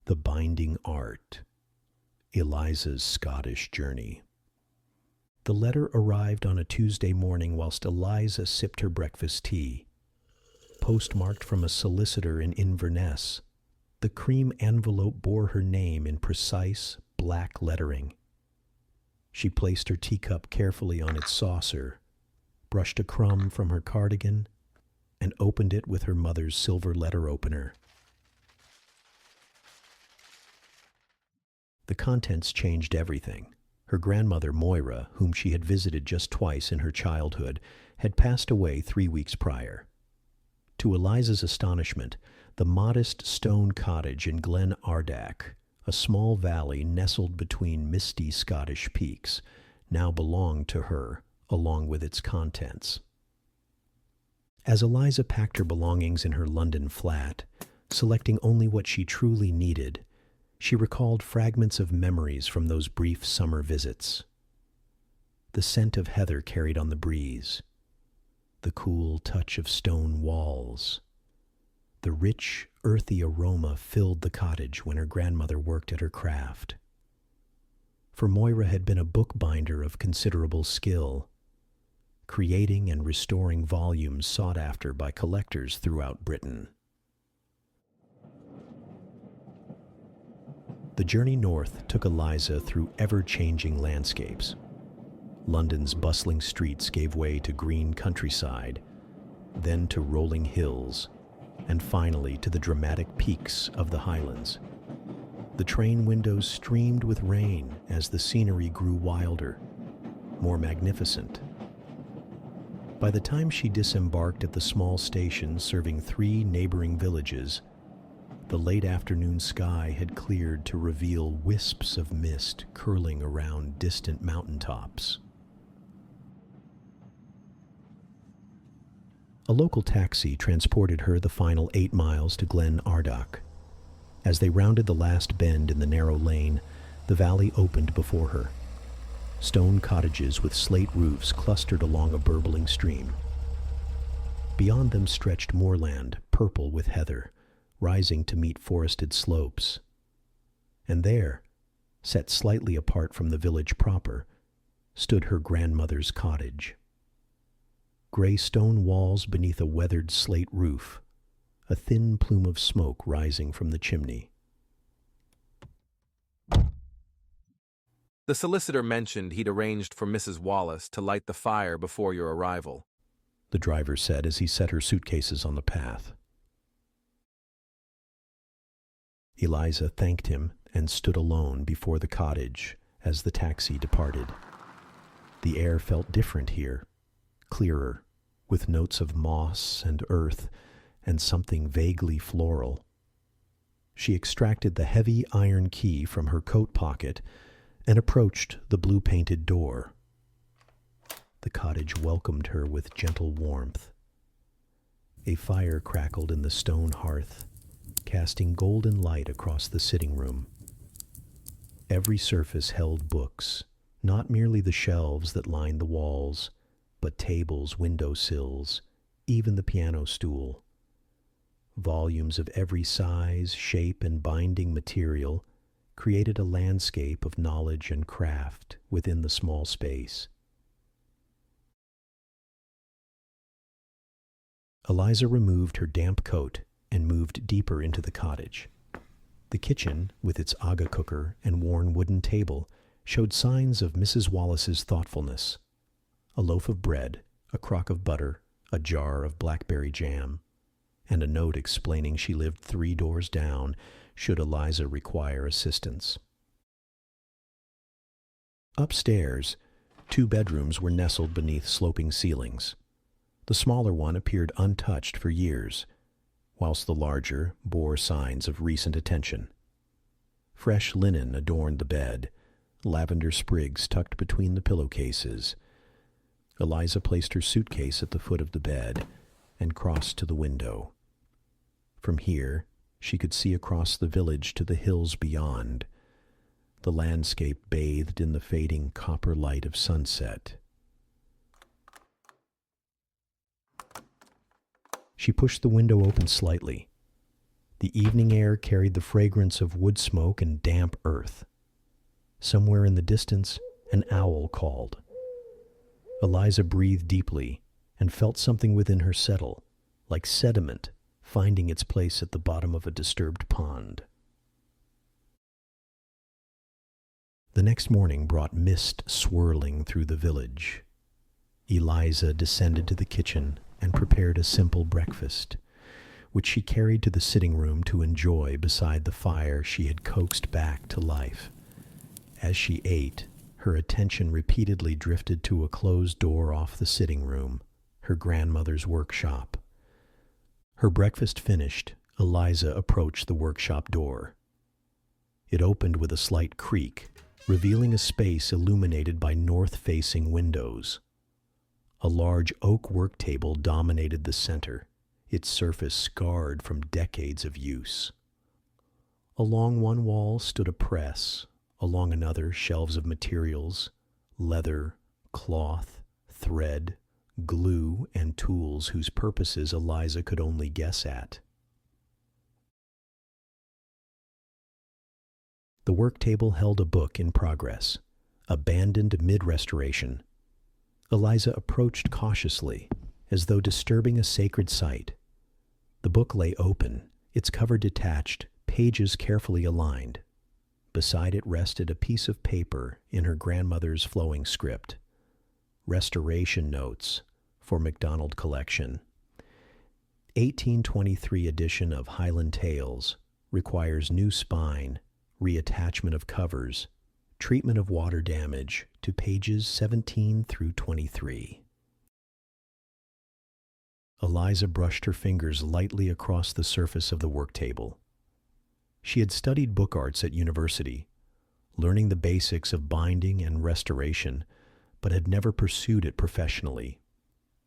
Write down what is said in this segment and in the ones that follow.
The Binding Art, Eliza's Scottish Journey. The letter arrived on a Tuesday morning whilst Eliza sipped her breakfast tea. Postmarked from a solicitor in Inverness, the cream envelope bore her name in precise black lettering. She placed her teacup carefully on its saucer, brushed a crumb from her cardigan, and opened it with her mother's silver letter opener. The contents changed everything. Her grandmother, Moira, whom she had visited just twice in her childhood, had passed away 3 weeks prior. To Eliza's astonishment, the modest stone cottage in Glen Ardak, a small valley nestled between misty Scottish peaks, now belonged to her, along with its contents. As Eliza packed her belongings in her London flat, selecting only what she truly needed, she recalled fragments of memories from those brief summer visits. The scent of heather carried on the breeze, the cool touch of stone walls. The rich, earthy aroma filled the cottage when her grandmother worked at her craft. For Moira had been a bookbinder of considerable skill, creating and restoring volumes sought after by collectors throughout Britain. The journey north took Eliza through ever-changing landscapes. London's bustling streets gave way to green countryside, then to rolling hills, and finally to the dramatic peaks of the Highlands. The train windows streamed with rain as the scenery grew wilder, more magnificent. By the time she disembarked at the small station serving 3 neighboring villages, the late afternoon sky had cleared to reveal wisps of mist curling around distant mountaintops. A local taxi transported her the final 8 miles to Glen Ardak. As they rounded the last bend in the narrow lane, the valley opened before her. Stone cottages with slate roofs clustered along a burbling stream. Beyond them stretched moorland, purple with heather, rising to meet forested slopes. And there, set slightly apart from the village proper, stood her grandmother's cottage. Gray stone walls beneath a weathered slate roof, a thin plume of smoke rising from the chimney. The solicitor mentioned he'd arranged for Mrs. Wallace to light the fire before your arrival, the driver said as he set her suitcases on the path. Eliza thanked him and stood alone before the cottage as the taxi departed. The air felt different here, clearer, with notes of moss and earth and something vaguely floral. She extracted the heavy iron key from her coat pocket and approached the blue-painted door. The cottage welcomed her with gentle warmth. A fire crackled in the stone hearth, casting golden light across the sitting room. Every surface held books, not merely the shelves that lined the walls, but tables, windowsills, even the piano stool. Volumes of every size, shape, and binding material created a landscape of knowledge and craft within the small space. Eliza removed her damp coat and moved deeper into the cottage. The kitchen, with its aga cooker and worn wooden table, showed signs of Mrs. Wallace's thoughtfulness. A loaf of bread, a crock of butter, a jar of blackberry jam, and a note explaining she lived 3 doors down should Eliza require assistance. Upstairs, 2 bedrooms were nestled beneath sloping ceilings. The smaller one appeared untouched for years, whilst the larger bore signs of recent attention. Fresh linen adorned the bed, lavender sprigs tucked between the pillowcases. Eliza placed her suitcase at the foot of the bed and crossed to the window. From here, she could see across the village to the hills beyond, the landscape bathed in the fading copper light of sunset. She pushed the window open slightly. The The evening air carried the fragrance of wood smoke and damp earth. Somewhere in the distance, an owl called. Eliza breathed deeply and felt something within her settle, like sediment finding its place at the bottom of a disturbed pond. The next morning brought mist swirling through the village. Eliza descended to the kitchen and prepared a simple breakfast, which she carried to the sitting room to enjoy beside the fire she had coaxed back to life. As she ate, her attention repeatedly drifted to a closed door off the sitting room, her grandmother's workshop. Her breakfast finished, Eliza approached the workshop door. It opened with a slight creak, revealing a space illuminated by north-facing windows. A large oak work table dominated the center, its surface scarred from decades of use. Along one wall stood a press, along another shelves of materials, leather, cloth, thread, glue, and tools whose purposes Eliza could only guess at. The work table held a book in progress, abandoned mid-restoration. Eliza approached cautiously, as though disturbing a sacred site. The book lay open, its cover detached, pages carefully aligned. Beside it rested a piece of paper in her grandmother's flowing script. Restoration notes for MacDonald Collection. 1823 edition of Highland Tales requires new spine, reattachment of covers, treatment of water damage to pages 17 through 23. Eliza brushed her fingers lightly across the surface of the work table. She had studied book arts at university, learning the basics of binding and restoration, but had never pursued it professionally.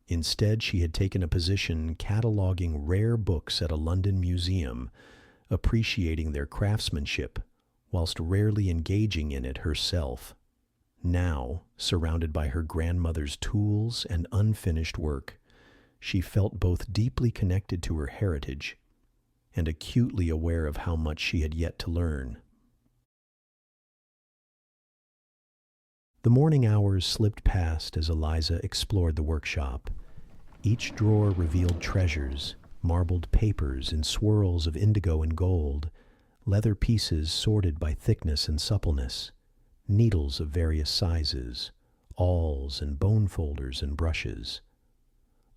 Instead, she had taken a position cataloging rare books at a London museum, appreciating their craftsmanship, whilst rarely engaging in it herself. Now, surrounded by her grandmother's tools and unfinished work, she felt both deeply connected to her heritage and acutely aware of how much she had yet to learn. The morning hours slipped past as Eliza explored the workshop. Each drawer revealed treasures, marbled papers in swirls of indigo and gold, leather pieces sorted by thickness and suppleness, needles of various sizes, awls and bone folders and brushes.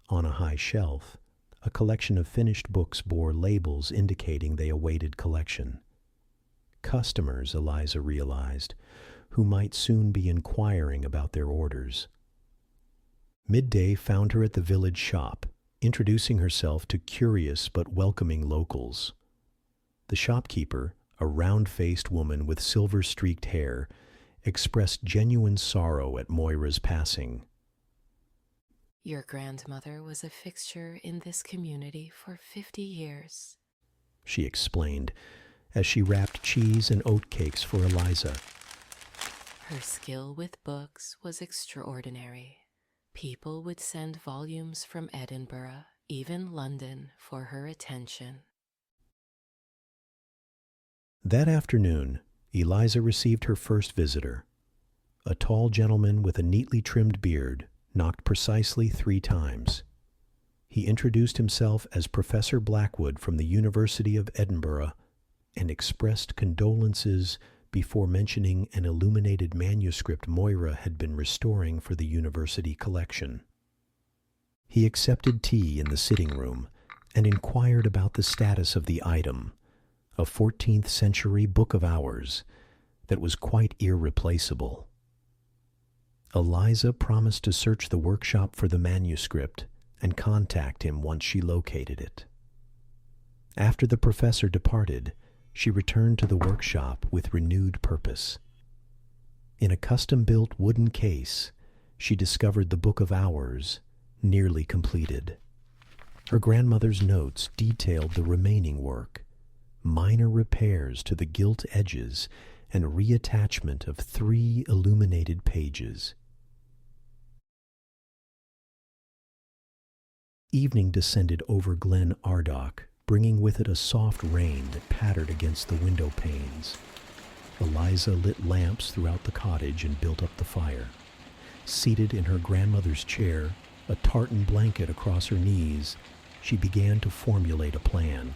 On a high shelf, a collection of finished books bore labels indicating they awaited collection. Customers, Eliza realized, who might soon be inquiring about their orders. Midday found her at the village shop, introducing herself to curious but welcoming locals. The shopkeeper, a round-faced woman with silver-streaked hair, expressed genuine sorrow at Moira's passing. Your grandmother was a fixture in this community for 50 years, she explained, as she wrapped cheese and oatcakes for Eliza. Her skill with books was extraordinary. People would send volumes from Edinburgh, even London, for her attention. That afternoon, Eliza received her first visitor. A tall gentleman with a neatly trimmed beard knocked precisely 3 times. He introduced himself as Professor Blackwood from the University of Edinburgh and expressed condolences before mentioning an illuminated manuscript Moira had been restoring for the university collection. He accepted tea in the sitting room and inquired about the status of the item, a 14th century book of hours that was quite irreplaceable. Eliza promised to search the workshop for the manuscript and contact him once she located it. After the professor departed, she returned to the workshop with renewed purpose. In a custom-built wooden case, she discovered the Book of Hours, nearly completed. Her grandmother's notes detailed the remaining work, minor repairs to the gilt edges and reattachment of 3 illuminated pages. Evening descended over Glen Ardagh, bringing with it a soft rain that pattered against the window panes. Eliza lit lamps throughout the cottage and built up the fire. Seated in her grandmother's chair, a tartan blanket across her knees, she began to formulate a plan.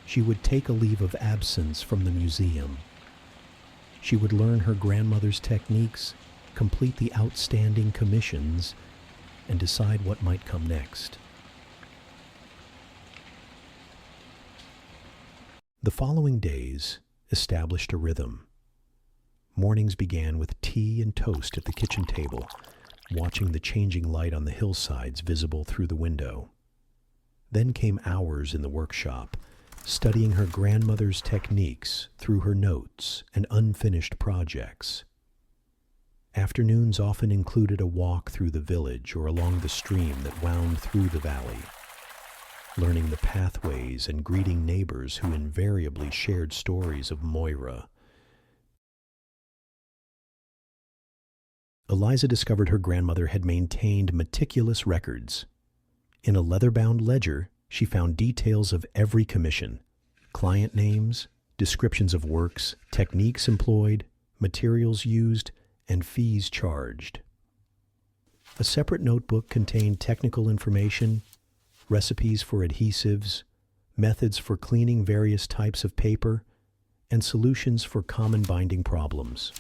She would take a leave of absence from the museum. She would learn her grandmother's techniques, complete the outstanding commissions, and decide what might come next. The following days established a rhythm. Mornings began with tea and toast at the kitchen table, watching the changing light on the hillsides visible through the window. Then came hours in the workshop, studying her grandmother's techniques through her notes and unfinished projects. Afternoons often included a walk through the village or along the stream that wound through the valley, learning the pathways and greeting neighbors who invariably shared stories of Moira. Eliza discovered her grandmother had maintained meticulous records. In a leather-bound ledger, she found details of every commission, client names, descriptions of works, techniques employed, materials used, and fees charged. A separate notebook contained technical information, recipes for adhesives, methods for cleaning various types of paper, and solutions for common binding problems.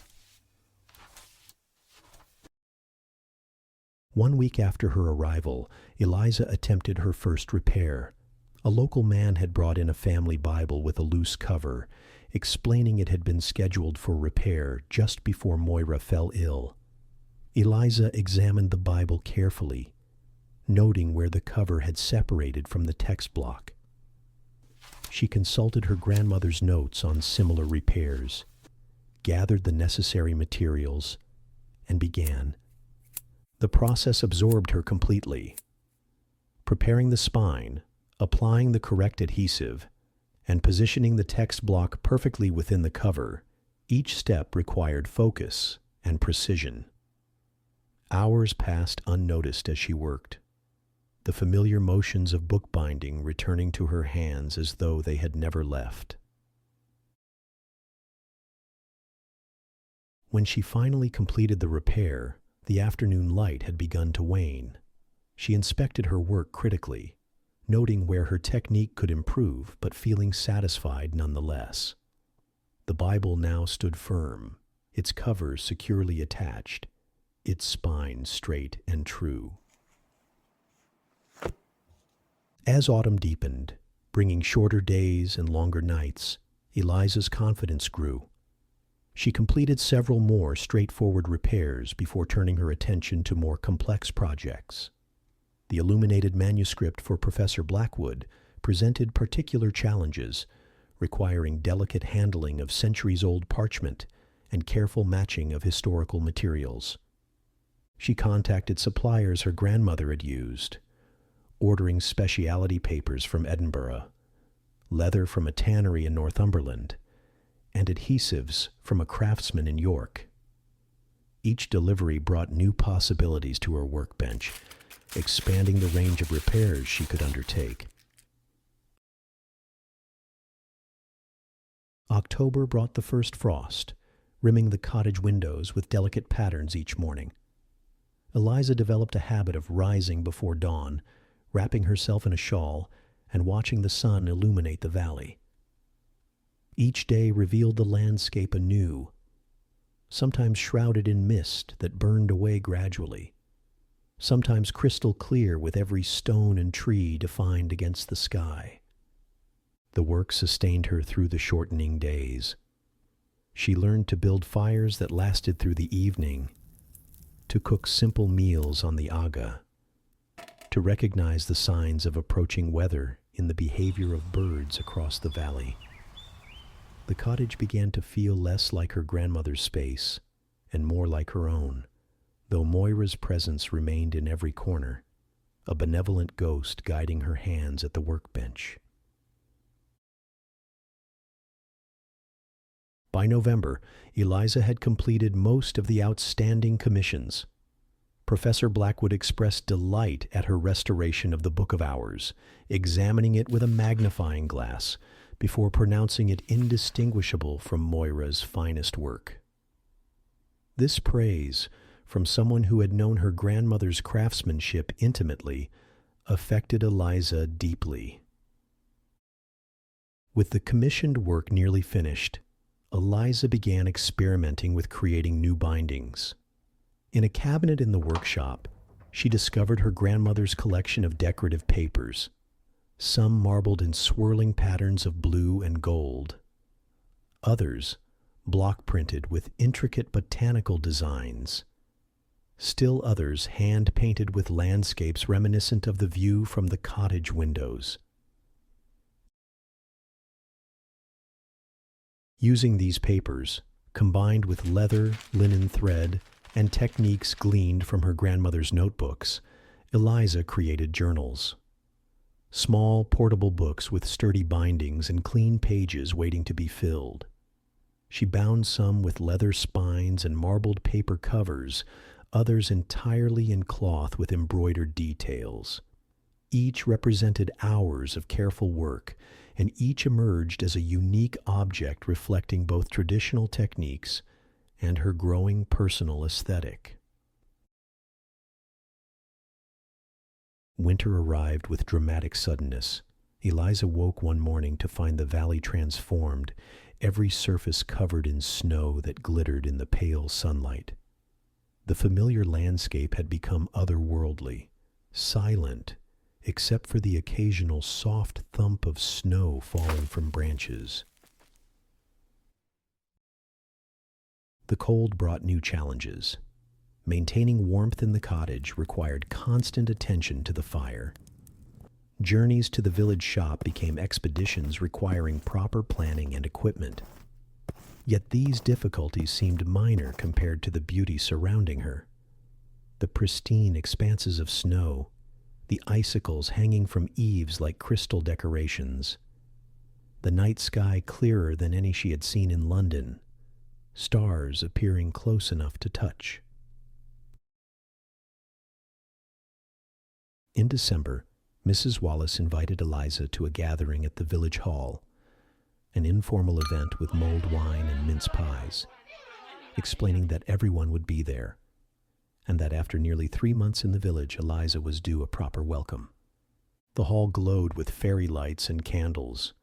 1 week after her arrival, Eliza attempted her first repair. A local man had brought in a family Bible with a loose cover, explaining it had been scheduled for repair just before Moira fell ill. Eliza examined the Bible carefully, noting where the cover had separated from the text block. She consulted her grandmother's notes on similar repairs, gathered the necessary materials, and began. The process absorbed her completely. Preparing the spine, applying the correct adhesive, and positioning the text block perfectly within the cover, each step required focus and precision. Hours passed unnoticed as she worked, the familiar motions of bookbinding returning to her hands as though they had never left. When she finally completed the repair, the afternoon light had begun to wane. She inspected her work critically, noting where her technique could improve, but feeling satisfied nonetheless. The Bible now stood firm, its cover securely attached, its spine straight and true. As autumn deepened, bringing shorter days and longer nights, Eliza's confidence grew. She completed several more straightforward repairs before turning her attention to more complex projects. The illuminated manuscript for Professor Blackwood presented particular challenges, requiring delicate handling of centuries-old parchment and careful matching of historical materials. She contacted suppliers her grandmother had used, ordering specialty papers from Edinburgh, leather from a tannery in Northumberland, and adhesives from a craftsman in York. Each delivery brought new possibilities to her workbench, expanding the range of repairs she could undertake. October brought the first frost, rimming the cottage windows with delicate patterns each morning. Eliza developed a habit of rising before dawn, wrapping herself in a shawl, and watching the sun illuminate the valley. Each day revealed the landscape anew, sometimes shrouded in mist that burned away gradually, sometimes crystal clear with every stone and tree defined against the sky. The work sustained her through the shortening days. She learned to build fires that lasted through the evening, to cook simple meals on the aga, to recognize the signs of approaching weather in the behavior of birds across the valley. The cottage began to feel less like her grandmother's space and more like her own, though Moira's presence remained in every corner, a benevolent ghost guiding her hands at the workbench. By November, Eliza had completed most of the outstanding commissions. Professor Blackwood expressed delight at her restoration of the Book of Hours, examining it with a magnifying glass before pronouncing it indistinguishable from Moira's finest work. This praise, from someone who had known her grandmother's craftsmanship intimately, affected Eliza deeply. With the commissioned work nearly finished, Eliza began experimenting with creating new bindings. In a cabinet in the workshop, she discovered her grandmother's collection of decorative papers, some marbled in swirling patterns of blue and gold, others block-printed with intricate botanical designs, still others hand-painted with landscapes reminiscent of the view from the cottage windows. Using these papers, combined with leather, linen thread, and techniques gleaned from her grandmother's notebooks, Eliza created journals. Small, portable books with sturdy bindings and clean pages waiting to be filled. She bound some with leather spines and marbled paper covers, others entirely in cloth with embroidered details. Each represented hours of careful work, and each emerged as a unique object reflecting both traditional techniques and her growing personal aesthetic. Winter arrived with dramatic suddenness. Eliza woke one morning to find the valley transformed, every surface covered in snow that glittered in the pale sunlight. The familiar landscape had become otherworldly, silent, except for the occasional soft thump of snow falling from branches. The cold brought new challenges. Maintaining warmth in the cottage required constant attention to the fire. Journeys to the village shop became expeditions requiring proper planning and equipment. Yet these difficulties seemed minor compared to the beauty surrounding her. The pristine expanses of snow, the icicles hanging from eaves like crystal decorations, the night sky clearer than any she had seen in London, stars appearing close enough to touch. In December, Mrs. Wallace invited Eliza to a gathering at the village hall, an informal event with mulled wine and mince pies, explaining that everyone would be there, and that after nearly 3 months in the village, Eliza was due a proper welcome. The hall glowed with fairy lights and candles.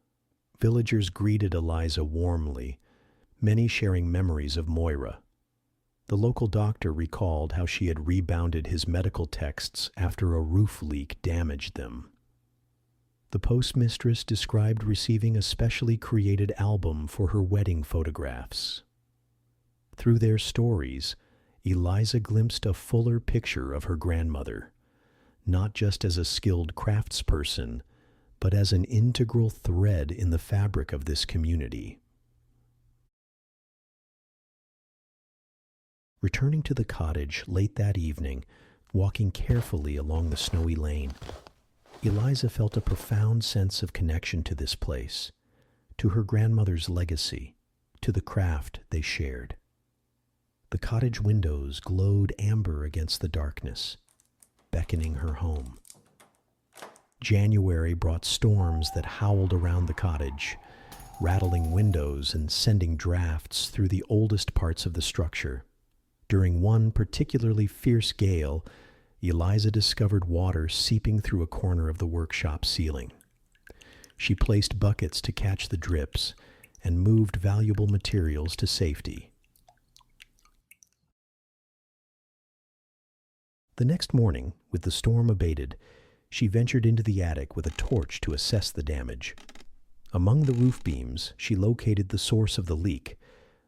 Villagers greeted Eliza warmly, many sharing memories of Moira. The local doctor recalled how she had rebounded his medical texts after a roof leak damaged them. The postmistress described receiving a specially created album for her wedding photographs. Through their stories, Eliza glimpsed a fuller picture of her grandmother, not just as a skilled craftsperson, but as an integral thread in the fabric of this community. Returning to the cottage late that evening, walking carefully along the snowy lane, Eliza felt a profound sense of connection to this place, to her grandmother's legacy, to the craft they shared. The cottage windows glowed amber against the darkness, beckoning her home. January brought storms that howled around the cottage, rattling windows and sending drafts through the oldest parts of the structure. During one particularly fierce gale, Eliza discovered water seeping through a corner of the workshop ceiling. She placed buckets to catch the drips and moved valuable materials to safety. The next morning, with the storm abated, she ventured into the attic with a torch to assess the damage. Among the roof beams, she located the source of the leak,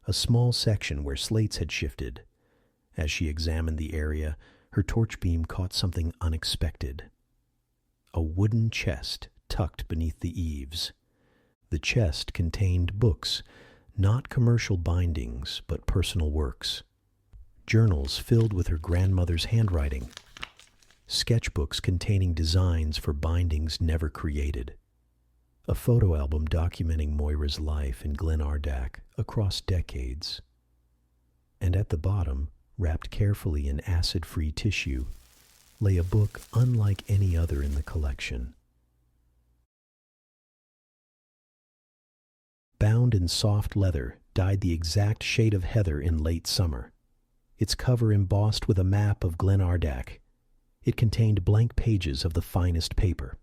a small section where slates had shifted. As she examined the area, her torch beam caught something unexpected. A wooden chest tucked beneath the eaves. The chest contained books, not commercial bindings, but personal works. Journals filled with her grandmother's handwriting. Sketchbooks containing designs for bindings never created. A photo album documenting Moira's life in Glenardack across decades. And at the bottom, wrapped carefully in acid-free tissue, lay a book unlike any other in the collection. Bound in soft leather, dyed the exact shade of heather in late summer. Its cover embossed with a map of Glenardac. It contained blank pages of the finest paper.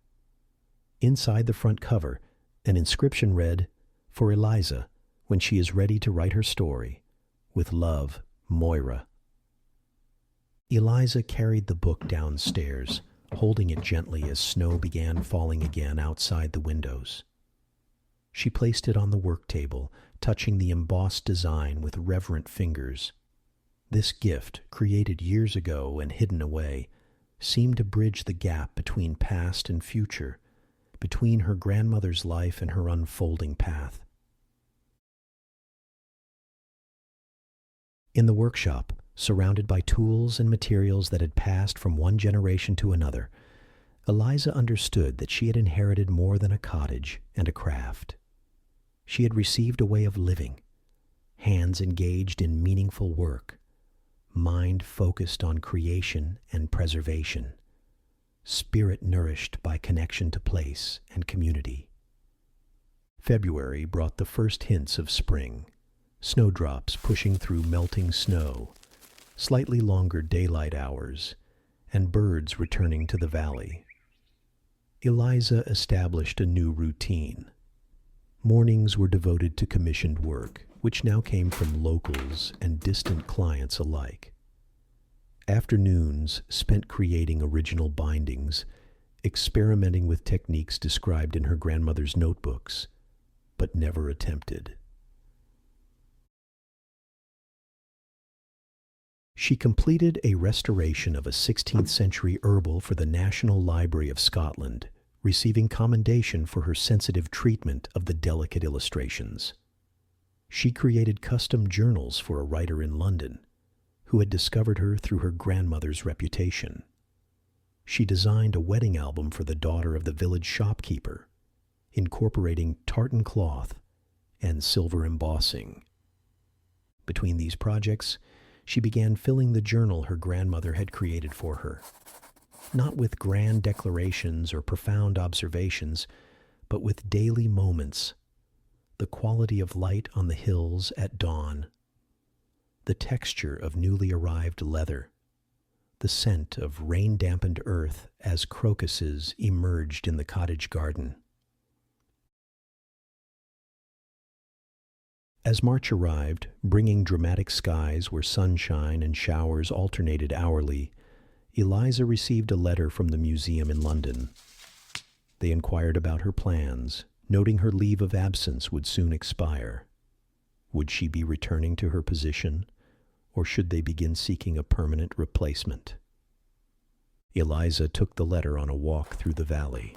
Inside the front cover, an inscription read, "For Eliza, when she is ready to write her story. With love, Moira." Eliza carried the book downstairs, holding it gently as snow began falling again outside the windows. She placed it on the work table, touching the embossed design with reverent fingers. This gift, created years ago and hidden away, seemed to bridge the gap between past and future, between her grandmother's life and her unfolding path. In the workshop, surrounded by tools and materials that had passed from one generation to another, Eliza understood that she had inherited more than a cottage and a craft. She had received a way of living, hands engaged in meaningful work, mind focused on creation and preservation, spirit nourished by connection to place and community. February brought the first hints of spring, snowdrops pushing through melting snow, slightly longer daylight hours, and birds returning to the valley. Eliza established a new routine. Mornings were devoted to commissioned work, which now came from locals and distant clients alike. Afternoons spent creating original bindings, experimenting with techniques described in her grandmother's notebooks, but never attempted. She completed a restoration of a 16th century herbal for the National Library of Scotland, receiving commendation for her sensitive treatment of the delicate illustrations. She created custom journals for a writer in London, who had discovered her through her grandmother's reputation. She designed a wedding album for the daughter of the village shopkeeper, incorporating tartan cloth and silver embossing. Between these projects, she began filling the journal her grandmother had created for her, not with grand declarations or profound observations, but with daily moments, the quality of light on the hills at dawn, the texture of newly arrived leather, the scent of rain-dampened earth as crocuses emerged in the cottage garden. As March arrived, bringing dramatic skies where sunshine and showers alternated hourly, Eliza received a letter from the museum in London. They inquired about her plans, noting her leave of absence would soon expire. Would she be returning to her position, or should they begin seeking a permanent replacement? Eliza took the letter on a walk through the valley.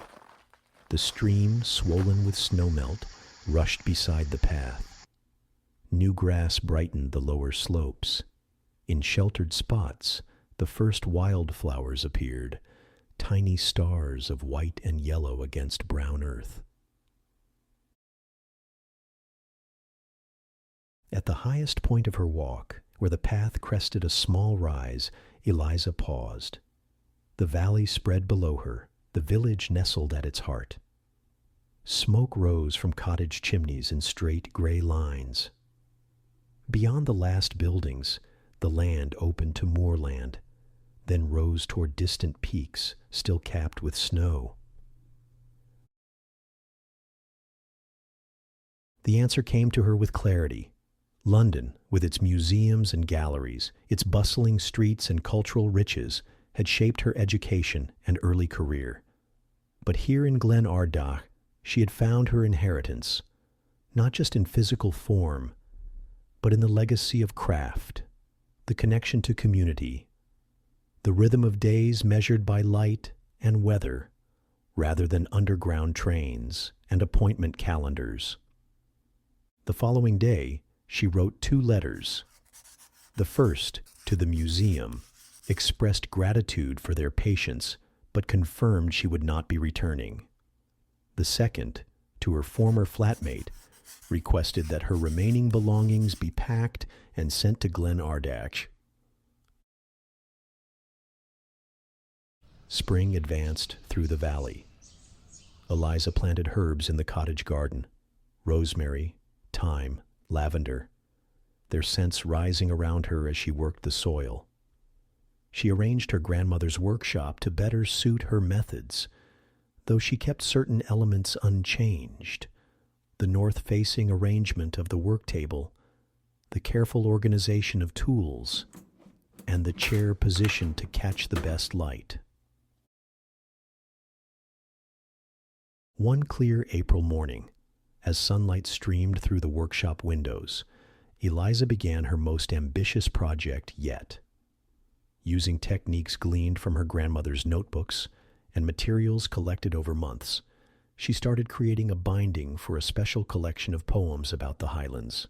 The stream, swollen with snowmelt, rushed beside the path. New grass brightened the lower slopes. In sheltered spots, the first wildflowers appeared, tiny stars of white and yellow against brown earth. At the highest point of her walk, where the path crested a small rise, Eliza paused. The valley spread below her, the village nestled at its heart. Smoke rose from cottage chimneys in straight gray lines. Beyond the last buildings, the land opened to moorland, then rose toward distant peaks, still capped with snow. The answer came to her with clarity. London, with its museums and galleries, its bustling streets and cultural riches, had shaped her education and early career. But here in Glenardac, she had found her inheritance, not just in physical form, but in the legacy of craft, the connection to community, the rhythm of days measured by light and weather, rather than underground trains and appointment calendars. The following day, she wrote 2 letters. The first, to the museum, expressed gratitude for their patience, but confirmed she would not be returning. The second, to her former flatmate, requested that her remaining belongings be packed and sent to Glenardac. Spring advanced through the valley. Eliza planted herbs in the cottage garden: rosemary, thyme, lavender, their scents rising around her as she worked the soil. She arranged her grandmother's workshop to better suit her methods, though she kept certain elements unchanged: the north-facing arrangement of the work table, the careful organization of tools, and the chair positioned to catch the best light. One clear April morning, as sunlight streamed through the workshop windows, Eliza began her most ambitious project yet. Using techniques gleaned from her grandmother's notebooks and materials collected over months, she started creating a binding for a special collection of poems about the Highlands.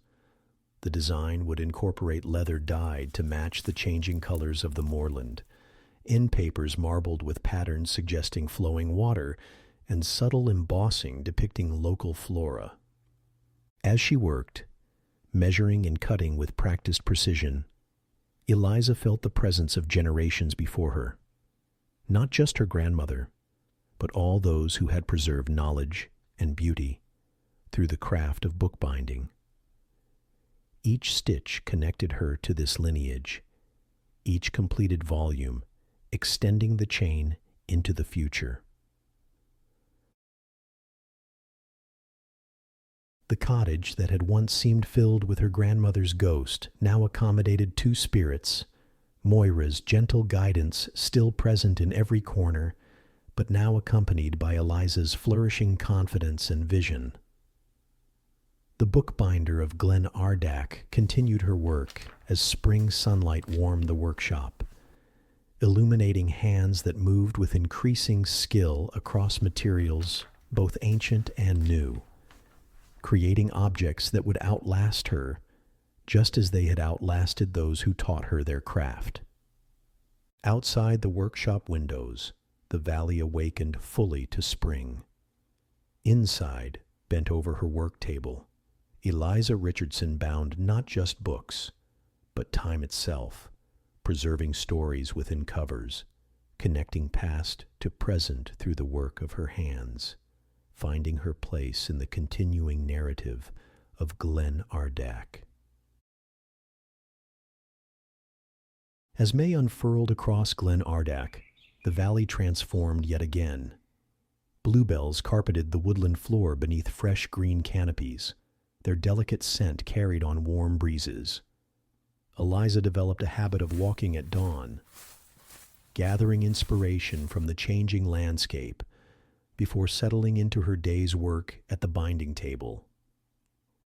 The design would incorporate leather dyed to match the changing colors of the moorland, end papers marbled with patterns suggesting flowing water, and subtle embossing depicting local flora. As she worked, measuring and cutting with practiced precision, Eliza felt the presence of generations before her. Not just her grandmother, but all those who had preserved knowledge and beauty through the craft of bookbinding. Each stitch connected her to this lineage, each completed volume extending the chain into the future. The cottage that had once seemed filled with her grandmother's ghost now accommodated two spirits: Moira's gentle guidance still present in every corner, but now accompanied by Eliza's flourishing confidence and vision. The bookbinder of Glen Ardak continued her work as spring sunlight warmed the workshop, illuminating hands that moved with increasing skill across materials both ancient and new, creating objects that would outlast her, just as they had outlasted those who taught her their craft. Outside the workshop windows, the valley awakened fully to spring. Inside, bent over her work table, Eliza Richardson bound not just books, but time itself, preserving stories within covers, connecting past to present through the work of her hands, finding her place in the continuing narrative of Glen Ardak. As May unfurled across Glen Ardak, the valley transformed yet again. Bluebells carpeted the woodland floor beneath fresh green canopies, their delicate scent carried on warm breezes. Eliza developed a habit of walking at dawn, gathering inspiration from the changing landscape before settling into her day's work at the binding table.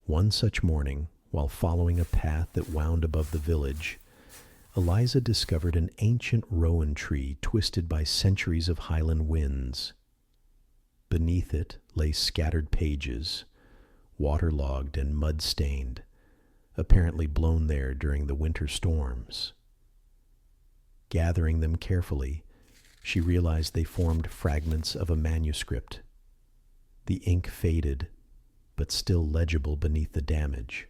One such morning, while following a path that wound above the village, Eliza discovered an ancient rowan tree twisted by centuries of highland winds. Beneath it lay scattered pages, waterlogged and mud-stained, apparently blown there during the winter storms. Gathering them carefully, she realized they formed fragments of a manuscript, the ink faded, but still legible beneath the damage.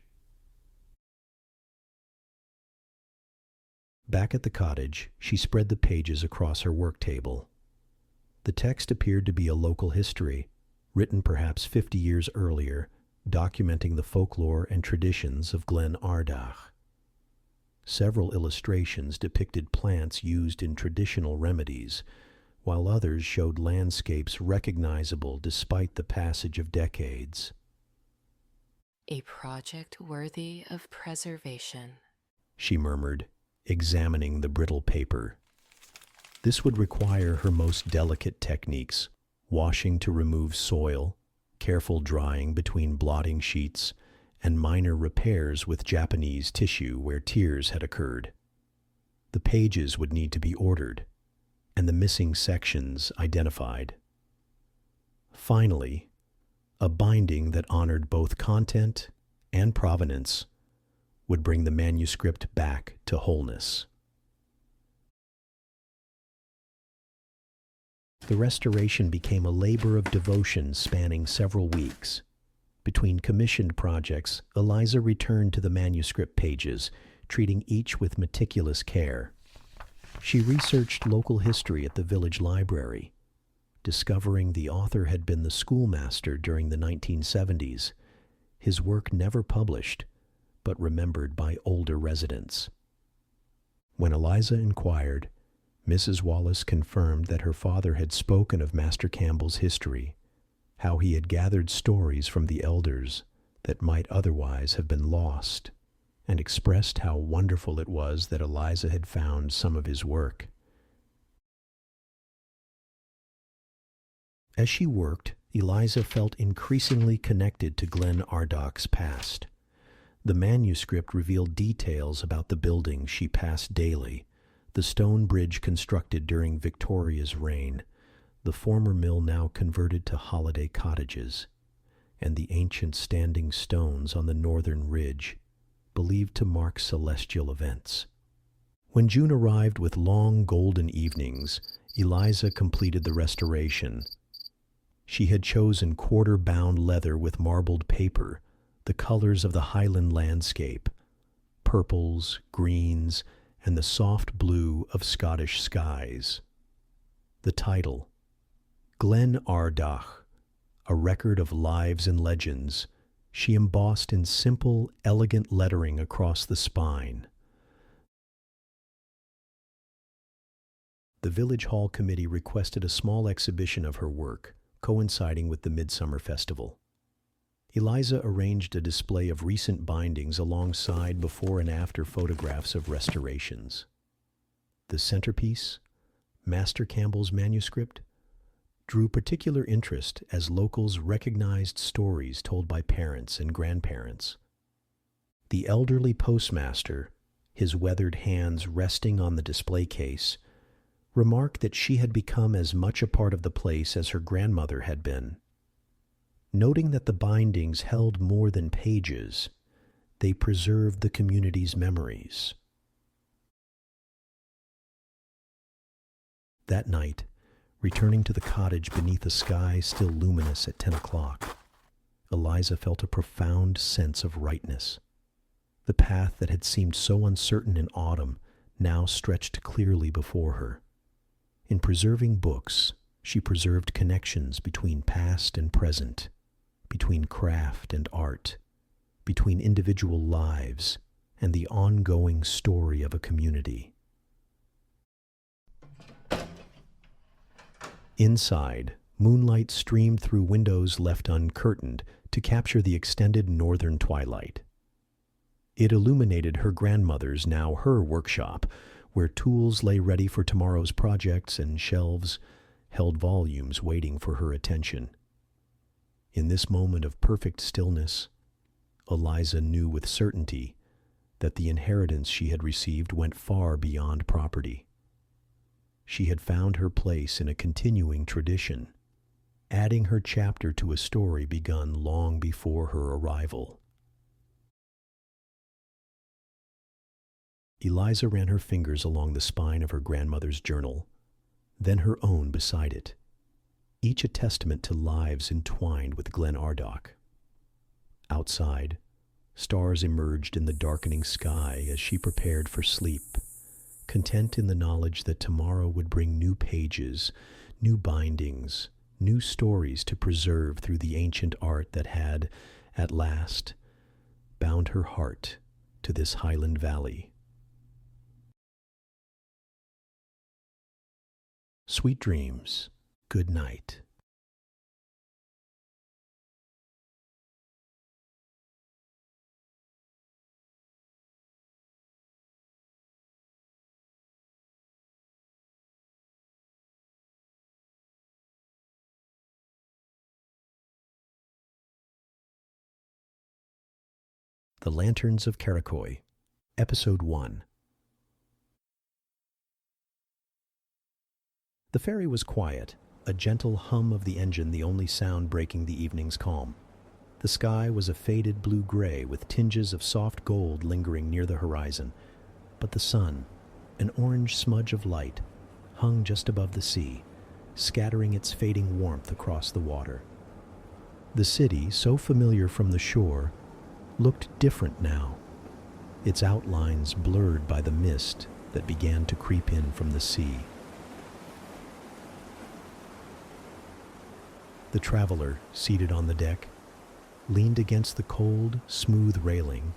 Back at the cottage, she spread the pages across her work table. The text appeared to be a local history, written perhaps 50 years earlier, documenting the folklore and traditions of Glen Ardak. Several illustrations depicted plants used in traditional remedies, while others showed landscapes recognizable despite the passage of decades. A project worthy of preservation, she murmured, examining the brittle paper. This would require her most delicate techniques: washing to remove soil, careful drying between blotting sheets, and minor repairs with Japanese tissue where tears had occurred. The pages would need to be ordered, and the missing sections identified. Finally, a binding that honored both content and provenance would bring the manuscript back to wholeness. The restoration became a labor of devotion spanning several weeks. Between commissioned projects, Eliza returned to the manuscript pages, treating each with meticulous care. She researched local history at the village library, discovering the author had been the schoolmaster during the 1970s, his work never published, but remembered by older residents. When Eliza inquired, Mrs. Wallace confirmed that her father had spoken of Master Campbell's history, how he had gathered stories from the elders that might otherwise have been lost, and expressed how wonderful it was that Eliza had found some of his work. As she worked, Eliza felt increasingly connected to Glen Ardach's past. The manuscript revealed details about the building she passed daily, the stone bridge constructed during Victoria's reign, the former mill now converted to holiday cottages, and the ancient standing stones on the northern ridge, believed to mark celestial events. When June arrived with long golden evenings, Eliza completed the restoration. She had chosen quarter-bound leather with marbled paper, the colors of the Highland landscape, purples, greens, and the soft blue of Scottish skies. The title, Glen Ardach, a record of lives and legends, she embossed in simple, elegant lettering across the spine. The Village Hall Committee requested a small exhibition of her work, coinciding with the Midsummer Festival. Eliza arranged a display of recent bindings alongside before and after photographs of restorations. The centerpiece, Master Campbell's manuscript, drew particular interest as locals recognized stories told by parents and grandparents. The elderly postmaster, his weathered hands resting on the display case, remarked that she had become as much a part of the place as her grandmother had been. Noting that the bindings held more than pages, they preserved the community's memories. That night, returning to the cottage beneath a sky still luminous at 10 o'clock, Eliza felt a profound sense of rightness. The path that had seemed so uncertain in autumn now stretched clearly before her. In preserving books, she preserved connections between past and present, between craft and art, between individual lives and the ongoing story of a community. Inside, moonlight streamed through windows left uncurtained to capture the extended northern twilight. It illuminated her grandmother's, now her, workshop, where tools lay ready for tomorrow's projects and shelves held volumes waiting for her attention. In this moment of perfect stillness, Eliza knew with certainty that the inheritance she had received went far beyond property. She had found her place in a continuing tradition, adding her chapter to a story begun long before her arrival. Eliza ran her fingers along the spine of her grandmother's journal, then her own beside it, each a testament to lives entwined with Glen Ardach. Outside, stars emerged in the darkening sky as she prepared for sleep, content in the knowledge that tomorrow would bring new pages, new bindings, new stories to preserve through the ancient art that had, at last, bound her heart to this highland valley. Sweet dreams. Good night. The Lanterns of Karakoy, Episode 1. The ferry was quiet, a gentle hum of the engine the only sound breaking the evening's calm. The sky was a faded blue-gray with tinges of soft gold lingering near the horizon, but the sun, an orange smudge of light, hung just above the sea, scattering its fading warmth across the water. The city, so familiar from the shore, looked different now, its outlines blurred by the mist that began to creep in from the sea. The traveler, seated on the deck, leaned against the cold, smooth railing,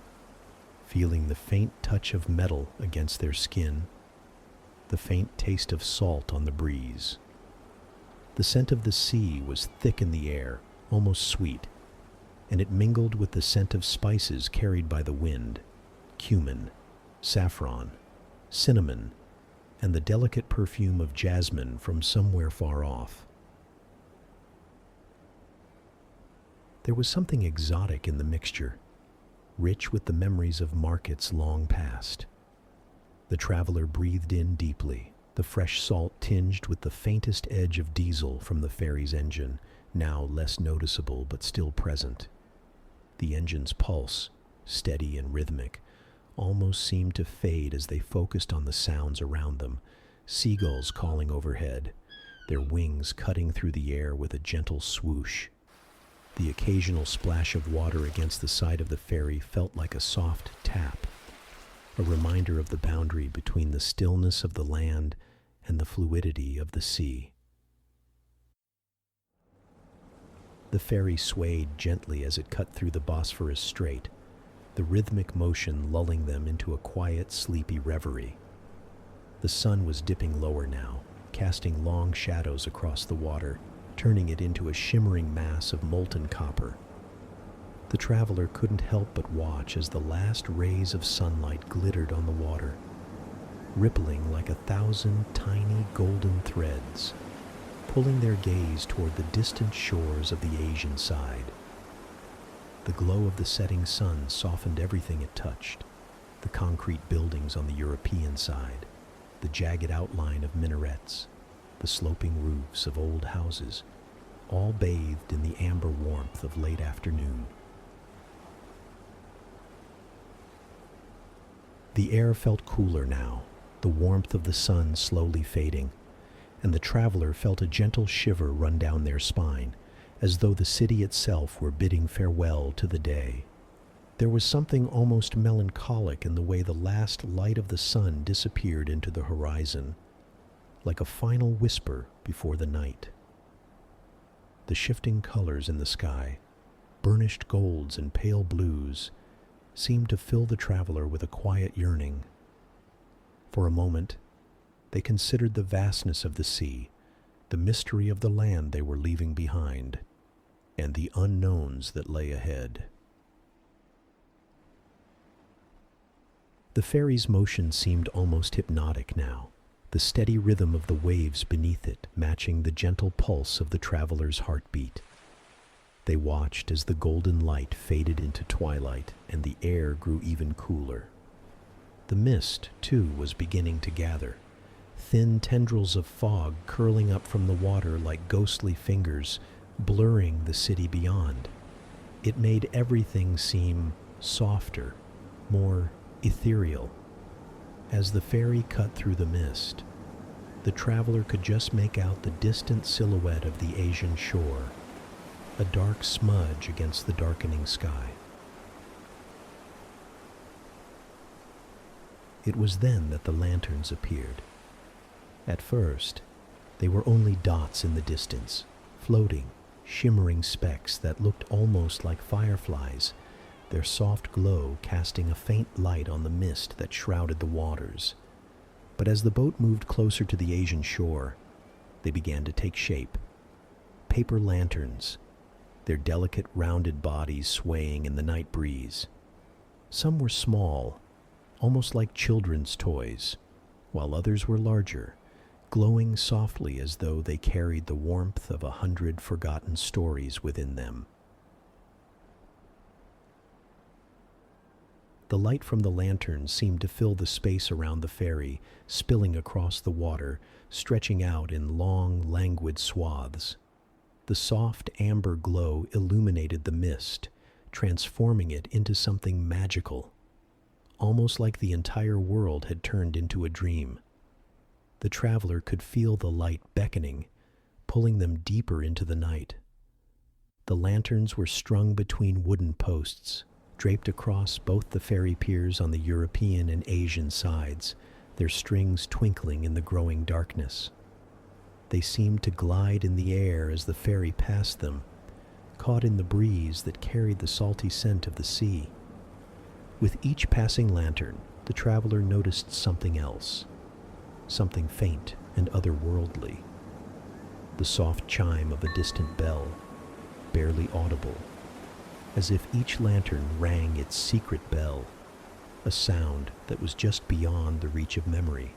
feeling the faint touch of metal against their skin, the faint taste of salt on the breeze. The scent of the sea was thick in the air, almost sweet, and it mingled with the scent of spices carried by the wind, cumin, saffron, cinnamon, and the delicate perfume of jasmine from somewhere far off. There was something exotic in the mixture, rich with the memories of markets long past. The traveler breathed in deeply, the fresh salt tinged with the faintest edge of diesel from the ferry's engine, now less noticeable but still present. The engine's pulse, steady and rhythmic, almost seemed to fade as they focused on the sounds around them, seagulls calling overhead, their wings cutting through the air with a gentle swoosh. The occasional splash of water against the side of the ferry felt like a soft tap, a reminder of the boundary between the stillness of the land and the fluidity of the sea. The ferry swayed gently as it cut through the Bosphorus Strait, the rhythmic motion lulling them into a quiet, sleepy reverie. The sun was dipping lower now, casting long shadows across the water, turning it into a shimmering mass of molten copper. The traveler couldn't help but watch as the last rays of sunlight glittered on the water, rippling like 1,000 tiny golden threads, pulling their gaze toward the distant shores of the Asian side. The glow of the setting sun softened everything it touched, the concrete buildings on the European side, the jagged outline of minarets, the sloping roofs of old houses, all bathed in the amber warmth of late afternoon. The air felt cooler now, the warmth of the sun slowly fading, and the traveler felt a gentle shiver run down their spine, as though the city itself were bidding farewell to the day. There was something almost melancholic in the way the last light of the sun disappeared into the horizon, like a final whisper before the night. The shifting colors in the sky, burnished golds and pale blues, seemed to fill the traveler with a quiet yearning. For a moment, they considered the vastness of the sea, the mystery of the land they were leaving behind, and the unknowns that lay ahead. The ferry's motion seemed almost hypnotic now, the steady rhythm of the waves beneath it matching the gentle pulse of the traveler's heartbeat. They watched as the golden light faded into twilight and the air grew even cooler. The mist, too, was beginning to gather, thin tendrils of fog curling up from the water like ghostly fingers, blurring the city beyond. It made everything seem softer, more ethereal. As the ferry cut through the mist, the traveler could just make out the distant silhouette of the Asian shore, a dark smudge against the darkening sky. It was then that the lanterns appeared. At first, they were only dots in the distance, floating, shimmering specks that looked almost like fireflies, their soft glow casting a faint light on the mist that shrouded the waters. But as the boat moved closer to the Asian shore, they began to take shape. Paper lanterns, their delicate rounded bodies swaying in the night breeze. Some were small, almost like children's toys, while others were larger, glowing softly as though they carried the warmth of 100 forgotten stories within them. The light from the lanterns seemed to fill the space around the ferry, spilling across the water, stretching out in long, languid swaths. The soft amber glow illuminated the mist, transforming it into something magical, almost like the entire world had turned into a dream. The traveler could feel the light beckoning, pulling them deeper into the night. The lanterns were strung between wooden posts, draped across both the ferry piers on the European and Asian sides, their strings twinkling in the growing darkness. They seemed to glide in the air as the ferry passed them, caught in the breeze that carried the salty scent of the sea. With each passing lantern, the traveler noticed something else, something faint and otherworldly. The soft chime of a distant bell, barely audible, as if each lantern rang its secret bell, a sound that was just beyond the reach of memory.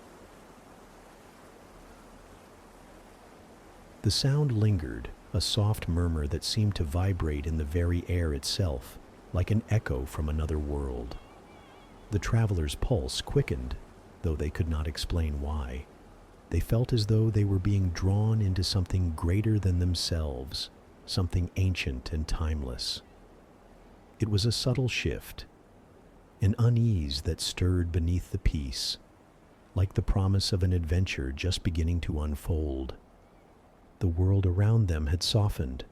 The sound lingered, a soft murmur that seemed to vibrate in the very air itself, like an echo from another world. The traveler's pulse quickened, though they could not explain why. They felt as though they were being drawn into something greater than themselves, something ancient and timeless. It was a subtle shift, an unease that stirred beneath the peace, like the promise of an adventure just beginning to unfold. The world around them had softened,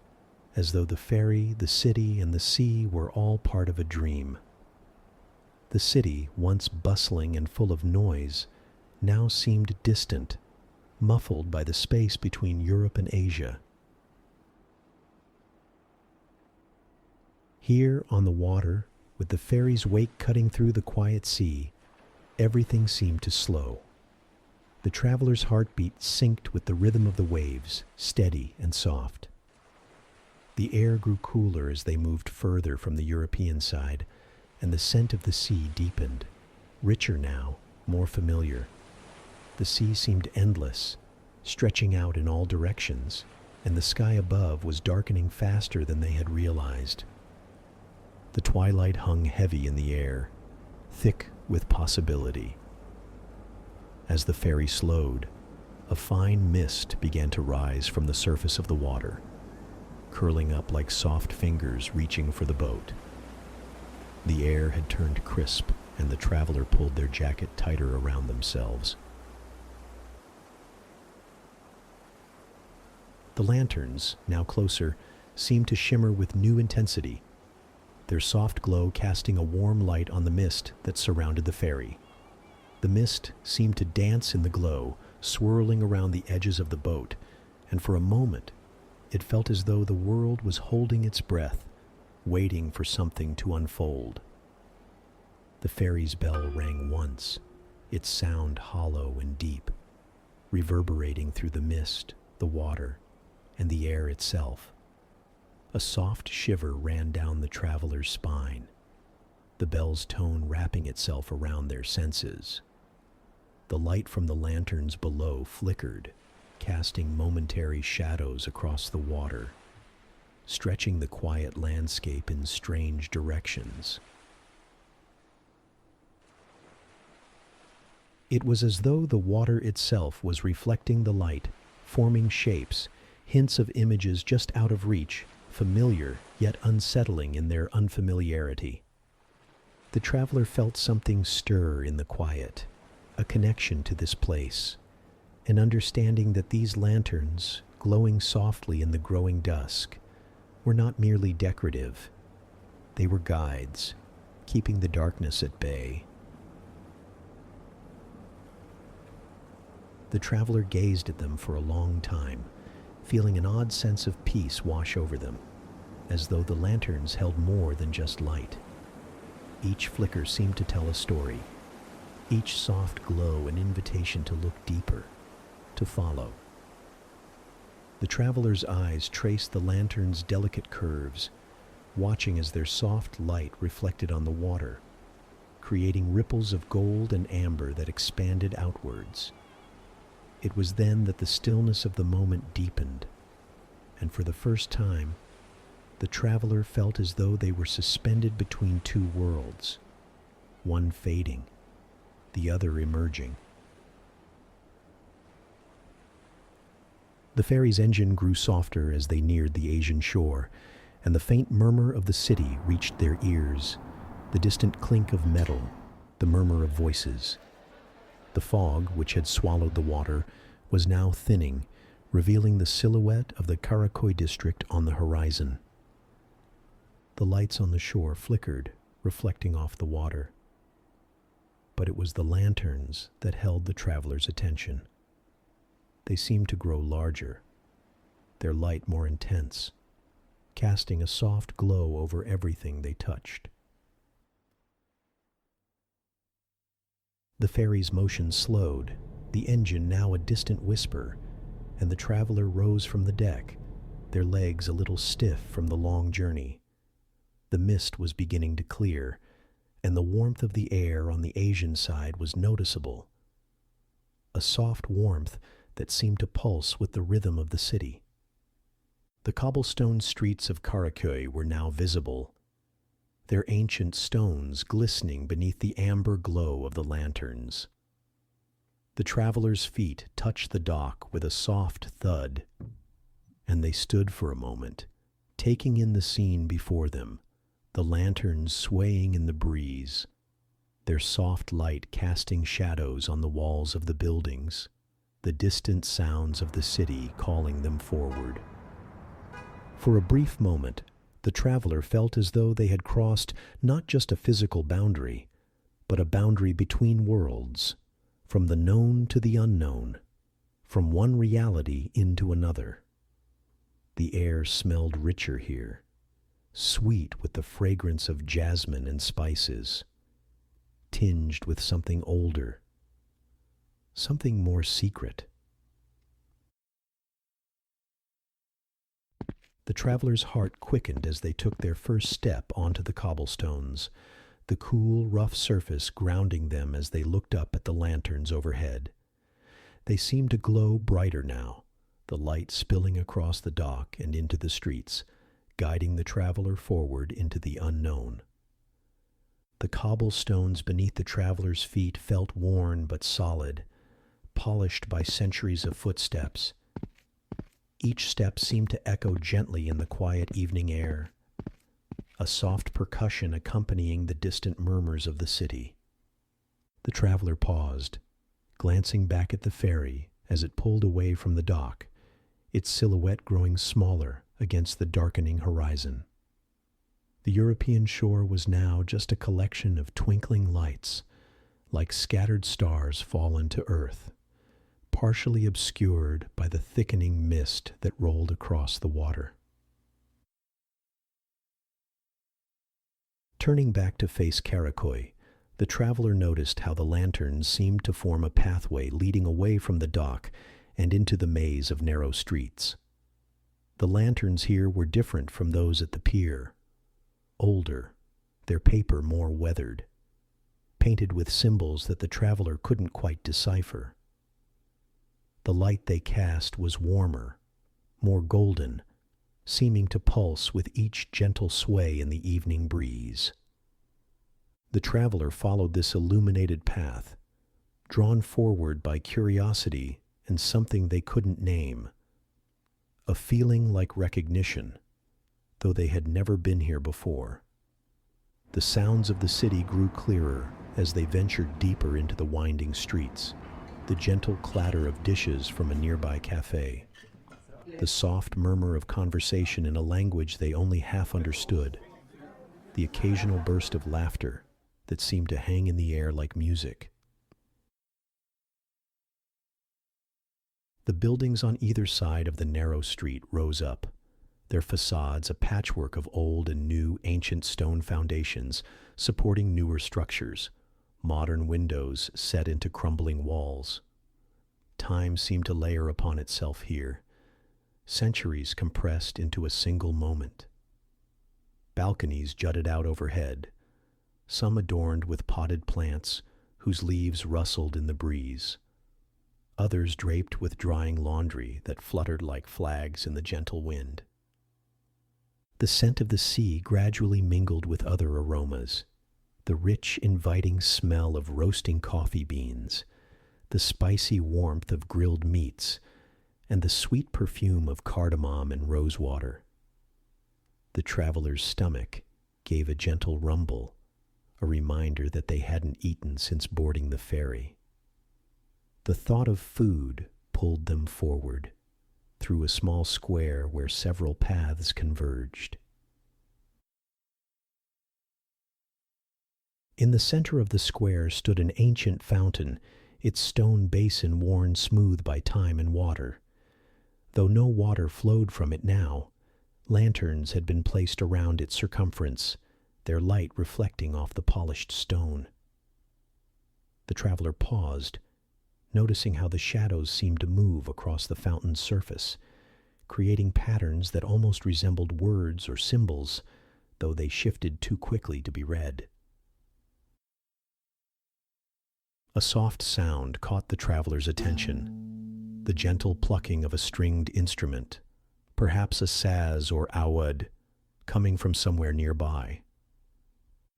as though the ferry, the city, and the sea were all part of a dream. The city, once bustling and full of noise, now seemed distant, muffled by the space between Europe and Asia. Here on the water, with the ferry's wake cutting through the quiet sea, everything seemed to slow. The traveler's heartbeat synced with the rhythm of the waves, steady and soft. The air grew cooler as they moved further from the European side, and the scent of the sea deepened, richer now, more familiar. The sea seemed endless, stretching out in all directions, and the sky above was darkening faster than they had realized. The twilight hung heavy in the air, thick with possibility. As the ferry slowed, a fine mist began to rise from the surface of the water, curling up like soft fingers reaching for the boat. The air had turned crisp, and the traveler pulled their jacket tighter around themselves. The lanterns, now closer, seemed to shimmer with new intensity, their soft glow casting a warm light on the mist that surrounded the ferry. The mist seemed to dance in the glow, swirling around the edges of the boat, and for a moment it felt as though the world was holding its breath, waiting for something to unfold. The ferry's bell rang once, its sound hollow and deep, reverberating through the mist, the water, and the air itself. A soft shiver ran down the traveler's spine, the bell's tone wrapping itself around their senses. The light from the lanterns below flickered, casting momentary shadows across the water, stretching the quiet landscape in strange directions. It was as though the water itself was reflecting the light, forming shapes, hints of images just out of reach, familiar yet unsettling in their unfamiliarity. The traveler felt something stir in the quiet, a connection to this place, an understanding that these lanterns, glowing softly in the growing dusk, were not merely decorative. They were guides, keeping the darkness at bay. The traveler gazed at them for a long time, feeling an odd sense of peace wash over them, as though the lanterns held more than just light. Each flicker seemed to tell a story, each soft glow an invitation to look deeper, to follow. The traveler's eyes traced the lantern's delicate curves, watching as their soft light reflected on the water, creating ripples of gold and amber that expanded outwards. It was then that the stillness of the moment deepened, and for the first time, the traveler felt as though they were suspended between two worlds, one fading, the other emerging. The ferry's engine grew softer as they neared the Asian shore, and the faint murmur of the city reached their ears, the distant clink of metal, the murmur of voices. The fog, which had swallowed the water, was now thinning, revealing the silhouette of the Karakoy district on the horizon. The lights on the shore flickered, reflecting off the water. but it was the lanterns that held the travelers' attention. They seemed to grow larger, their light more intense, casting a soft glow over everything they touched. The ferry's motion slowed, the engine now a distant whisper, and the traveler rose from the deck, their legs a little stiff from the long journey. The mist was beginning to clear, and the warmth of the air on the Asian side was noticeable, a soft warmth that seemed to pulse with the rhythm of the city. The cobblestone streets of Karakoy were now visible, their ancient stones glistening beneath the amber glow of the lanterns. The travelers' feet touched the dock with a soft thud, and they stood for a moment, taking in the scene before them, the lanterns swaying in the breeze, their soft light casting shadows on the walls of the buildings, the distant sounds of the city calling them forward. For a brief moment, the traveler felt as though they had crossed not just a physical boundary, but a boundary between worlds, from the known to the unknown, from one reality into another. The air smelled richer here, sweet with the fragrance of jasmine and spices, tinged with something older, something more secret. The traveler's heart quickened as they took their first step onto the cobblestones, the cool, rough surface grounding them as they looked up at the lanterns overhead. They seemed to glow brighter now, the light spilling across the dock and into the streets, guiding the traveler forward into the unknown. The cobblestones beneath the traveler's feet felt worn but solid, polished by centuries of footsteps. Each step seemed to echo gently in the quiet evening air, a soft percussion accompanying the distant murmurs of the city. The traveler paused, glancing back at the ferry as it pulled away from the dock, its silhouette growing smaller against the darkening horizon. The European shore was now just a collection of twinkling lights, like scattered stars fallen to earth, partially obscured by the thickening mist that rolled across the water. Turning back to face Karakoy, the traveler noticed how the lanterns seemed to form a pathway leading away from the dock and into the maze of narrow streets. The lanterns here were different from those at the pier, older, their paper more weathered, painted with symbols that the traveler couldn't quite decipher. The light they cast was warmer, more golden, seeming to pulse with each gentle sway in the evening breeze. The traveler followed this illuminated path, drawn forward by curiosity and something they couldn't name, a feeling like recognition, though they had never been here before. The sounds of the city grew clearer as they ventured deeper into the winding streets, the gentle clatter of dishes from a nearby cafe, the soft murmur of conversation in a language they only half understood, the occasional burst of laughter that seemed to hang in the air like music. The buildings on either side of the narrow street rose up, their facades a patchwork of old and new ancient stone foundations supporting newer structures, modern windows set into crumbling walls. Time seemed to layer upon itself here, centuries compressed into a single moment. Balconies jutted out overhead, some adorned with potted plants whose leaves rustled in the breeze, others draped with drying laundry that fluttered like flags in the gentle wind. The scent of the sea gradually mingled with other aromas, the rich, inviting smell of roasting coffee beans, the spicy warmth of grilled meats, and the sweet perfume of cardamom and rosewater. The traveler's stomach gave a gentle rumble, a reminder that they hadn't eaten since boarding the ferry. The thought of food pulled them forward, through a small square where several paths converged. In the center of the square stood an ancient fountain, its stone basin worn smooth by time and water. Though no water flowed from it now, lanterns had been placed around its circumference, their light reflecting off the polished stone. The traveler paused, noticing how the shadows seemed to move across the fountain's surface, creating patterns that almost resembled words or symbols, though they shifted too quickly to be read. A soft sound caught the traveler's attention, the gentle plucking of a stringed instrument, perhaps a saz or oud, coming from somewhere nearby.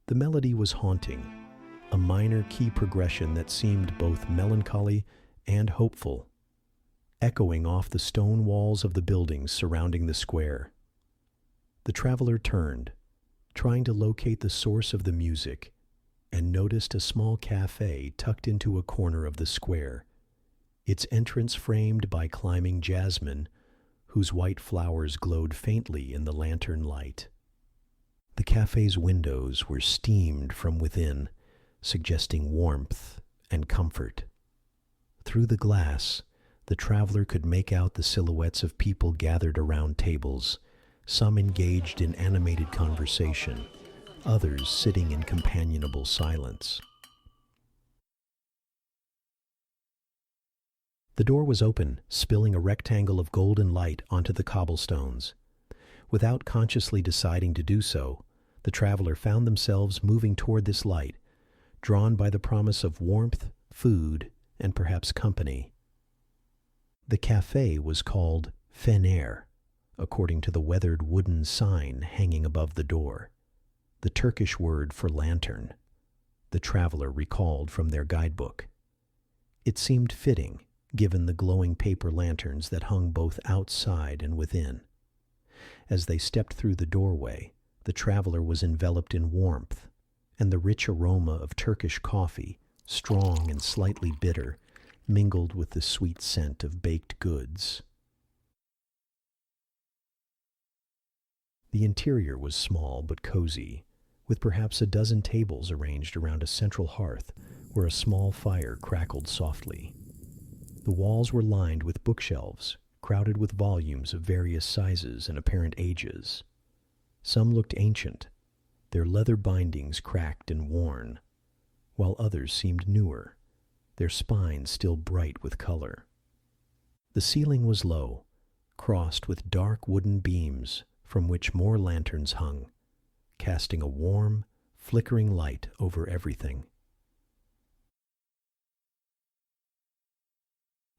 The melody was haunting, a minor key progression that seemed both melancholy and hopeful, echoing off the stone walls of the buildings surrounding the square. The traveler turned, trying to locate the source of the music, and noticed a small cafe tucked into a corner of the square, its entrance framed by climbing jasmine, whose white flowers glowed faintly in the lantern light. The cafe's windows were steamed from within, suggesting warmth and comfort. Through the glass, the traveler could make out the silhouettes of people gathered around tables, some engaged in animated conversation, others sitting in companionable silence. The door was open, spilling a rectangle of golden light onto the cobblestones. Without consciously deciding to do so, the traveler found themselves moving toward this light, drawn by the promise of warmth, food, and perhaps company. The cafe was called Fener, according to the weathered wooden sign hanging above the door, the Turkish word for lantern, the traveler recalled from their guidebook. It seemed fitting, given the glowing paper lanterns that hung both outside and within. As they stepped through the doorway, the traveler was enveloped in warmth, and the rich aroma of Turkish coffee, strong and slightly bitter, mingled with the sweet scent of baked goods. The interior was small but cozy, with perhaps a dozen tables arranged around a central hearth where a small fire crackled softly. The walls were lined with bookshelves, crowded with volumes of various sizes and apparent ages. Some looked ancient, their leather bindings cracked and worn, while others seemed newer, their spines still bright with color. The ceiling was low, crossed with dark wooden beams from which more lanterns hung, casting a warm, flickering light over everything.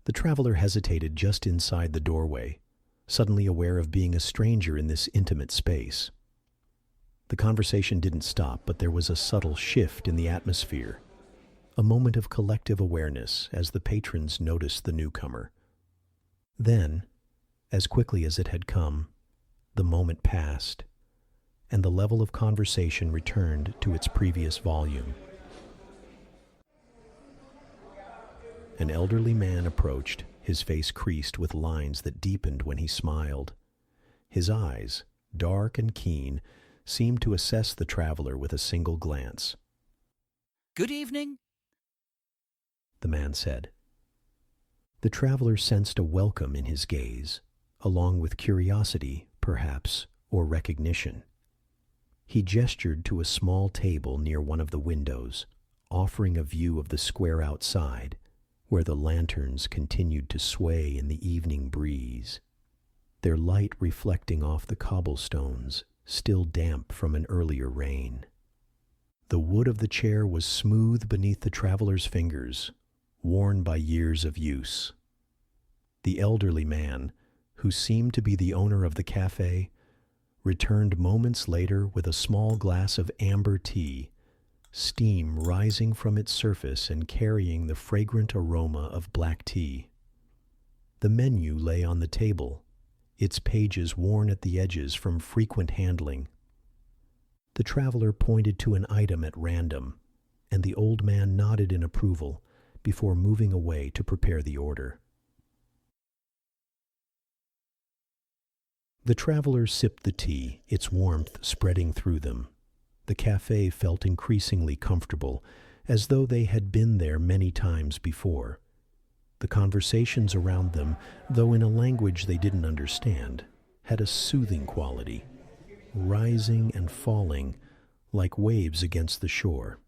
The traveler hesitated just inside the doorway, suddenly aware of being a stranger in this intimate space. The conversation didn't stop, but there was a subtle shift in the atmosphere, a moment of collective awareness as the patrons noticed the newcomer. Then, as quickly as it had come, the moment passed, and the level of conversation returned to its previous volume. An elderly man approached, his face creased with lines that deepened when he smiled. His eyes, dark and keen, seemed to assess the traveler with a single glance. "Good evening," the man said. The traveler sensed a welcome in his gaze, along with curiosity, perhaps, or recognition. He gestured to a small table near one of the windows, offering a view of the square outside, where the lanterns continued to sway in the evening breeze, their light reflecting off the cobblestones, still damp from an earlier rain. The wood of the chair was smooth beneath the traveler's fingers, worn by years of use. The elderly man, who seemed to be the owner of the cafe, returned moments later with a small glass of amber tea, steam rising from its surface and carrying the fragrant aroma of black tea. The menu lay on the table, its pages worn at the edges from frequent handling. The traveler pointed to an item at random, and the old man nodded in approval before moving away to prepare the order. The traveler sipped the tea, its warmth spreading through them. The cafe felt increasingly comfortable, as though they had been there many times before. The conversations around them, though in a language they didn't understand, had a soothing quality, rising and falling like waves against the shore.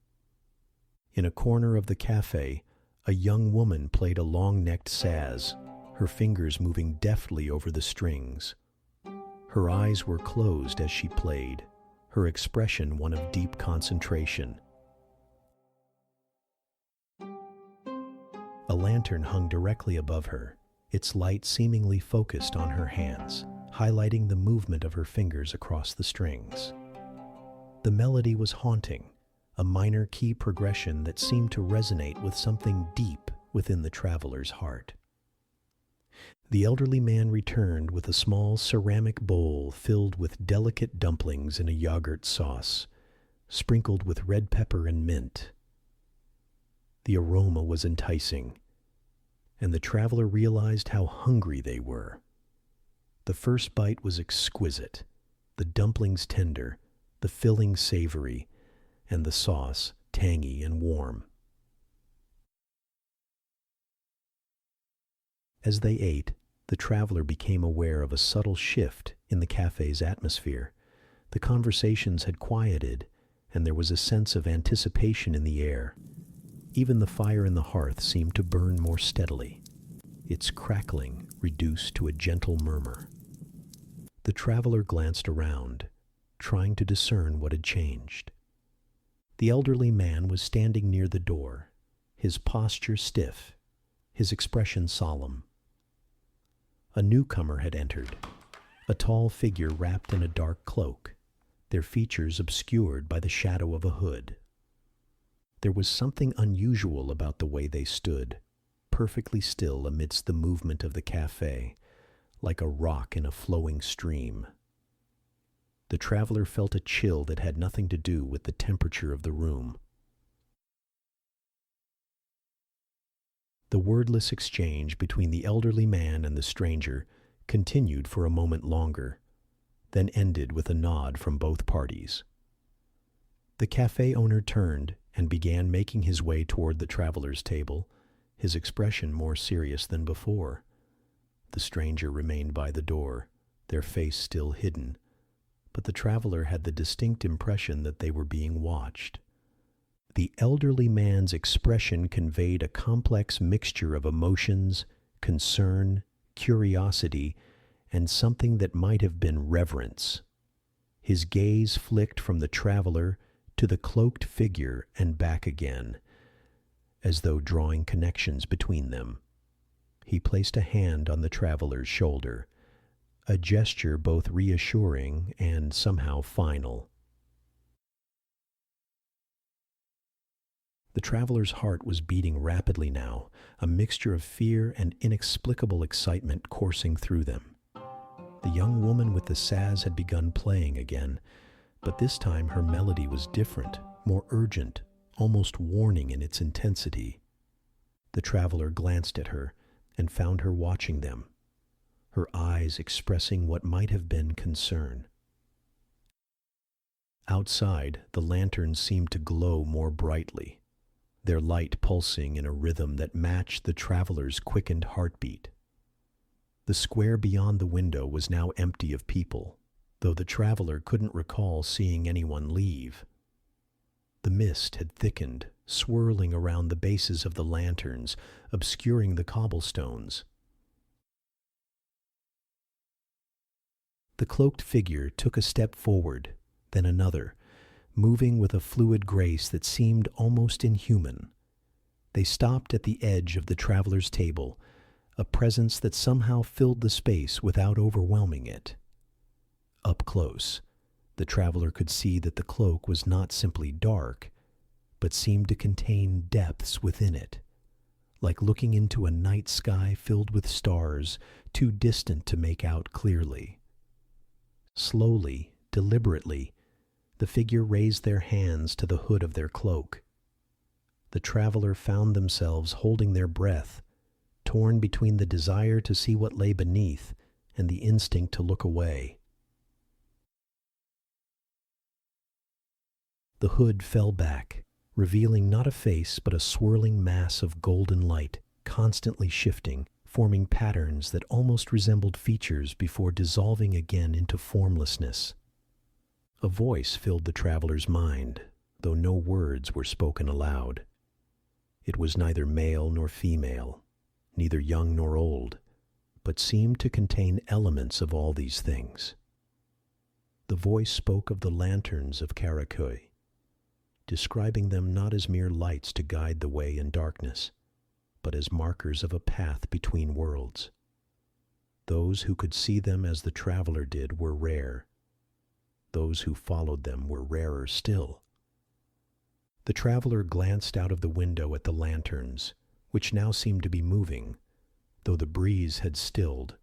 In a corner of the cafe, a young woman played a long-necked saz, her fingers moving deftly over the strings. Her eyes were closed as she played, her expression one of deep concentration. A lantern hung directly above her, its light seemingly focused on her hands, highlighting the movement of her fingers across the strings. The melody was haunting, a minor key progression that seemed to resonate with something deep within the traveler's heart. The elderly man returned with a small ceramic bowl filled with delicate dumplings in a yogurt sauce, sprinkled with red pepper and mint. The aroma was enticing, and the traveler realized how hungry they were. The first bite was exquisite, the dumplings tender, the filling savory, and the sauce tangy and warm. As they ate, the traveler became aware of a subtle shift in the cafe's atmosphere. The conversations had quieted, and there was a sense of anticipation in the air. Even the fire in the hearth seemed to burn more steadily, its crackling reduced to a gentle murmur. The traveler glanced around, trying to discern what had changed. The elderly man was standing near the door, his posture stiff, his expression solemn. A newcomer had entered, a tall figure wrapped in a dark cloak, their features obscured by the shadow of a hood. There was something unusual about the way they stood, perfectly still amidst the movement of the cafe, like a rock in a flowing stream. The traveler felt a chill that had nothing to do with the temperature of the room. The wordless exchange between the elderly man and the stranger continued for a moment longer, then ended with a nod from both parties. The cafe owner turned and began making his way toward the traveler's table, his expression more serious than before. The stranger remained by the door, their face still hidden, but the traveler had the distinct impression that they were being watched. The elderly man's expression conveyed a complex mixture of emotions, concern, curiosity, and something that might have been reverence. His gaze flicked from the traveler to the cloaked figure and back again, as though drawing connections between them. He placed a hand on the traveler's shoulder, a gesture both reassuring and somehow final. The traveler's heart was beating rapidly now, a mixture of fear and inexplicable excitement coursing through them. The young woman with the saz had begun playing again, but this time her melody was different, more urgent, almost warning in its intensity. The traveler glanced at her and found her watching them, her eyes expressing what might have been concern. Outside, the lanterns seemed to glow more brightly, their light pulsing in a rhythm that matched the traveler's quickened heartbeat. The square beyond the window was now empty of people, though the traveler couldn't recall seeing anyone leave. The mist had thickened, swirling around the bases of the lanterns, obscuring the cobblestones. The cloaked figure took a step forward, then another, moving with a fluid grace that seemed almost inhuman. They stopped at the edge of the traveler's table, a presence that somehow filled the space without overwhelming it. Up close, the traveler could see that the cloak was not simply dark, but seemed to contain depths within it, like looking into a night sky filled with stars too distant to make out clearly. Slowly, deliberately, the figure raised their hands to the hood of their cloak. The traveler found themselves holding their breath, torn between the desire to see what lay beneath and the instinct to look away. The hood fell back, revealing not a face but a swirling mass of golden light, constantly shifting, forming patterns that almost resembled features before dissolving again into formlessness. A voice filled the traveler's mind, though no words were spoken aloud. It was neither male nor female, neither young nor old, but seemed to contain elements of all these things. The voice spoke of the Lanterns of Karakoy, describing them not as mere lights to guide the way in darkness, but as markers of a path between worlds. Those who could see them as the traveler did were rare. Those who followed them were rarer still. The traveler glanced out of the window at the lanterns, which now seemed to be moving, though the breeze had stilled.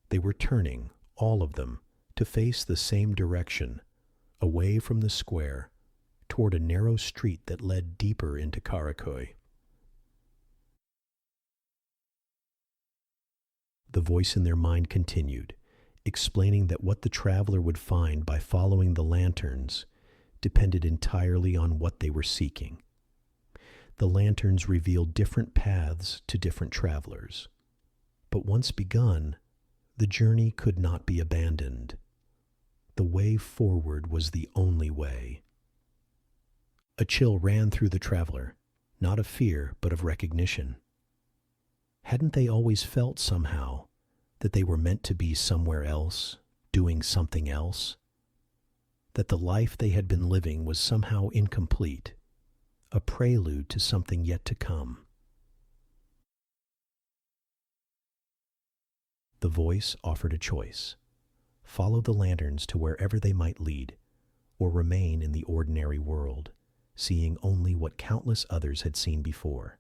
They were turning, all of them, to face the same direction, away from the square, toward a narrow street that led deeper into Karakoy. The voice in their mind continued, explaining that what the traveler would find by following the lanterns depended entirely on what they were seeking. The lanterns revealed different paths to different travelers, but once begun, the journey could not be abandoned. The way forward was the only way. A chill ran through the traveler, not of fear, but of recognition. Hadn't they always felt somehow that they were meant to be somewhere else, doing something else? That the life they had been living was somehow incomplete, a prelude to something yet to come. The voice offered a choice: follow the lanterns to wherever they might lead, or remain in the ordinary world, seeing only what countless others had seen before.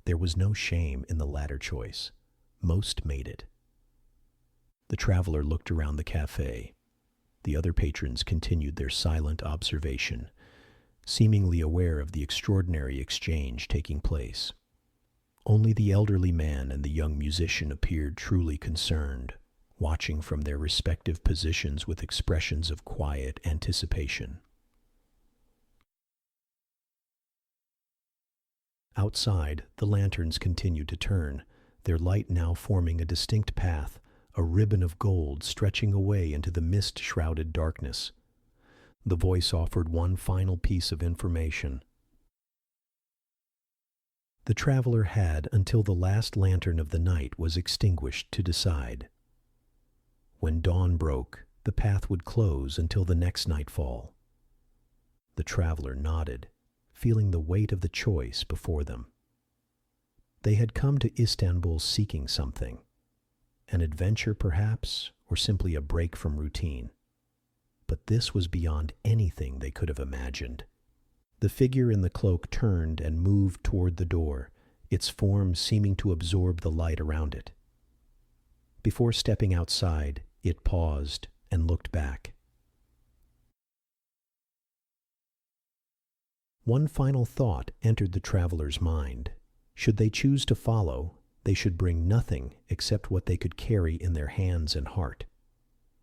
There was no shame in the latter choice. Most made it. The traveler looked around the cafe. The other patrons continued their silent observation, seemingly aware of the extraordinary exchange taking place. Only the elderly man and the young musician appeared truly concerned, watching from their respective positions with expressions of quiet anticipation. Outside, the lanterns continued to turn, their light now forming a distinct path, a ribbon of gold stretching away into the mist-shrouded darkness. The voice offered one final piece of information. The traveler had until the last lantern of the night was extinguished to decide. When dawn broke, the path would close until the next nightfall. The traveler nodded, feeling the weight of the choice before them. They had come to Istanbul seeking something, an adventure perhaps, or simply a break from routine. But this was beyond anything they could have imagined. The figure in the cloak turned and moved toward the door, its form seeming to absorb the light around it. Before stepping outside, it paused and looked back. One final thought entered the traveler's mind. Should they choose to follow, they should bring nothing except what they could carry in their hands and heart.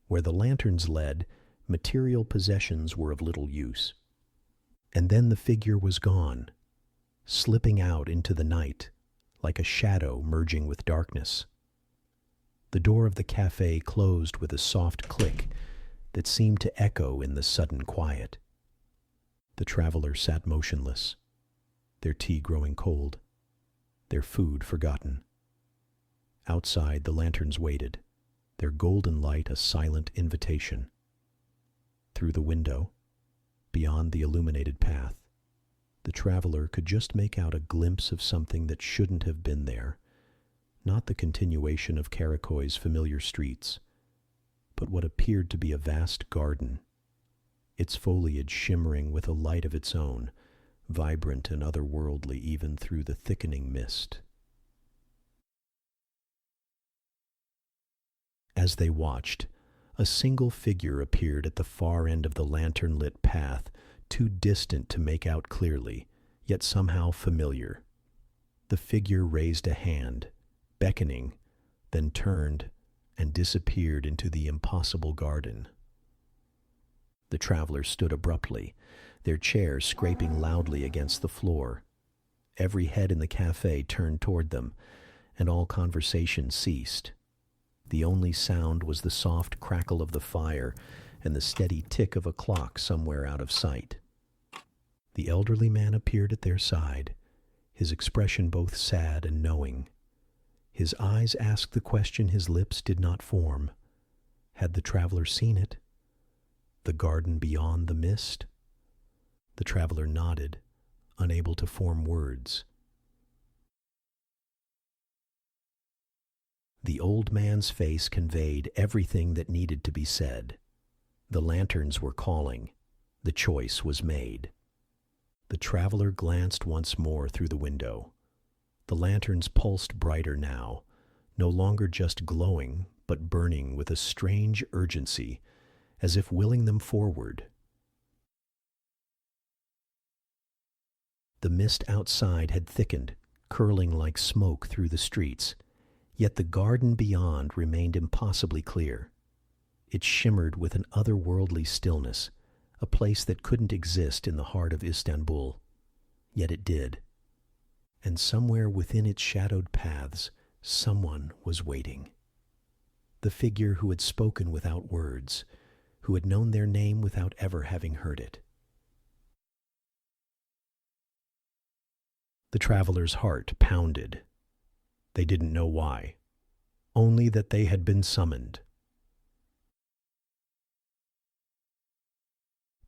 Where the lanterns led, material possessions were of little use. And then the figure was gone, slipping out into the night, like a shadow merging with darkness. The door of the cafe closed with a soft click that seemed to echo in the sudden quiet. The traveler sat motionless, their tea growing cold, their food forgotten. Outside, the lanterns waited, their golden light a silent invitation. Through the window, beyond the illuminated path, the traveler could just make out a glimpse of something that shouldn't have been there, not the continuation of Karakoy's familiar streets, but what appeared to be a vast garden, its foliage shimmering with a light of its own, vibrant and otherworldly even through the thickening mist. As they watched, a single figure appeared at the far end of the lantern-lit path, too distant to make out clearly, yet somehow familiar. The figure raised a hand, beckoning, then turned and disappeared into the impossible garden. The traveler stood abruptly, their chairs scraping loudly against the floor. Every head in the cafe turned toward them, and all conversation ceased. The only sound was the soft crackle of the fire and the steady tick of a clock somewhere out of sight. The elderly man appeared at their side, his expression both sad and knowing. His eyes asked the question his lips did not form. Had the traveler seen it? The garden beyond the mist? The traveler nodded, unable to form words. The old man's face conveyed everything that needed to be said. The lanterns were calling. The choice was made. The traveler glanced once more through the window. The lanterns pulsed brighter now, no longer just glowing, but burning with a strange urgency, as if willing them forward. The mist outside had thickened, curling like smoke through the streets, yet the garden beyond remained impossibly clear. It shimmered with an otherworldly stillness, a place that couldn't exist in the heart of Istanbul. Yet it did. And somewhere within its shadowed paths, someone was waiting. The figure who had spoken without words, who had known their name without ever having heard it. The traveler's heart pounded. They didn't know why, only that they had been summoned.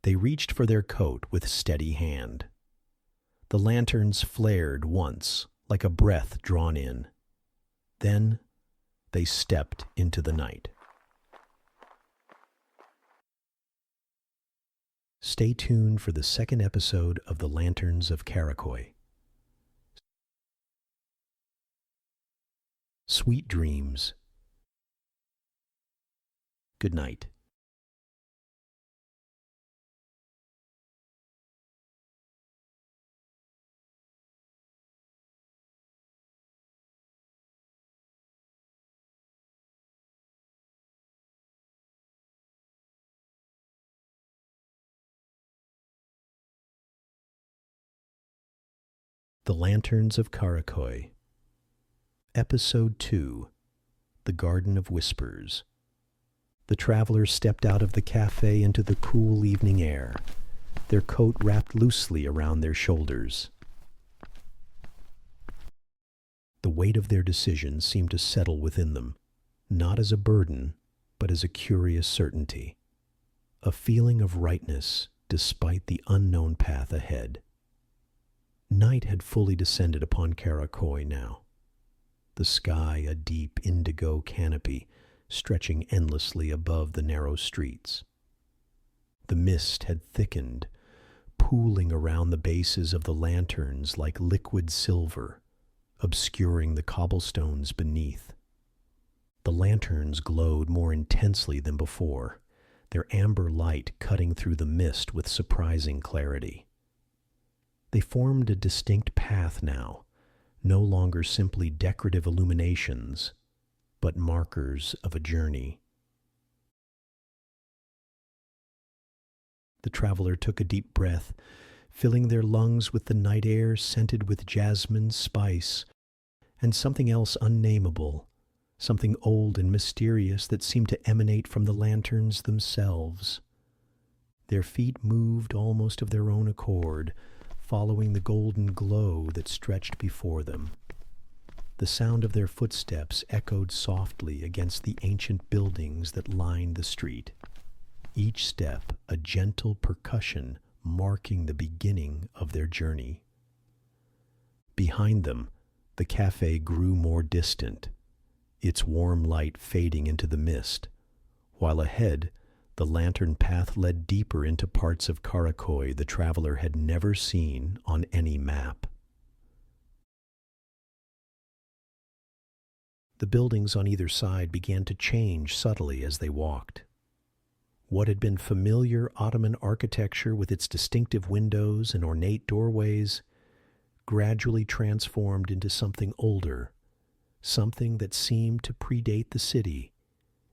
They reached for their coat with steady hand. The lanterns flared once, like a breath drawn in. Then they stepped into the night. Stay tuned for the second episode of The Lanterns of Karakoy. Sweet dreams. Good night. The Lanterns of Karakoy. Episode 2. The Garden of Whispers. The travelers stepped out of the cafe into the cool evening air, their coat wrapped loosely around their shoulders. The weight of their decision seemed to settle within them, not as a burden, but as a curious certainty, a feeling of rightness despite the unknown path ahead. Night had fully descended upon Karakoy now, the sky a deep indigo canopy stretching endlessly above the narrow streets. The mist had thickened, pooling around the bases of the lanterns like liquid silver, obscuring the cobblestones beneath. The lanterns glowed more intensely than before, their amber light cutting through the mist with surprising clarity. They formed a distinct path now, no longer simply decorative illuminations, but markers of a journey. The traveler took a deep breath, filling their lungs with the night air scented with jasmine spice, and something else unnameable, something old and mysterious that seemed to emanate from the lanterns themselves. Their feet moved almost of their own accord, following the golden glow that stretched before them. The sound of their footsteps echoed softly against the ancient buildings that lined the street, each step a gentle percussion marking the beginning of their journey. Behind them, the cafe grew more distant, its warm light fading into the mist, while ahead, the lantern path led deeper into parts of Karakoy the traveler had never seen on any map. The buildings on either side began to change subtly as they walked. What had been familiar Ottoman architecture with its distinctive windows and ornate doorways gradually transformed into something older, something that seemed to predate the city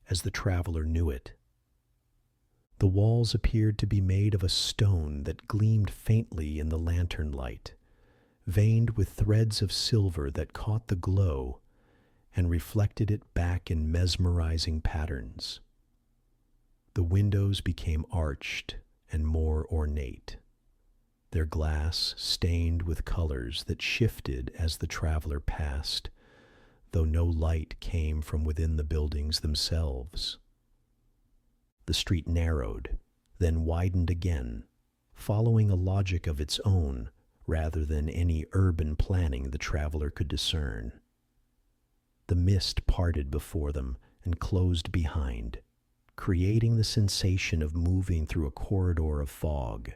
as the traveler knew it. The walls appeared to be made of a stone that gleamed faintly in the lantern light, veined with threads of silver that caught the glow and reflected it back in mesmerizing patterns. The windows became arched and more ornate, their glass stained with colors that shifted as the traveler passed, though no light came from within the buildings themselves. The street narrowed, then widened again, following a logic of its own rather than any urban planning the traveler could discern. The mist parted before them and closed behind, creating the sensation of moving through a corridor of fog.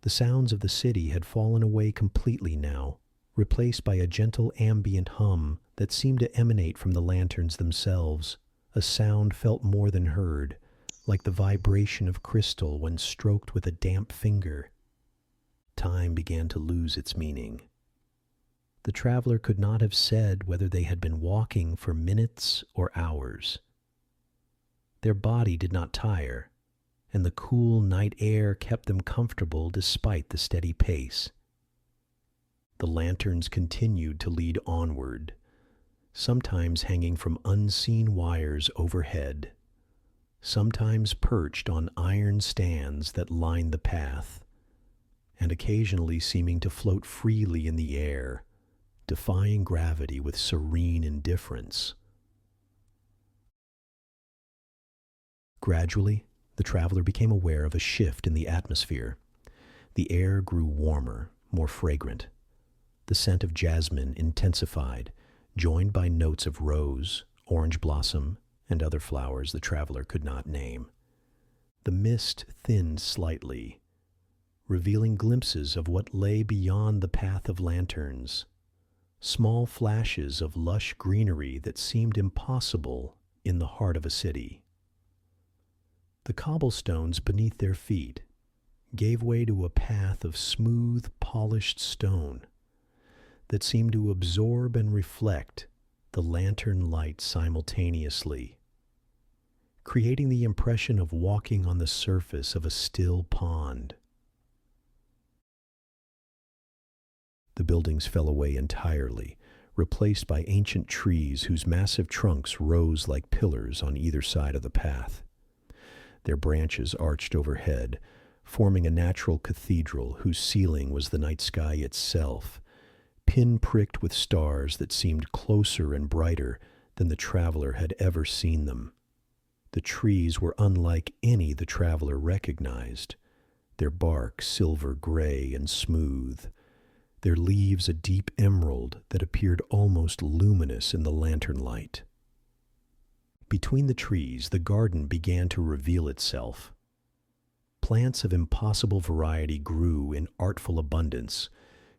The sounds of the city had fallen away completely now, replaced by a gentle ambient hum that seemed to emanate from the lanterns themselves, a sound felt more than heard, like the vibration of crystal when stroked with a damp finger. Time began to lose its meaning. The traveler could not have said whether they had been walking for minutes or hours. Their body did not tire, and the cool night air kept them comfortable despite the steady pace. The lanterns continued to lead onward, sometimes hanging from unseen wires overhead, sometimes perched on iron stands that lined the path, and occasionally seeming to float freely in the air, defying gravity with serene indifference. Gradually, the traveler became aware of a shift in the atmosphere. The air grew warmer, more fragrant. The scent of jasmine intensified, joined by notes of rose, orange blossom, and other flowers the traveler could not name. The mist thinned slightly, revealing glimpses of what lay beyond the path of lanterns, small flashes of lush greenery that seemed impossible in the heart of a city. The cobblestones beneath their feet gave way to a path of smooth, polished stone that seemed to absorb and reflect the lantern light simultaneously, creating the impression of walking on the surface of a still pond. The buildings fell away entirely, replaced by ancient trees whose massive trunks rose like pillars on either side of the path. Their branches arched overhead, forming a natural cathedral whose ceiling was the night sky itself, pin-pricked with stars that seemed closer and brighter than the traveler had ever seen them. The trees were unlike any the traveler recognized, their bark silver gray and smooth, their leaves a deep emerald that appeared almost luminous in the lantern light. Between the trees, the garden began to reveal itself. Plants of impossible variety grew in artful abundance,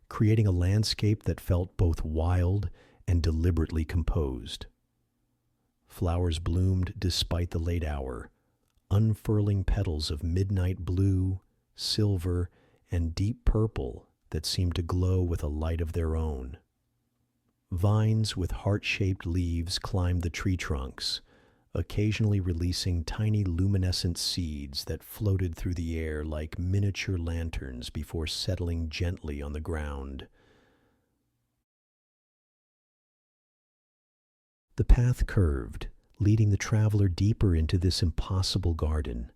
creating a landscape that felt both wild and deliberately composed. Flowers bloomed despite the late hour, unfurling petals of midnight blue, silver, and deep purple that seemed to glow with a light of their own. Vines with heart-shaped leaves climbed the tree trunks, occasionally releasing tiny luminescent seeds that floated through the air like miniature lanterns before settling gently on the ground. The path curved, leading the traveler deeper into this impossible garden.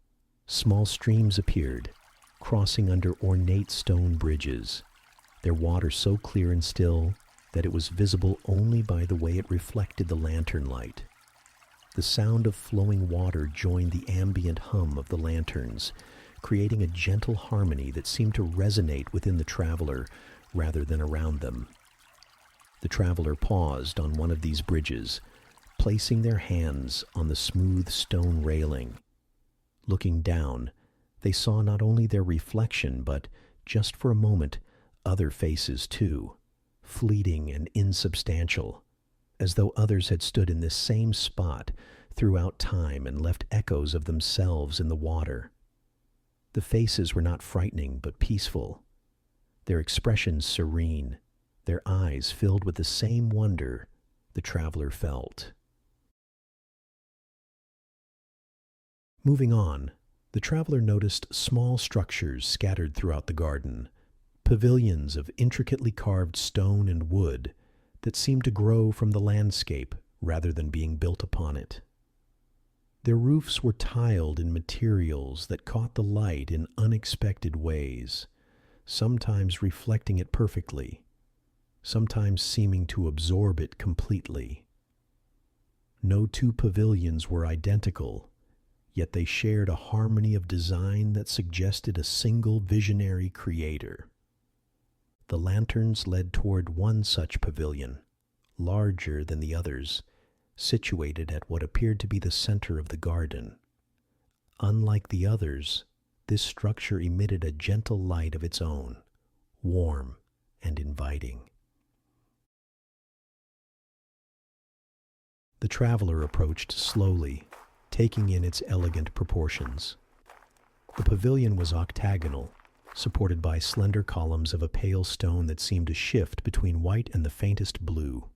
Small streams appeared, crossing under ornate stone bridges, their water so clear and still that it was visible only by the way it reflected the lantern light. The sound of flowing water joined the ambient hum of the lanterns, creating a gentle harmony that seemed to resonate within the traveler rather than around them. The traveler paused on one of these bridges, placing their hands on the smooth stone railing. Looking down, they saw not only their reflection, but, just for a moment, other faces too, fleeting and insubstantial, as though others had stood in this same spot throughout time and left echoes of themselves in the water. The faces were not frightening but peaceful, their expressions serene, their eyes filled with the same wonder the traveler felt. Moving on, the traveler noticed small structures scattered throughout the garden, pavilions of intricately carved stone and wood that seemed to grow from the landscape rather than being built upon it. Their roofs were tiled in materials that caught the light in unexpected ways, sometimes reflecting it perfectly, sometimes seeming to absorb it completely. No two pavilions were identical, yet they shared a harmony of design that suggested a single visionary creator. The lanterns led toward one such pavilion, larger than the others, situated at what appeared to be the center of the garden. Unlike the others, this structure emitted a gentle light of its own, warm and inviting. The traveler approached slowly, taking in its elegant proportions. The pavilion was octagonal, supported by slender columns of a pale stone that seemed to shift between white and the faintest blue.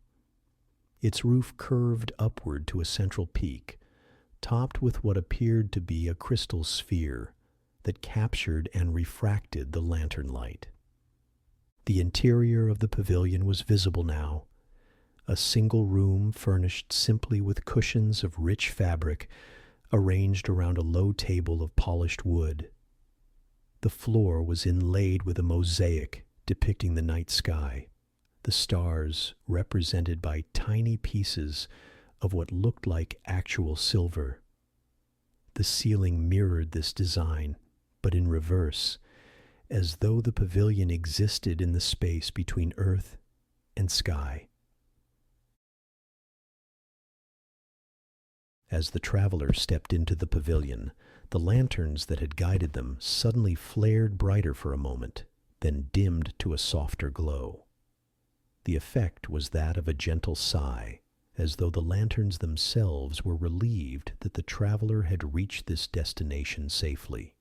Its roof curved upward to a central peak, topped with what appeared to be a crystal sphere that captured and refracted the lantern light. The interior of the pavilion was visible now, a single room furnished simply with cushions of rich fabric arranged around a low table of polished wood. The floor was inlaid with a mosaic depicting the night sky, the stars represented by tiny pieces of what looked like actual silver. The ceiling mirrored this design, but in reverse, as though the pavilion existed in the space between earth and sky. As the traveler stepped into the pavilion, the lanterns that had guided them suddenly flared brighter for a moment, then dimmed to a softer glow. The effect was that of a gentle sigh, as though the lanterns themselves were relieved that the traveler had reached this destination safely.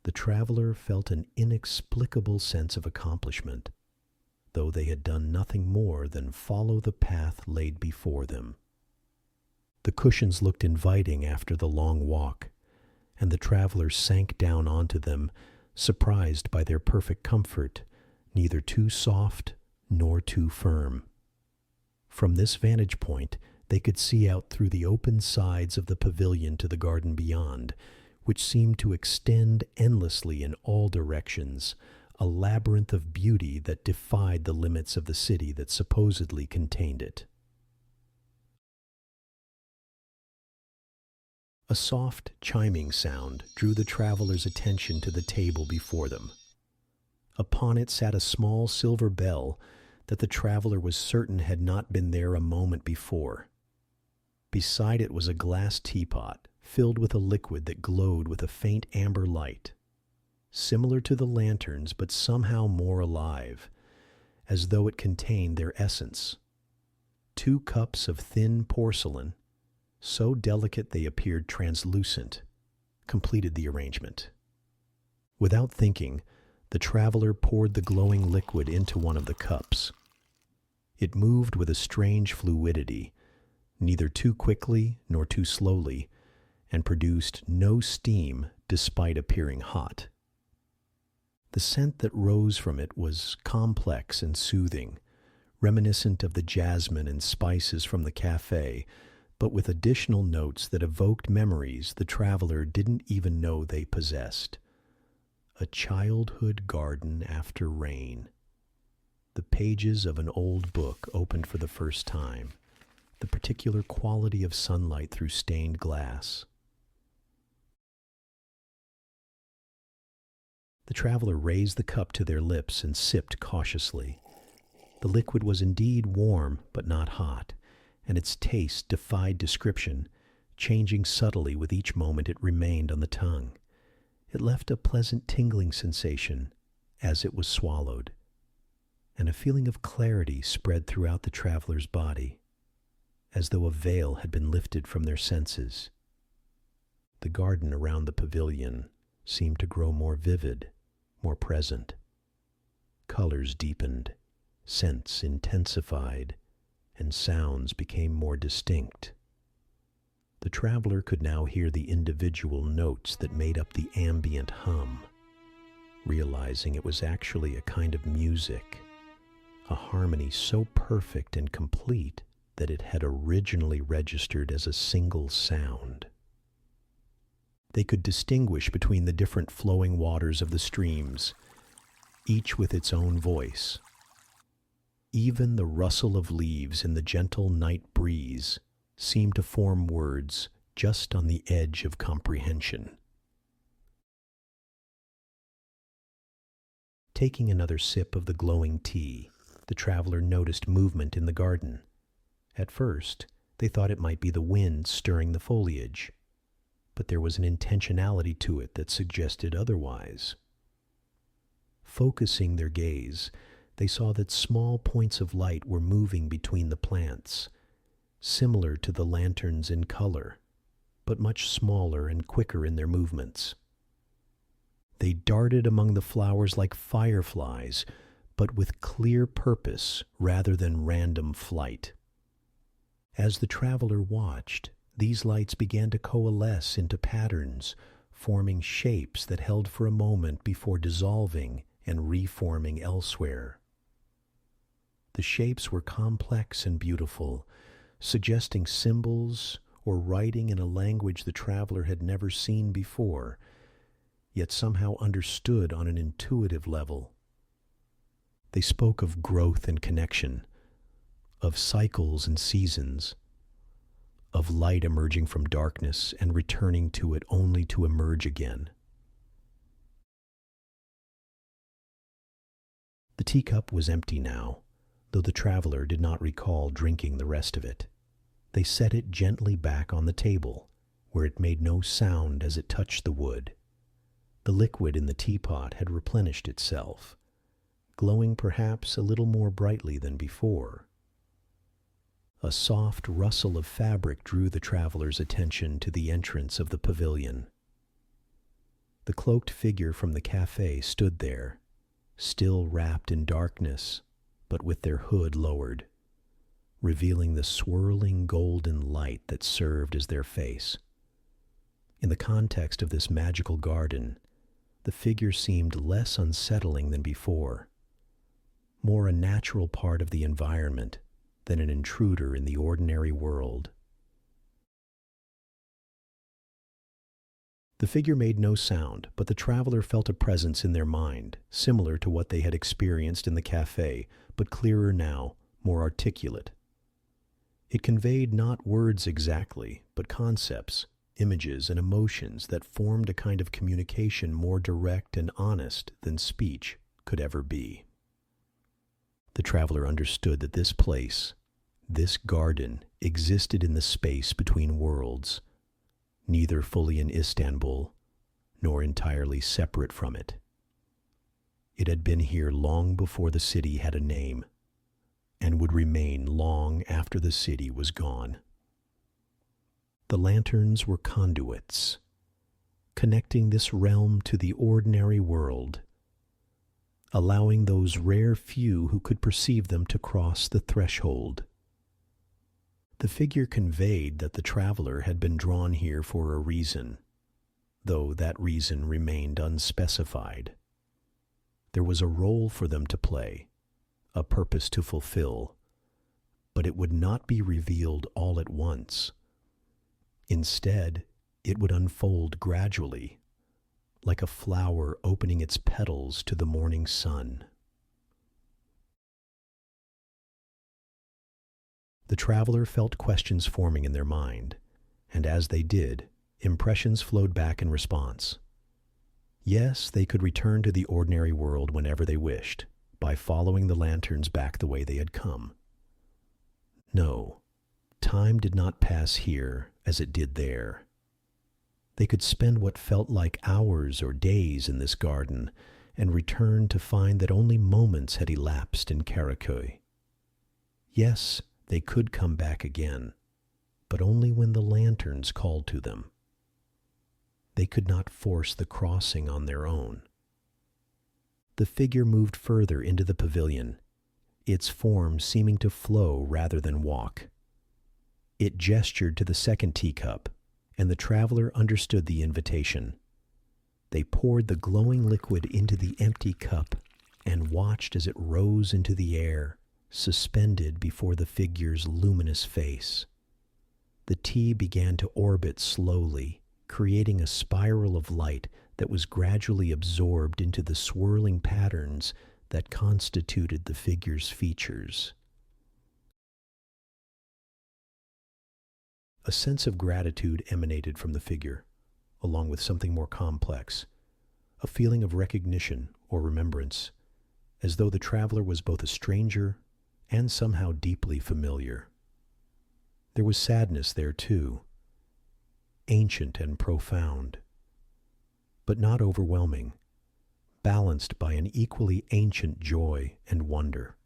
The traveler felt an inexplicable sense of accomplishment, though they had done nothing more than follow the path laid before them. The cushions looked inviting after the long walk, and the traveler sank down onto them, surprised by their perfect comfort, neither too soft nor too firm. From this vantage point, they could see out through the open sides of the pavilion to the garden beyond, which seemed to extend endlessly in all directions, a labyrinth of beauty that defied the limits of the city that supposedly contained it. A soft, chiming sound drew the traveler's attention to the table before them. Upon it sat a small silver bell that the traveler was certain had not been there a moment before. Beside it was a glass teapot filled with a liquid that glowed with a faint amber light, similar to the lanterns but somehow more alive, as though it contained their essence. 2 cups of thin porcelain, so delicate they appeared translucent, completed the arrangement. Without thinking, the traveler poured the glowing liquid into one of the cups. It moved with a strange fluidity, neither too quickly nor too slowly, and produced no steam despite appearing hot. The scent that rose from it was complex and soothing, reminiscent of the jasmine and spices from the cafe, but with additional notes that evoked memories the traveler didn't even know they possessed. A childhood garden after rain. The pages of an old book opened for the first time, the particular quality of sunlight through stained glass. The traveler raised the cup to their lips and sipped cautiously. The liquid was indeed warm but not hot, and its taste defied description, changing subtly with each moment it remained on the tongue. It left a pleasant tingling sensation as it was swallowed, and a feeling of clarity spread throughout the traveler's body, as though a veil had been lifted from their senses. The garden around the pavilion seemed to grow more vivid, more present. Colors deepened, scents intensified, and sounds became more distinct. The traveler could now hear the individual notes that made up the ambient hum, realizing it was actually a kind of music, a harmony so perfect and complete that it had originally registered as a single sound. They could distinguish between the different flowing waters of the streams, each with its own voice. Even the rustle of leaves in the gentle night breeze seemed to form words just on the edge of comprehension. Taking another sip of the glowing tea, the traveler noticed movement in the garden. At first, they thought it might be the wind stirring the foliage, but there was an intentionality to it that suggested otherwise. Focusing their gaze, they saw that small points of light were moving between the plants, similar to the lanterns in color, but much smaller and quicker in their movements. They darted among the flowers like fireflies, but with clear purpose rather than random flight. As the traveler watched, these lights began to coalesce into patterns, forming shapes that held for a moment before dissolving and reforming elsewhere. The shapes were complex and beautiful, suggesting symbols or writing in a language the traveler had never seen before, yet somehow understood on an intuitive level. They spoke of growth and connection, of cycles and seasons, of light emerging from darkness and returning to it only to emerge again. The teacup was empty now, though the traveler did not recall drinking the rest of it. They set it gently back on the table, where it made no sound as it touched the wood. The liquid in the teapot had replenished itself, glowing perhaps a little more brightly than before. A soft rustle of fabric drew the traveler's attention to the entrance of the pavilion. The cloaked figure from the cafe stood there, still wrapped in darkness, but with their hood lowered, revealing the swirling golden light that served as their face. In the context of this magical garden, the figure seemed less unsettling than before, more a natural part of the environment than an intruder in the ordinary world. The figure made no sound, but the traveler felt a presence in their mind, similar to what they had experienced in the cafe, but clearer now, more articulate. It conveyed not words exactly, but concepts, images, and emotions that formed a kind of communication more direct and honest than speech could ever be. The traveler understood that this place, this garden, existed in the space between worlds, neither fully in Istanbul, nor entirely separate from it. It had been here long before the city had a name, and would remain long after the city was gone. The lanterns were conduits, connecting this realm to the ordinary world, allowing those rare few who could perceive them to cross the threshold. The figure conveyed that the traveler had been drawn here for a reason, though that reason remained unspecified. There was a role for them to play, a purpose to fulfill, but it would not be revealed all at once. Instead, it would unfold gradually, like a flower opening its petals to the morning sun. The traveler felt questions forming in their mind, and as they did, impressions flowed back in response. Yes, they could return to the ordinary world whenever they wished, by following the lanterns back the way they had come. No, time did not pass here as it did there. They could spend what felt like hours or days in this garden and return to find that only moments had elapsed in Karakoy. Yes, they could come back again, but only when the lanterns called to them. They could not force the crossing on their own. The figure moved further into the pavilion, its form seeming to flow rather than walk. It gestured to the second teacup, and the traveler understood the invitation. They poured the glowing liquid into the empty cup and watched as it rose into the air, suspended before the figure's luminous face. The tea began to orbit slowly, creating a spiral of light that was gradually absorbed into the swirling patterns that constituted the figure's features. A sense of gratitude emanated from the figure, along with something more complex, a feeling of recognition or remembrance, as though the traveler was both a stranger and somehow deeply familiar. There was sadness there too, ancient and profound, but not overwhelming, balanced by an equally ancient joy and wonder.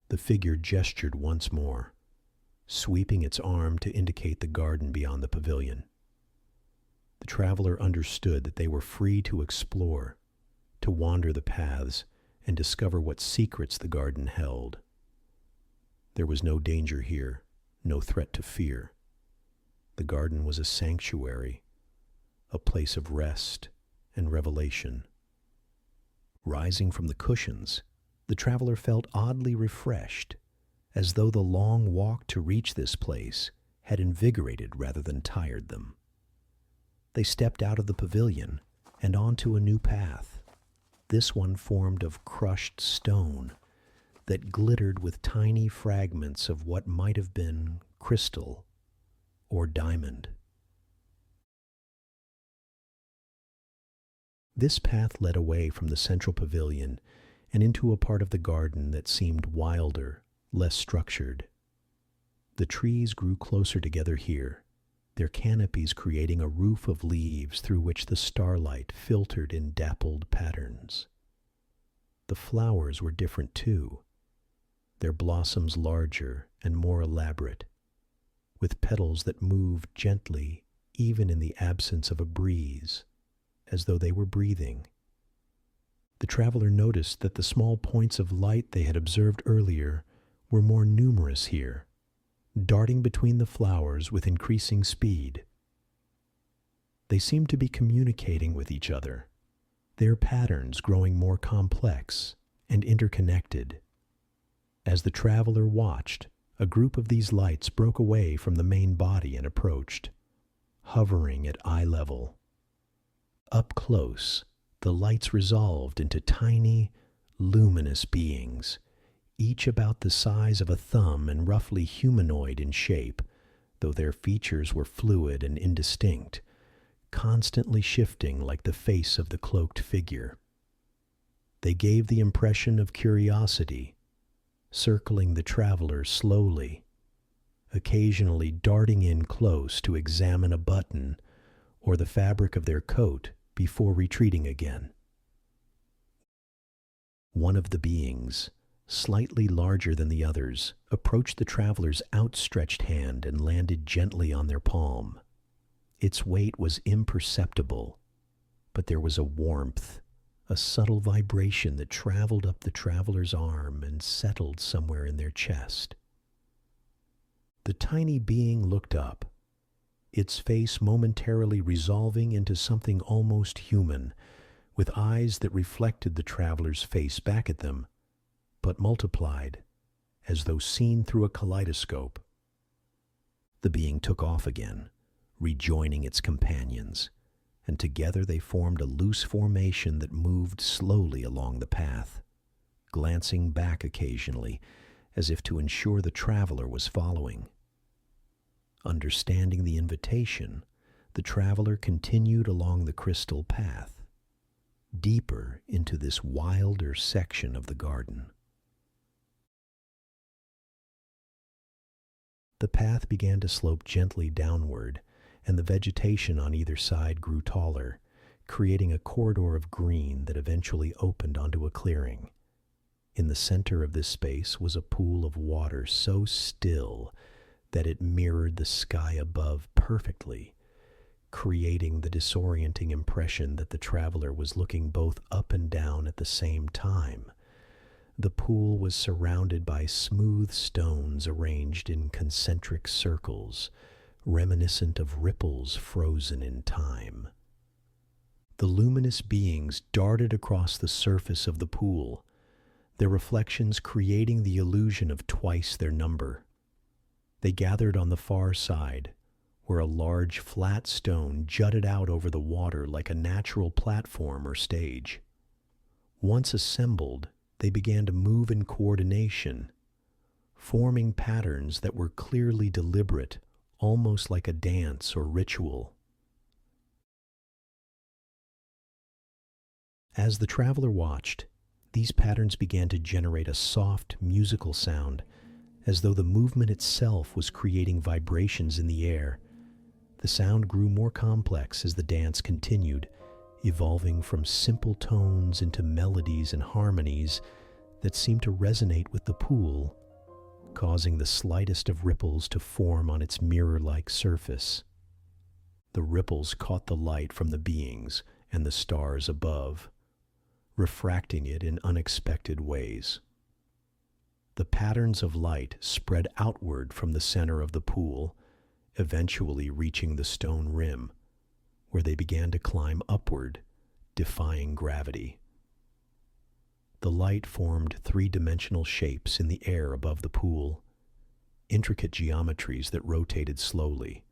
The figure gestured once more, sweeping its arm to indicate the garden beyond the pavilion. The traveler understood that they were free to explore, to wander the paths, and discover what secrets the garden held. There was no danger here, no threat to fear. The garden was a sanctuary, a place of rest and revelation. Rising from the cushions, the traveler felt oddly refreshed, as though the long walk to reach this place had invigorated rather than tired them. They stepped out of the pavilion and onto a new path, this one formed of crushed stone that glittered with tiny fragments of what might have been crystal or diamond. This path led away from the central pavilion and into a part of the garden that seemed wilder, less structured. The trees grew closer together here, their canopies creating a roof of leaves through which the starlight filtered in dappled patterns. The flowers were different too, their blossoms larger and more elaborate, with petals that moved gently even in the absence of a breeze, as though they were breathing. The traveler noticed that the small points of light they had observed earlier were more numerous here, darting between the flowers with increasing speed. They seemed to be communicating with each other, their patterns growing more complex and interconnected. As the traveler watched, a group of these lights broke away from the main body and approached, hovering at eye level. Up close, the lights resolved into tiny, luminous beings, each about the size of a thumb and roughly humanoid in shape, though their features were fluid and indistinct, constantly shifting like the face of the cloaked figure. They gave the impression of curiosity, circling the traveler slowly, occasionally darting in close to examine a button or the fabric of their coat before retreating again. One of the beings, slightly larger than the others, approached the traveler's outstretched hand and landed gently on their palm. Its weight was imperceptible, but there was a warmth, a subtle vibration that traveled up the traveler's arm and settled somewhere in their chest. The tiny being looked up, its face momentarily resolving into something almost human, with eyes that reflected the traveler's face back at them, but multiplied, as though seen through a kaleidoscope. The being took off again, rejoining its companions, and together they formed a loose formation that moved slowly along the path, glancing back occasionally, as if to ensure the traveler was following. Understanding the invitation, the traveler continued along the crystal path, deeper into this wilder section of the garden. The path began to slope gently downward, and the vegetation on either side grew taller, creating a corridor of green that eventually opened onto a clearing. In the center of this space was a pool of water so still that it mirrored the sky above perfectly, creating the disorienting impression that the traveler was looking both up and down at the same time. The pool was surrounded by smooth stones arranged in concentric circles, reminiscent of ripples frozen in time. The luminous beings darted across the surface of the pool, their reflections creating the illusion of twice their number. They gathered on the far side, where a large flat stone jutted out over the water like a natural platform or stage. Once assembled, they began to move in coordination, forming patterns that were clearly deliberate, almost like a dance or ritual. As the traveler watched, these patterns began to generate a soft, musical sound, as though the movement itself was creating vibrations in the air. The sound grew more complex as the dance continued, evolving from simple tones into melodies and harmonies that seemed to resonate with the pool, causing the slightest of ripples to form on its mirror-like surface. The ripples caught the light from the beings and the stars above, refracting it in unexpected ways. The patterns of light spread outward from the center of the pool, eventually reaching the stone rim, where they began to climb upward, defying gravity. The light formed three-dimensional shapes in the air above the pool, intricate geometries that rotated slowly,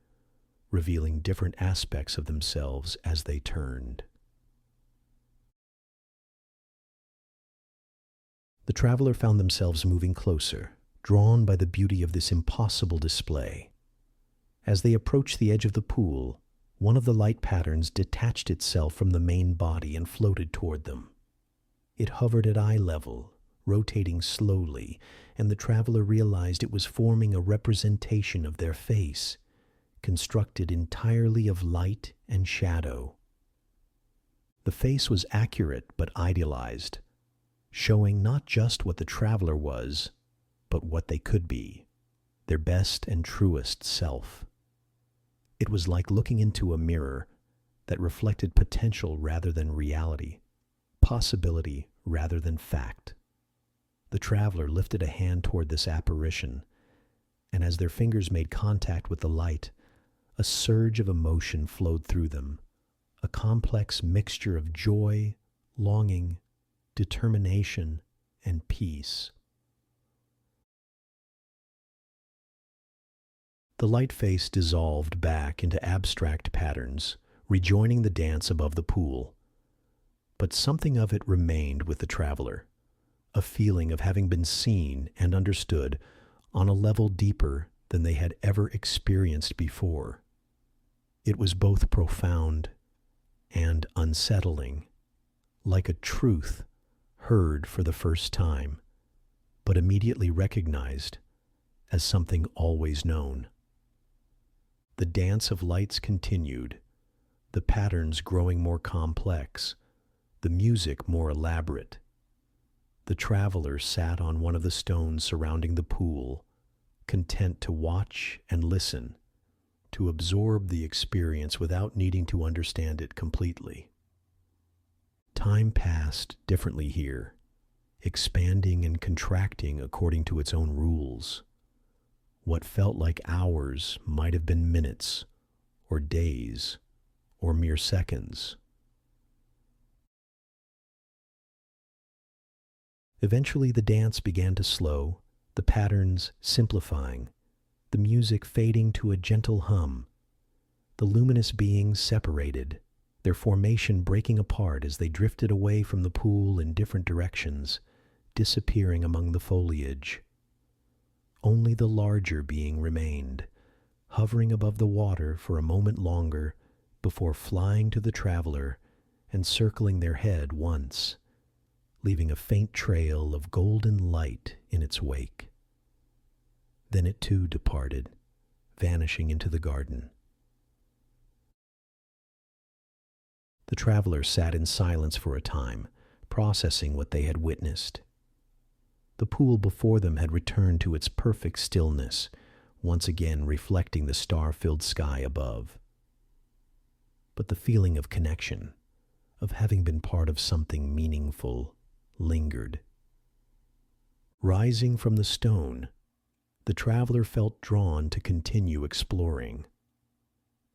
revealing different aspects of themselves as they turned. The traveler found themselves moving closer, drawn by the beauty of this impossible display. As they approached the edge of the pool, one of the light patterns detached itself from the main body and floated toward them. It hovered at eye level, rotating slowly, and the traveler realized it was forming a representation of their face, constructed entirely of light and shadow. The face was accurate but idealized, showing not just what the traveler was, but what they could be, their best and truest self. It was like looking into a mirror that reflected potential rather than reality, possibility rather than fact. The traveler lifted a hand toward this apparition, and as their fingers made contact with the light, a surge of emotion flowed through them, a complex mixture of joy, longing, determination, and peace. The light face dissolved back into abstract patterns, rejoining the dance above the pool. But something of it remained with the traveler, a feeling of having been seen and understood on a level deeper than they had ever experienced before. It was both profound and unsettling, like a truth heard for the first time, but immediately recognized as something always known. The dance of lights continued, the patterns growing more complex, the music more elaborate. The traveler sat on one of the stones surrounding the pool, content to watch and listen, to absorb the experience without needing to understand it completely. Time passed differently here, expanding and contracting according to its own rules. What felt like hours might have been minutes, or days, or mere seconds. Eventually the dance began to slow, the patterns simplifying, the music fading to a gentle hum. The luminous beings separated, their formation breaking apart as they drifted away from the pool in different directions, disappearing among the foliage. Only the larger being remained, hovering above the water for a moment longer before flying to the traveler and circling their head once, leaving a faint trail of golden light in its wake. Then it too departed, vanishing into the garden. The traveler sat in silence for a time, processing what they had witnessed. The pool before them had returned to its perfect stillness, once again reflecting the star-filled sky above. But the feeling of connection, of having been part of something meaningful, lingered. Rising from the stone, the traveler felt drawn to continue exploring.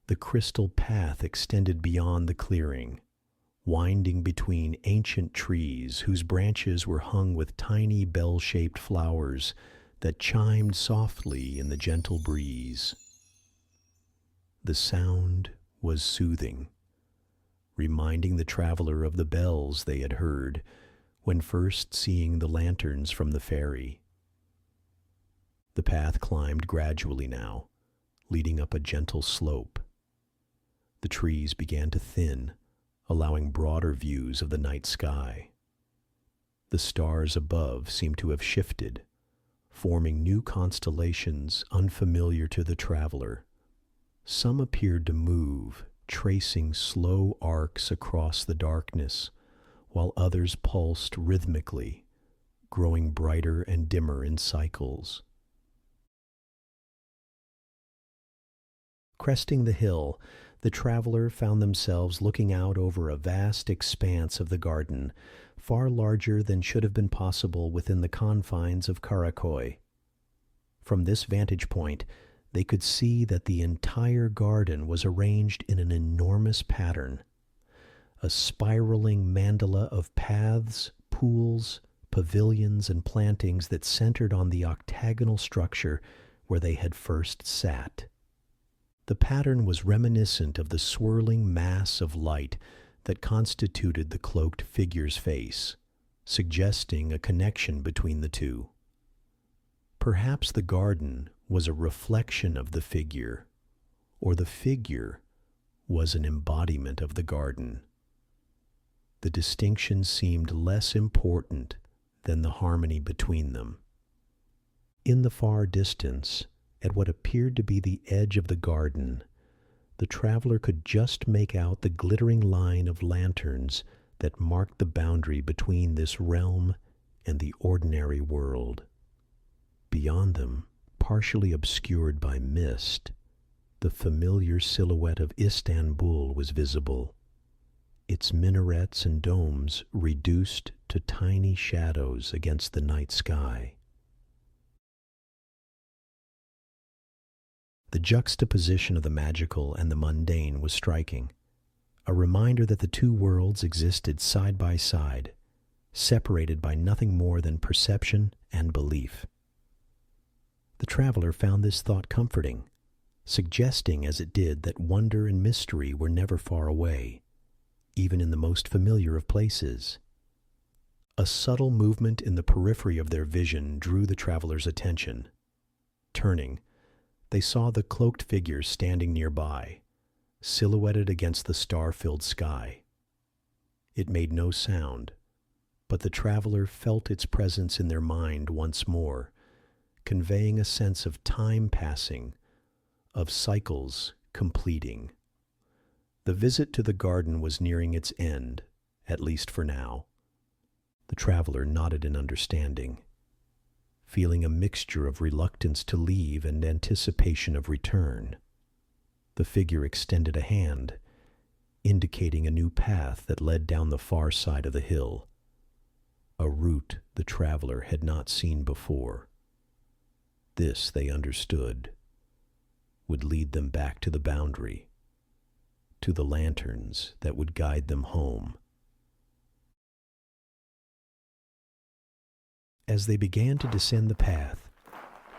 The crystal path extended beyond the clearing, winding between ancient trees whose branches were hung with tiny bell-shaped flowers that chimed softly in the gentle breeze. The sound was soothing, reminding the traveler of the bells they had heard when first seeing the lanterns from the ferry. The path climbed gradually now, leading up a gentle slope. The trees began to thin, allowing broader views of the night sky. The stars above seemed to have shifted, forming new constellations unfamiliar to the traveler. Some appeared to move, tracing slow arcs across the darkness, while others pulsed rhythmically, growing brighter and dimmer in cycles. Cresting the hill, the traveler found themselves looking out over a vast expanse of the garden, far larger than should have been possible within the confines of Karakoy. From this vantage point, they could see that the entire garden was arranged in an enormous pattern, a spiraling mandala of paths, pools, pavilions, and plantings that centered on the octagonal structure where they had first sat. The pattern was reminiscent of the swirling mass of light that constituted the cloaked figure's face, suggesting a connection between the two. Perhaps the garden was a reflection of the figure, or the figure was an embodiment of the garden. The distinction seemed less important than the harmony between them. In the far distance, at what appeared to be the edge of the garden, the traveler could just make out the glittering line of lanterns that marked the boundary between this realm and the ordinary world. Beyond them, partially obscured by mist, the familiar silhouette of Istanbul was visible, its minarets and domes reduced to tiny shadows against the night sky. The juxtaposition of the magical and the mundane was striking, a reminder that the two worlds existed side by side, separated by nothing more than perception and belief. The traveler found this thought comforting, suggesting as it did that wonder and mystery were never far away, even in the most familiar of places. A subtle movement in the periphery of their vision drew the traveler's attention. Turning, they saw the cloaked figure standing nearby, silhouetted against the star-filled sky. It made no sound, but the traveler felt its presence in their mind once more, conveying a sense of time passing, of cycles completing. The visit to the garden was nearing its end, at least for now. The traveler nodded in understanding, feeling a mixture of reluctance to leave and anticipation of return. The figure extended a hand, indicating a new path that led down the far side of the hill, a route the traveler had not seen before. This, they understood, would lead them back to the boundary, to the lanterns that would guide them home. As they began to descend the path,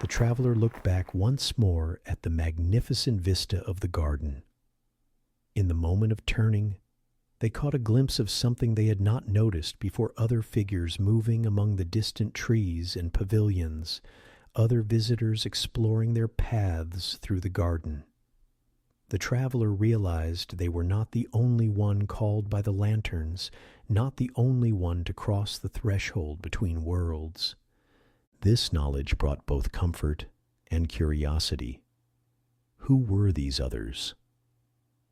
the traveler looked back once more at the magnificent vista of the garden. In the moment of turning, they caught a glimpse of something they had not noticed before: other figures moving among the distant trees and pavilions, other visitors exploring their paths through the garden. The traveler realized they were not the only one called by the lanterns, not the only one to cross the threshold between worlds. This knowledge brought both comfort and curiosity. Who were these others?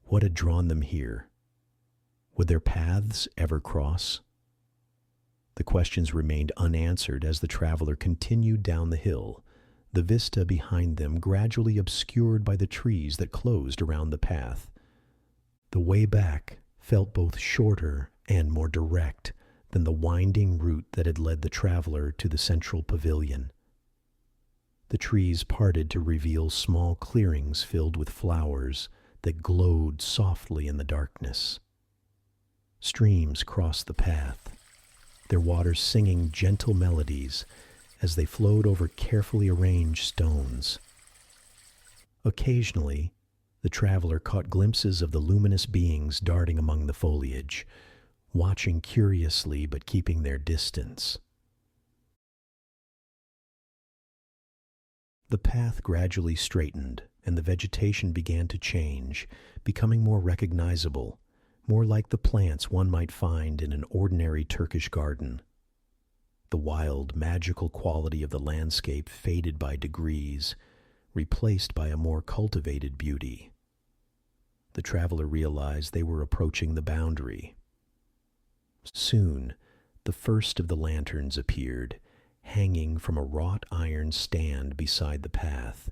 What had drawn them here? Would their paths ever cross? The questions remained unanswered as the traveler continued down the hill, the vista behind them gradually obscured by the trees that closed around the path. The way back felt both shorter and more direct than the winding route that had led the traveler to the central pavilion. The trees parted to reveal small clearings filled with flowers that glowed softly in the darkness. Streams crossed the path, their waters singing gentle melodies as they flowed over carefully arranged stones. Occasionally, the traveler caught glimpses of the luminous beings darting among the foliage, watching curiously but keeping their distance. The path gradually straightened, and the vegetation began to change, becoming more recognizable, more like the plants one might find in an ordinary Turkish garden. The wild, magical quality of the landscape faded by degrees, replaced by a more cultivated beauty. The traveler realized they were approaching the boundary. Soon, the first of the lanterns appeared, hanging from a wrought iron stand beside the path.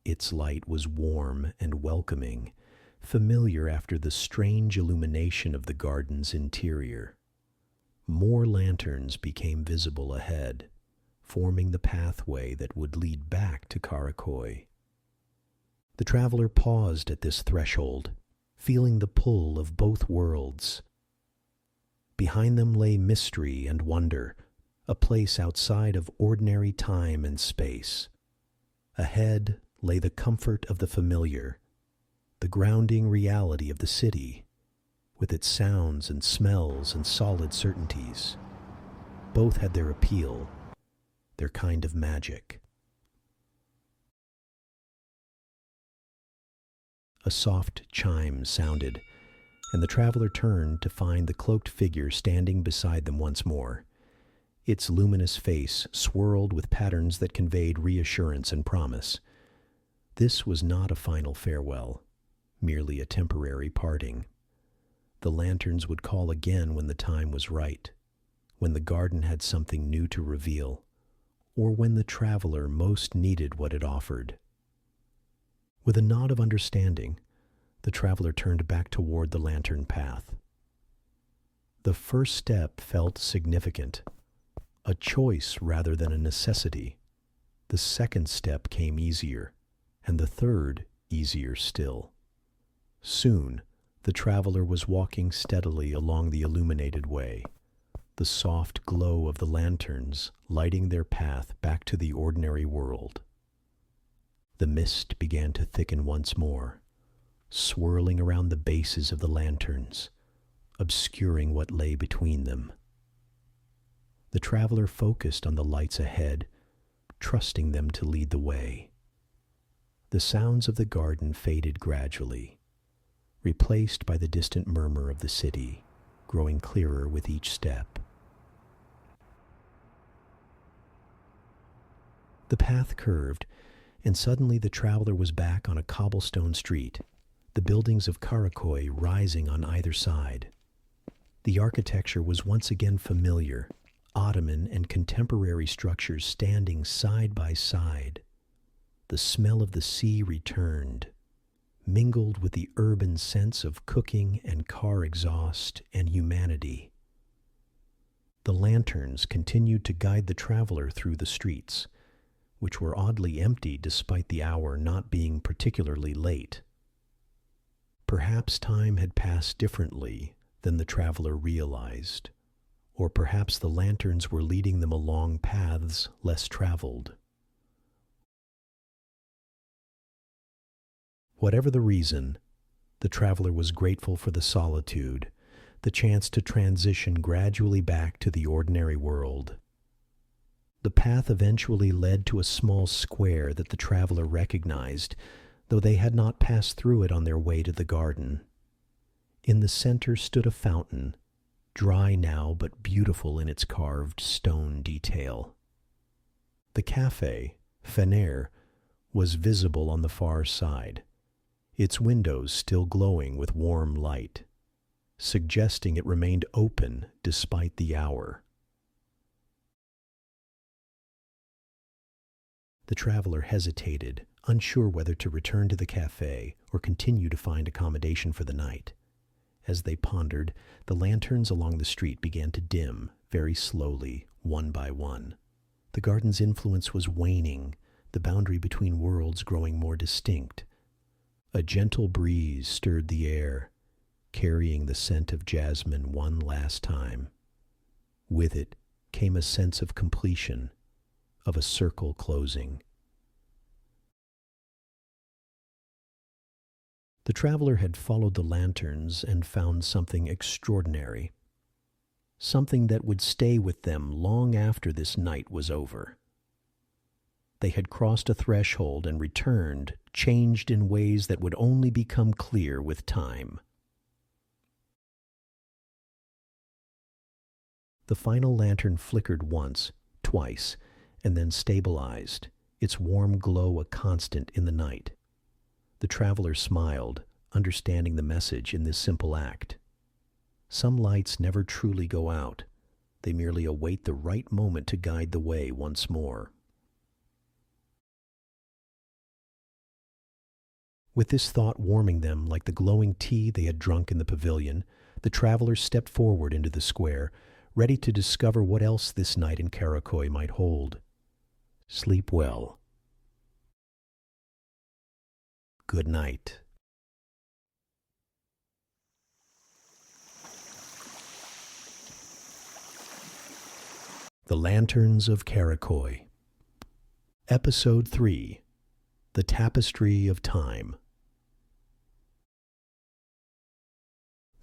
Its light was warm and welcoming, familiar after the strange illumination of the garden's interior. More lanterns became visible ahead, forming the pathway that would lead back to Karakoy. The traveler paused at this threshold, feeling the pull of both worlds. Behind them lay mystery and wonder, a place outside of ordinary time and space. Ahead lay the comfort of the familiar, the grounding reality of the city, with its sounds and smells and solid certainties. Both had their appeal, their kind of magic. A soft chime sounded, and the traveler turned to find the cloaked figure standing beside them once more. Its luminous face swirled with patterns that conveyed reassurance and promise. This was not a final farewell, merely a temporary parting. The lanterns would call again when the time was right, when the garden had something new to reveal, or when the traveler most needed what it offered. With a nod of understanding, the traveler turned back toward the lantern path. The first step felt significant, a choice rather than a necessity. The second step came easier, and the third easier still. Soon, the traveler was walking steadily along the illuminated way, the soft glow of the lanterns lighting their path back to the ordinary world. The mist began to thicken once more, swirling around the bases of the lanterns, obscuring what lay between them. The traveler focused on the lights ahead, trusting them to lead the way. The sounds of the garden faded gradually, replaced by the distant murmur of the city, growing clearer with each step. The path curved, and suddenly the traveler was back on a cobblestone street, the buildings of Karakoy rising on either side. The architecture was once again familiar, Ottoman and contemporary structures standing side by side. The smell of the sea returned, mingled with the urban sense of cooking and car exhaust and humanity. The lanterns continued to guide the traveler through the streets, which were oddly empty despite the hour not being particularly late. Perhaps time had passed differently than the traveler realized, or perhaps the lanterns were leading them along paths less traveled. Whatever the reason, the traveler was grateful for the solitude, the chance to transition gradually back to the ordinary world. The path eventually led to a small square that the traveler recognized, though they had not passed through it on their way to the garden. In the center stood a fountain, dry now but beautiful in its carved stone detail. The cafe, Fener, was visible on the far side, its windows still glowing with warm light, suggesting it remained open despite the hour. The traveler hesitated, unsure whether to return to the cafe or continue to find accommodation for the night. As they pondered, the lanterns along the street began to dim, very slowly, one by one. The garden's influence was waning, the boundary between worlds growing more distinct. A gentle breeze stirred the air, carrying the scent of jasmine one last time. With it came a sense of completion, of a circle closing. The traveler had followed the lanterns and found something extraordinary, something that would stay with them long after this night was over. They had crossed a threshold and returned, changed in ways that would only become clear with time. The final lantern flickered once, twice, and then stabilized, its warm glow a constant in the night. The traveler smiled, understanding the message in this simple act. Some lights never truly go out. They merely await the right moment to guide the way once more. With this thought warming them like the glowing tea they had drunk in the pavilion, the travelers stepped forward into the square, ready to discover what else this night in Karakoy might hold. Sleep well. Good night. The Lanterns of Karakoy. Episode 3. The Tapestry of Time.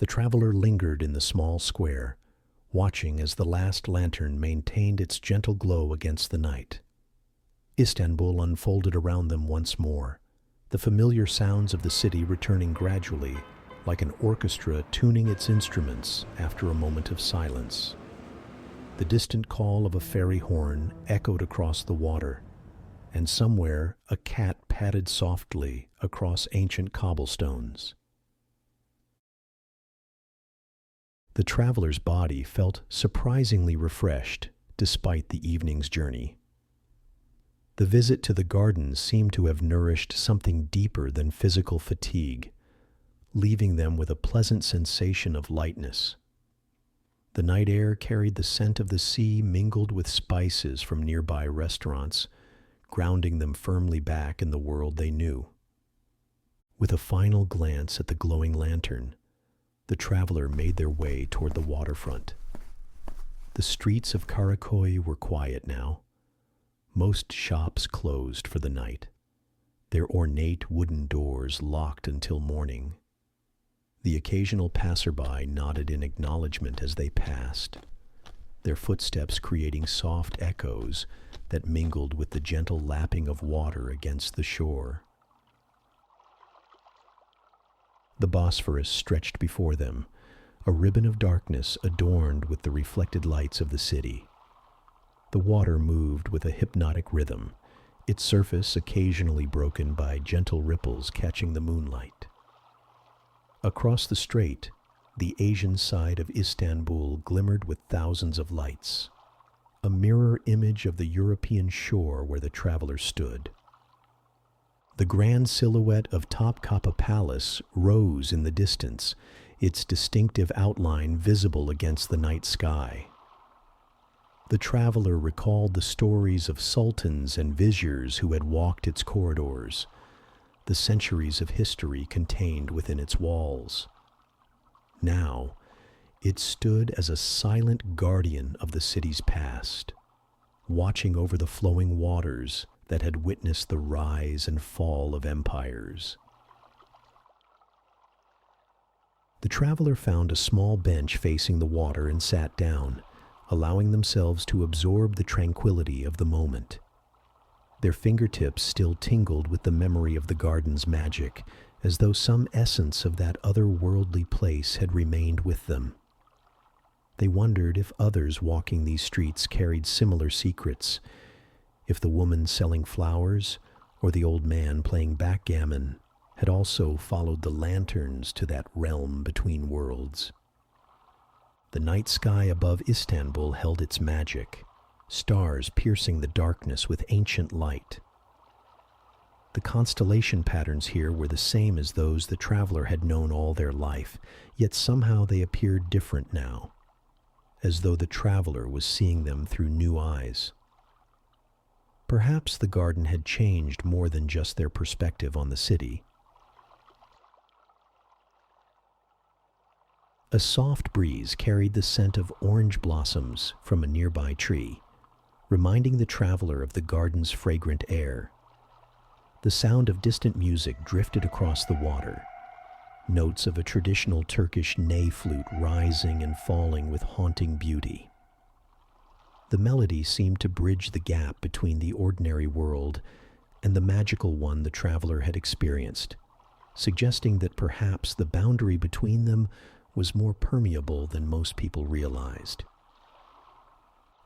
The traveler lingered in the small square, watching as the last lantern maintained its gentle glow against the night. Istanbul unfolded around them once more, the familiar sounds of the city returning gradually, like an orchestra tuning its instruments after a moment of silence. The distant call of a fairy horn echoed across the water, and somewhere a cat padded softly across ancient cobblestones. The traveler's body felt surprisingly refreshed despite the evening's journey. The visit to the gardens seemed to have nourished something deeper than physical fatigue, leaving them with a pleasant sensation of lightness. The night air carried the scent of the sea mingled with spices from nearby restaurants, grounding them firmly back in the world they knew. With a final glance at the glowing lantern, the traveler made their way toward the waterfront. The streets of Karakoy were quiet now. Most shops closed for the night, their ornate wooden doors locked until morning. The occasional passerby nodded in acknowledgement as they passed, their footsteps creating soft echoes that mingled with the gentle lapping of water against the shore. The Bosphorus stretched before them, a ribbon of darkness adorned with the reflected lights of the city. The water moved with a hypnotic rhythm, its surface occasionally broken by gentle ripples catching the moonlight. Across the strait, the Asian side of Istanbul glimmered with thousands of lights, a mirror image of the European shore where the traveler stood. The grand silhouette of Topkapi Palace rose in the distance, its distinctive outline visible against the night sky. The traveler recalled the stories of sultans and viziers who had walked its corridors, the centuries of history contained within its walls. Now, it stood as a silent guardian of the city's past, watching over the flowing waters that had witnessed the rise and fall of empires. The traveler found a small bench facing the water and sat down, allowing themselves to absorb the tranquility of the moment. Their fingertips still tingled with the memory of the garden's magic, as though some essence of that otherworldly place had remained with them. They wondered if others walking these streets carried similar secrets, if the woman selling flowers or the old man playing backgammon had also followed the lanterns to that realm between worlds. The night sky above Istanbul held its magic, stars piercing the darkness with ancient light. The constellation patterns here were the same as those the traveler had known all their life, yet somehow they appeared different now, as though the traveler was seeing them through new eyes. Perhaps the garden had changed more than just their perspective on the city. A soft breeze carried the scent of orange blossoms from a nearby tree, reminding the traveler of the garden's fragrant air. The sound of distant music drifted across the water, notes of a traditional Turkish ney flute rising and falling with haunting beauty. The melody seemed to bridge the gap between the ordinary world and the magical one the traveler had experienced, suggesting that perhaps the boundary between them was more permeable than most people realized.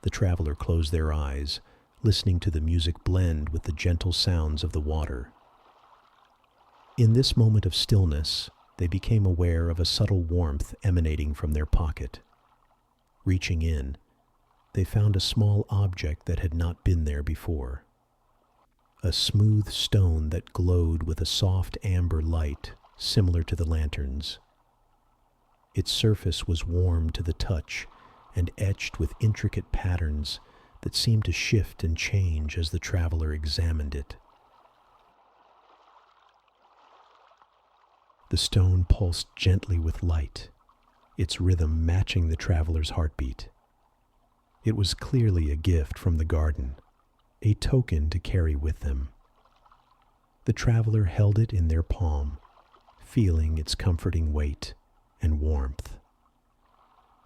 The traveler closed their eyes, listening to the music blend with the gentle sounds of the water. In this moment of stillness, they became aware of a subtle warmth emanating from their pocket. Reaching in, they found a small object that had not been there before. A smooth stone that glowed with a soft amber light, similar to the lanterns. Its surface was warm to the touch and etched with intricate patterns that seemed to shift and change as the traveler examined it. The stone pulsed gently with light, its rhythm matching the traveler's heartbeat. It was clearly a gift from the garden, a token to carry with them. The traveler held it in their palm, feeling its comforting weight and warmth.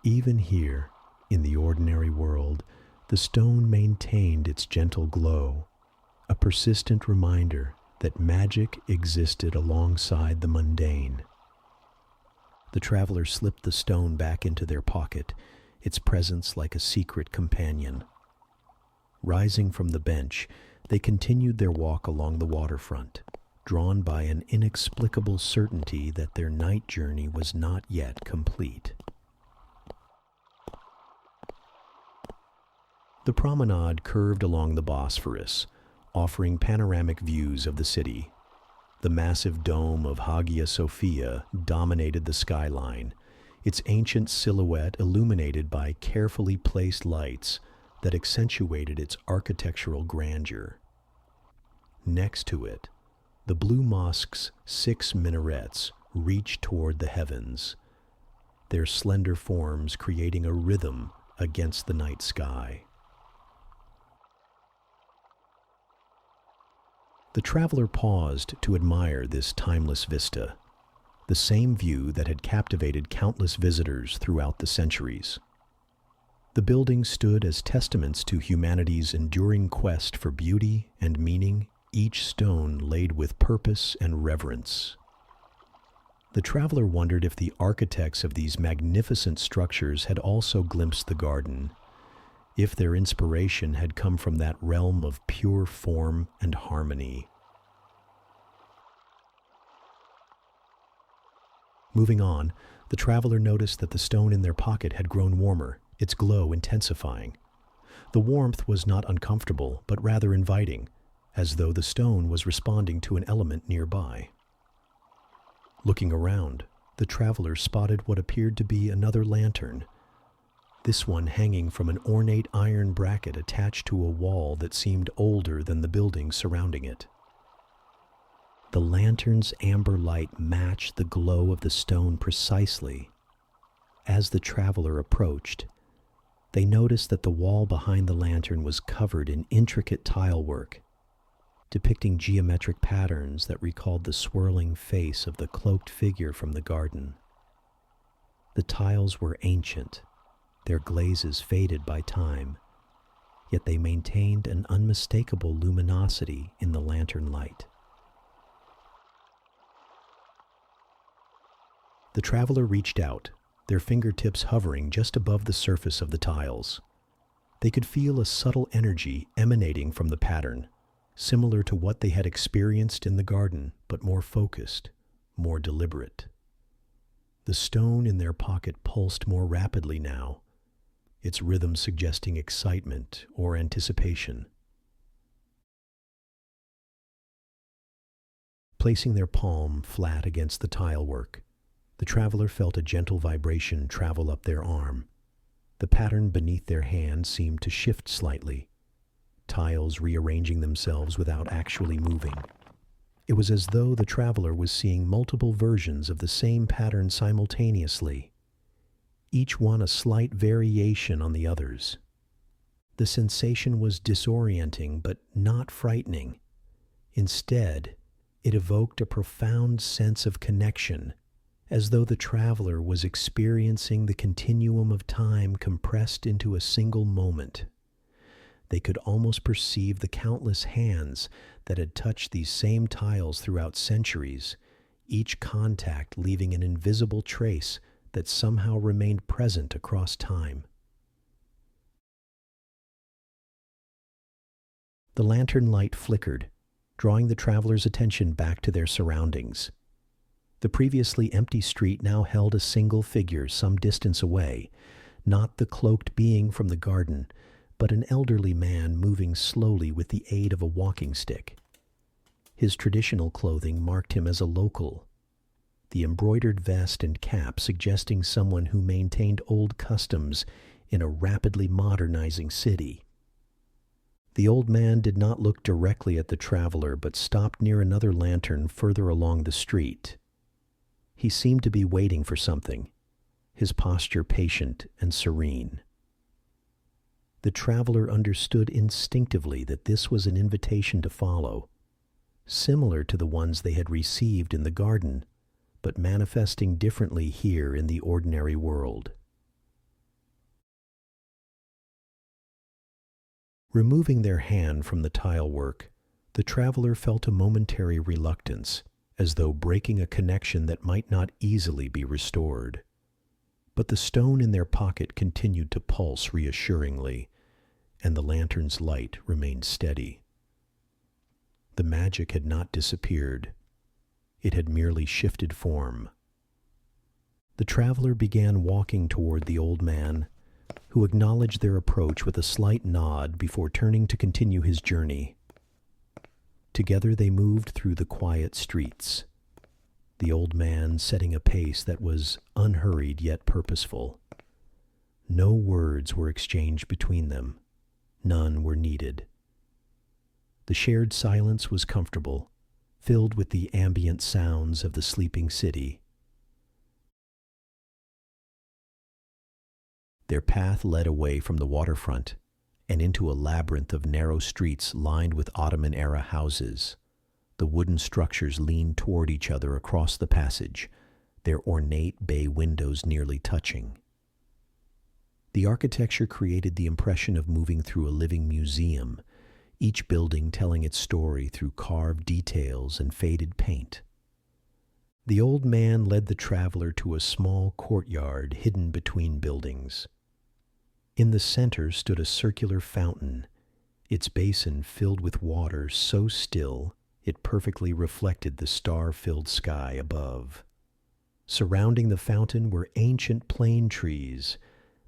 Even here, in the ordinary world, the stone maintained its gentle glow, a persistent reminder that magic existed alongside the mundane. The traveler slipped the stone back into their pocket, its presence like a secret companion. Rising from the bench, they continued their walk along the waterfront, drawn by an inexplicable certainty that their night journey was not yet complete. The promenade curved along the Bosphorus, offering panoramic views of the city. The massive dome of Hagia Sophia dominated the skyline, its ancient silhouette illuminated by carefully placed lights that accentuated its architectural grandeur. Next to it, the Blue Mosque's 6 minarets reached toward the heavens, their slender forms creating a rhythm against the night sky. The traveler paused to admire this timeless vista, the same view that had captivated countless visitors throughout the centuries. The buildings stood as testaments to humanity's enduring quest for beauty and meaning, each stone laid with purpose and reverence. The traveler wondered if the architects of these magnificent structures had also glimpsed the garden, if their inspiration had come from that realm of pure form and harmony. Moving on, the traveler noticed that the stone in their pocket had grown warmer, its glow intensifying. The warmth was not uncomfortable, but rather inviting, as though the stone was responding to an element nearby. Looking around, the traveler spotted what appeared to be another lantern, this one hanging from an ornate iron bracket attached to a wall that seemed older than the buildings surrounding it. The lantern's amber light matched the glow of the stone precisely. As the traveler approached, they noticed that the wall behind the lantern was covered in intricate tile work, depicting geometric patterns that recalled the swirling face of the cloaked figure from the garden. The tiles were ancient, their glazes faded by time, yet they maintained an unmistakable luminosity in the lantern light. The traveler reached out, their fingertips hovering just above the surface of the tiles. They could feel a subtle energy emanating from the pattern, similar to what they had experienced in the garden, but more focused, more deliberate. The stone in their pocket pulsed more rapidly now, its rhythm suggesting excitement or anticipation. Placing their palm flat against the tile work, the traveler felt a gentle vibration travel up their arm. The pattern beneath their hand seemed to shift slightly, tiles rearranging themselves without actually moving. It was as though the traveler was seeing multiple versions of the same pattern simultaneously, each one a slight variation on the others. The sensation was disorienting but not frightening. Instead, it evoked a profound sense of connection, as though the traveler was experiencing the continuum of time compressed into a single moment. They could almost perceive the countless hands that had touched these same tiles throughout centuries, each contact leaving an invisible trace that somehow remained present across time. The lantern light flickered, drawing the traveler's attention back to their surroundings. The previously empty street now held a single figure some distance away, not the cloaked being from the garden, but an elderly man moving slowly with the aid of a walking stick. His traditional clothing marked him as a local, the embroidered vest and cap suggesting someone who maintained old customs in a rapidly modernizing city. The old man did not look directly at the traveler, but stopped near another lantern further along the street. He seemed to be waiting for something, his posture patient and serene. The traveler understood instinctively that this was an invitation to follow, similar to the ones they had received in the garden, but manifesting differently here in the ordinary world. Removing their hand from the tile work, the traveler felt a momentary reluctance, as though breaking a connection that might not easily be restored. But the stone in their pocket continued to pulse reassuringly, and the lantern's light remained steady. The magic had not disappeared. It had merely shifted form. The traveler began walking toward the old man, who acknowledged their approach with a slight nod before turning to continue his journey. Together they moved through the quiet streets, the old man setting a pace that was unhurried yet purposeful. No words were exchanged between them. None were needed. The shared silence was comfortable, filled with the ambient sounds of the sleeping city. Their path led away from the waterfront and into a labyrinth of narrow streets lined with Ottoman-era houses. The wooden structures leaned toward each other across the passage, their ornate bay windows nearly touching. The architecture created the impression of moving through a living museum, each building telling its story through carved details and faded paint. The old man led the traveler to a small courtyard hidden between buildings. In the center stood a circular fountain, its basin filled with water so still it perfectly reflected the star-filled sky above. Surrounding the fountain were ancient plane trees,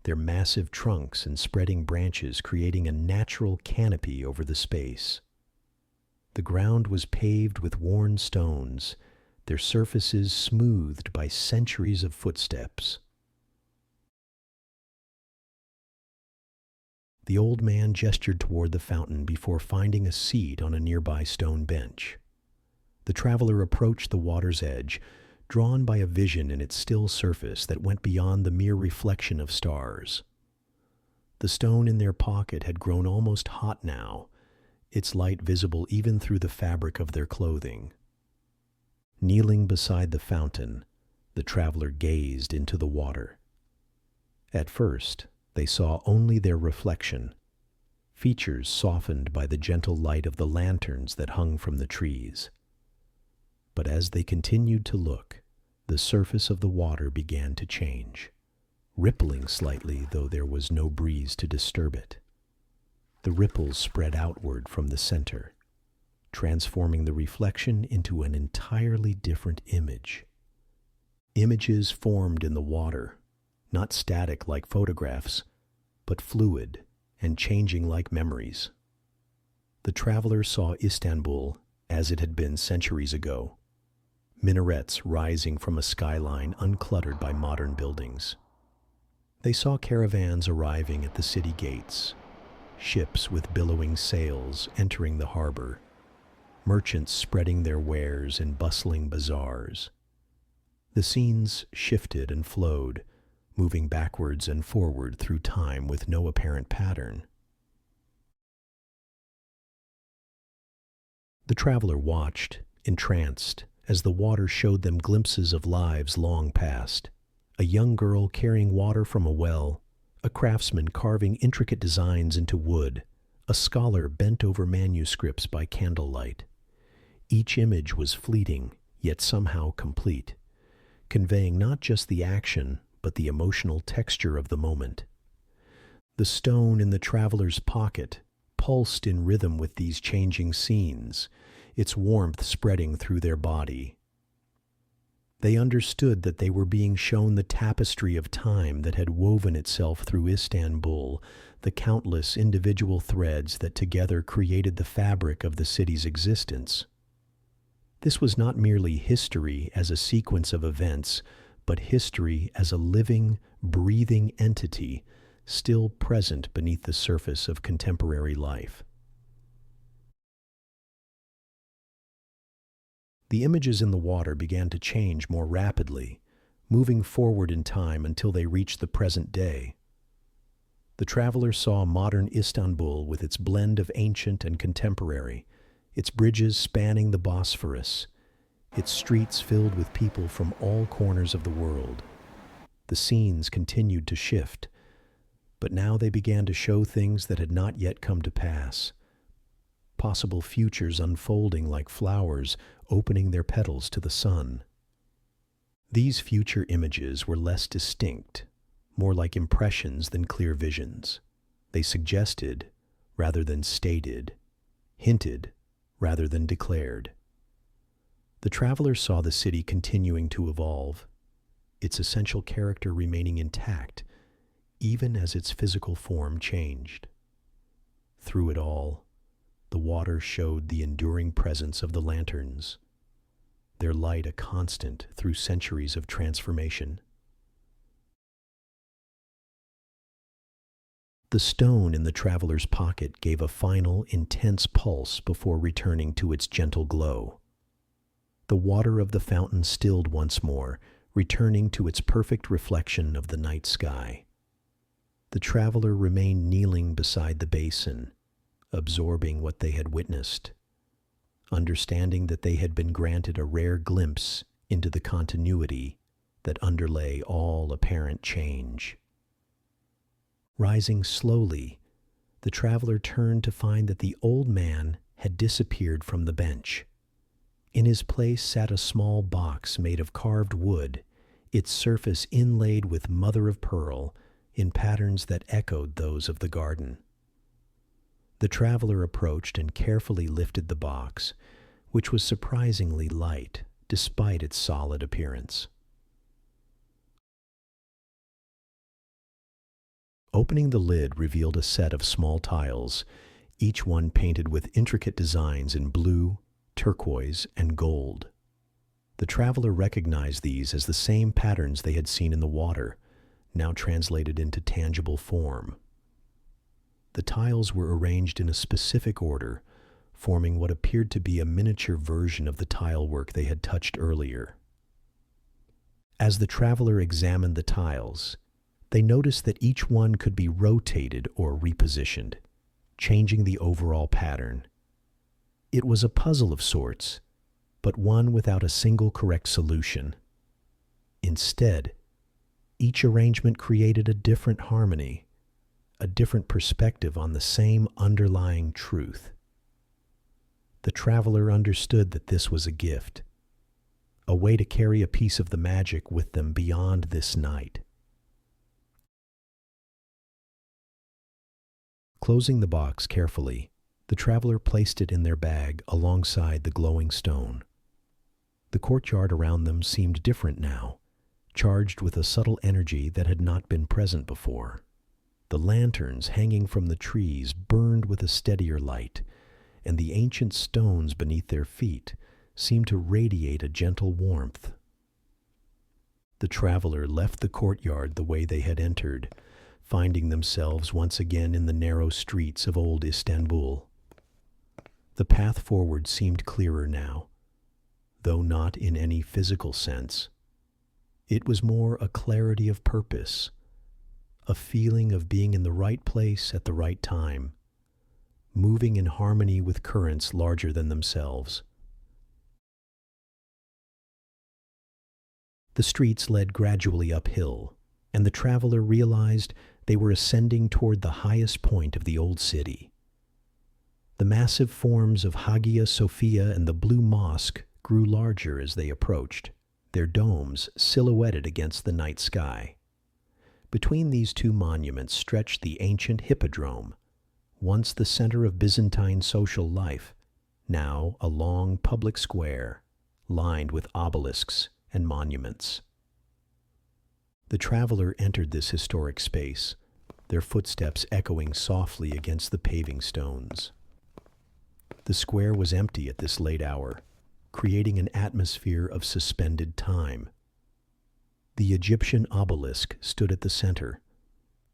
their massive trunks and spreading branches creating a natural canopy over the space. The ground was paved with worn stones, their surfaces smoothed by centuries of footsteps. The old man gestured toward the fountain before finding a seat on a nearby stone bench. The traveler approached the water's edge, drawn by a vision in its still surface that went beyond the mere reflection of stars. The stone in their pocket had grown almost hot now, its light visible even through the fabric of their clothing. Kneeling beside the fountain, the traveler gazed into the water. At first, they saw only their reflection, features softened by the gentle light of the lanterns that hung from the trees. But as they continued to look, the surface of the water began to change, rippling slightly though there was no breeze to disturb it. The ripples spread outward from the center, transforming the reflection into an entirely different image. Images formed in the water, not static like photographs, but fluid and changing like memories. The traveler saw Istanbul as it had been centuries ago, minarets rising from a skyline uncluttered by modern buildings. They saw caravans arriving at the city gates, ships with billowing sails entering the harbor, merchants spreading their wares in bustling bazaars. The scenes shifted and flowed, moving backwards and forward through time with no apparent pattern. The traveler watched, entranced, as the water showed them glimpses of lives long past. A young girl carrying water from a well, a craftsman carving intricate designs into wood, a scholar bent over manuscripts by candlelight. Each image was fleeting, yet somehow complete, conveying not just the action, but the emotional texture of the moment. The stone in the traveler's pocket pulsed in rhythm with these changing scenes, its warmth spreading through their body. They understood that they were being shown the tapestry of time that had woven itself through Istanbul, the countless individual threads that together created the fabric of the city's existence. This was not merely history as a sequence of events, but history as a living, breathing entity still present beneath the surface of contemporary life. The images in the water began to change more rapidly, moving forward in time until they reached the present day. The traveler saw modern Istanbul with its blend of ancient and contemporary, its bridges spanning the Bosphorus, its streets filled with people from all corners of the world. The scenes continued to shift, but now they began to show things that had not yet come to pass. Possible futures unfolding like flowers opening their petals to the sun. These future images were less distinct, more like impressions than clear visions. They suggested rather than stated, hinted rather than declared. The traveler saw the city continuing to evolve, its essential character remaining intact, even as its physical form changed. Through it all, the water showed the enduring presence of the lanterns, their light a constant through centuries of transformation. The stone in the traveler's pocket gave a final, intense pulse before returning to its gentle glow. The water of the fountain stilled once more, returning to its perfect reflection of the night sky. The traveler remained kneeling beside the basin, absorbing what they had witnessed, understanding that they had been granted a rare glimpse into the continuity that underlay all apparent change. Rising slowly, the traveler turned to find that the old man had disappeared from the bench. In his place sat a small box made of carved wood, its surface inlaid with mother of pearl in patterns that echoed those of the garden. The traveler approached and carefully lifted the box, which was surprisingly light despite its solid appearance. Opening the lid revealed a set of small tiles, each one painted with intricate designs in blue, turquoise, and gold. The traveler recognized these as the same patterns they had seen in the water, now translated into tangible form. The tiles were arranged in a specific order, forming what appeared to be a miniature version of the tile work they had touched earlier. As the traveler examined the tiles, they noticed that each one could be rotated or repositioned, changing the overall pattern. It was a puzzle of sorts, but one without a single correct solution. Instead, each arrangement created a different harmony, a different perspective on the same underlying truth. The traveler understood that this was a gift, a way to carry a piece of the magic with them beyond this night. Closing the box carefully, the traveler placed it in their bag alongside the glowing stone. The courtyard around them seemed different now, charged with a subtle energy that had not been present before. The lanterns hanging from the trees burned with a steadier light, and the ancient stones beneath their feet seemed to radiate a gentle warmth. The traveler left the courtyard the way they had entered, finding themselves once again in the narrow streets of old Istanbul. The path forward seemed clearer now, though not in any physical sense. It was more a clarity of purpose, a feeling of being in the right place at the right time, moving in harmony with currents larger than themselves. The streets led gradually uphill, and the traveler realized they were ascending toward the highest point of the old city. The massive forms of Hagia Sophia and the Blue Mosque grew larger as they approached, their domes silhouetted against the night sky. Between these two monuments stretched the ancient Hippodrome, once the center of Byzantine social life, now a long public square lined with obelisks and monuments. The traveler entered this historic space, their footsteps echoing softly against the paving stones. The square was empty at this late hour, creating an atmosphere of suspended time. The Egyptian obelisk stood at the center,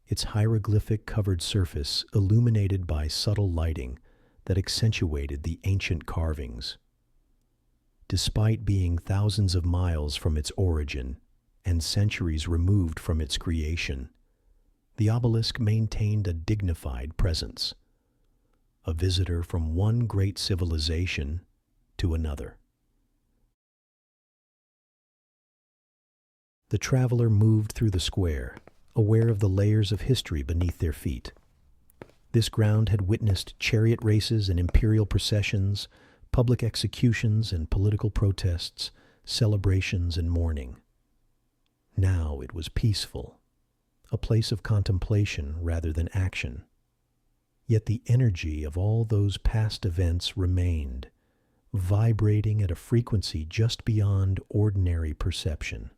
its hieroglyphic-covered surface illuminated by subtle lighting that accentuated the ancient carvings. Despite being thousands of miles from its origin and centuries removed from its creation, the obelisk maintained a dignified presence, a visitor from one great civilization to another. The traveler moved through the square, aware of the layers of history beneath their feet. This ground had witnessed chariot races and imperial processions, public executions and political protests, celebrations and mourning. Now it was peaceful, a place of contemplation rather than action. Yet the energy of all those past events remained, vibrating at a frequency just beyond ordinary perception.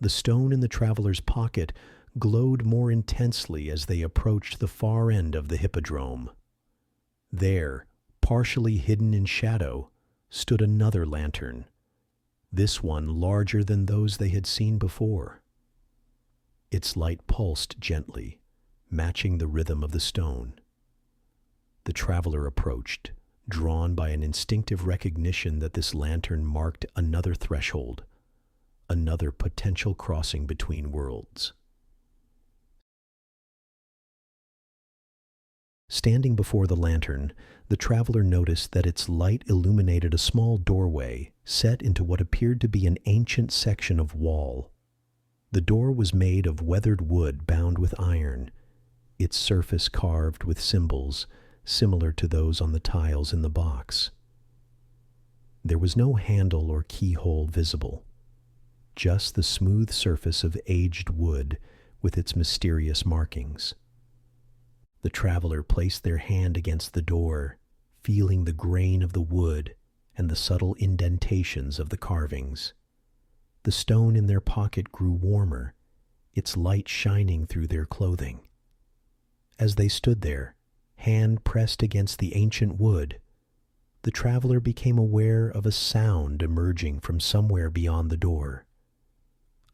The stone in the traveler's pocket glowed more intensely as they approached the far end of the Hippodrome. There, partially hidden in shadow, stood another lantern, this one larger than those they had seen before. Its light pulsed gently, matching the rhythm of the stone. The traveler approached, drawn by an instinctive recognition that this lantern marked another threshold, another potential crossing between worlds. Standing before the lantern, the traveler noticed that its light illuminated a small doorway set into what appeared to be an ancient section of wall. The door was made of weathered wood bound with iron, its surface carved with symbols similar to those on the tiles in the box. There was no handle or keyhole visible, just the smooth surface of aged wood with its mysterious markings. The traveler placed their hand against the door, feeling the grain of the wood and the subtle indentations of the carvings. The stone in their pocket grew warmer, its light shining through their clothing. As they stood there, hand pressed against the ancient wood, the traveler became aware of a sound emerging from somewhere beyond the door.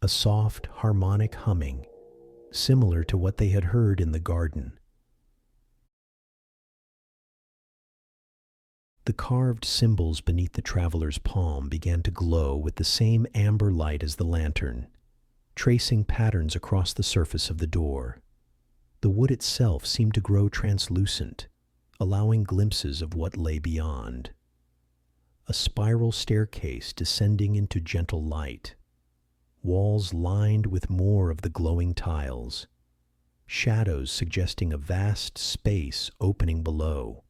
A soft, harmonic humming, similar to what they had heard in the garden. The carved symbols beneath the traveler's palm began to glow with the same amber light as the lantern, tracing patterns across the surface of the door. The wood itself seemed to grow translucent, allowing glimpses of what lay beyond. A spiral staircase descending into gentle light, walls lined with more of the glowing tiles, shadows suggesting a vast space opening below.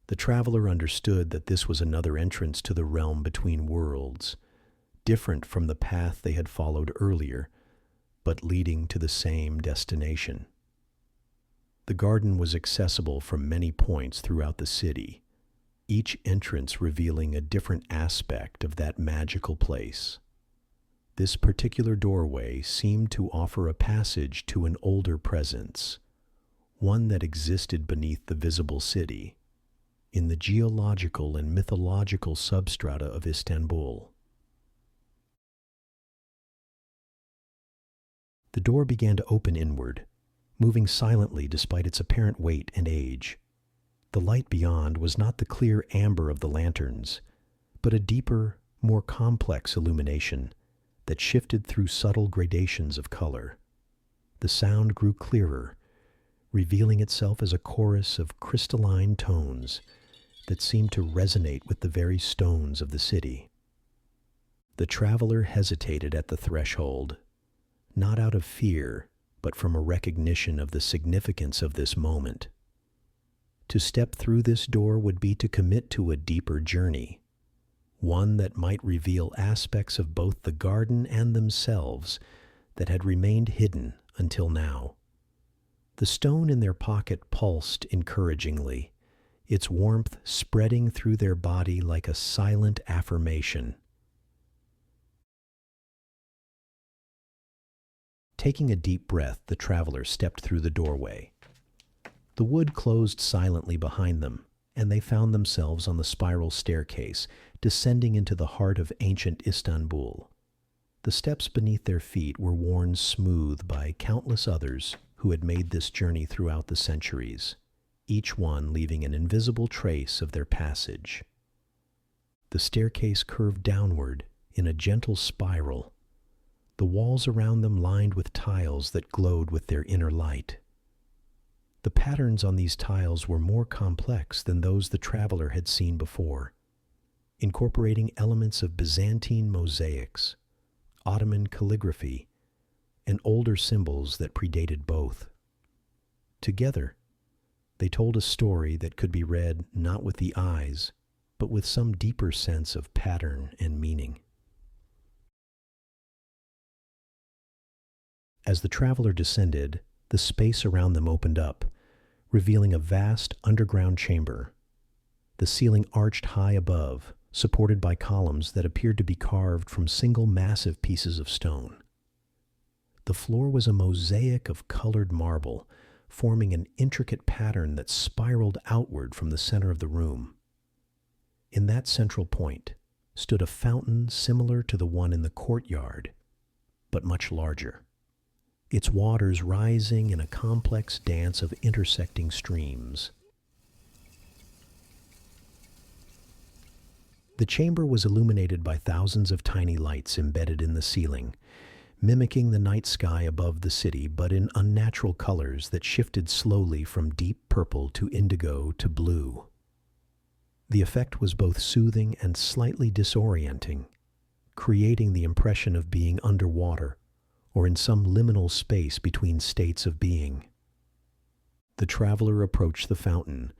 The traveler understood that this was another entrance to the realm between worlds, different from the path they had followed earlier, but leading to the same destination. The garden was accessible from many points throughout the city, each entrance revealing a different aspect of that magical place. This particular doorway seemed to offer a passage to an older presence, one that existed beneath the visible city, in the geological and mythological substrata of Istanbul. The door began to open inward, moving silently despite its apparent weight and age. The light beyond was not the clear amber of the lanterns, but a deeper, more complex illumination that shifted through subtle gradations of color. The sound grew clearer, revealing itself as a chorus of crystalline tones that seemed to resonate with the very stones of the city. The traveler hesitated at the threshold, not out of fear, but from a recognition of the significance of this moment. To step through this door would be to commit to a deeper journey, one that might reveal aspects of both the garden and themselves that had remained hidden until now. The stone in their pocket pulsed encouragingly, its warmth spreading through their body like a silent affirmation. Taking a deep breath, the traveler stepped through the doorway. The wood closed silently behind them, and they found themselves on the spiral staircase, descending into the heart of ancient Istanbul. The steps beneath their feet were worn smooth by countless others who had made this journey throughout the centuries, each one leaving an invisible trace of their passage. The staircase curved downward in a gentle spiral, the walls around them lined with tiles that glowed with their inner light. The patterns on these tiles were more complex than those the traveler had seen before, incorporating elements of Byzantine mosaics, Ottoman calligraphy, and older symbols that predated both. Together, they told a story that could be read not with the eyes, but with some deeper sense of pattern and meaning. As the traveler descended, the space around them opened up, revealing a vast underground chamber. The ceiling arched high above, supported by columns that appeared to be carved from single massive pieces of stone. The floor was a mosaic of colored marble, forming an intricate pattern that spiraled outward from the center of the room. In that central point stood a fountain similar to the one in the courtyard, but much larger, its waters rising in a complex dance of intersecting streams. The chamber was illuminated by thousands of tiny lights embedded in the ceiling, mimicking the night sky above the city, but in unnatural colors that shifted slowly from deep purple to indigo to blue. The effect was both soothing and slightly disorienting, creating the impression of being underwater or in some liminal space between states of being. The traveler approached the fountain,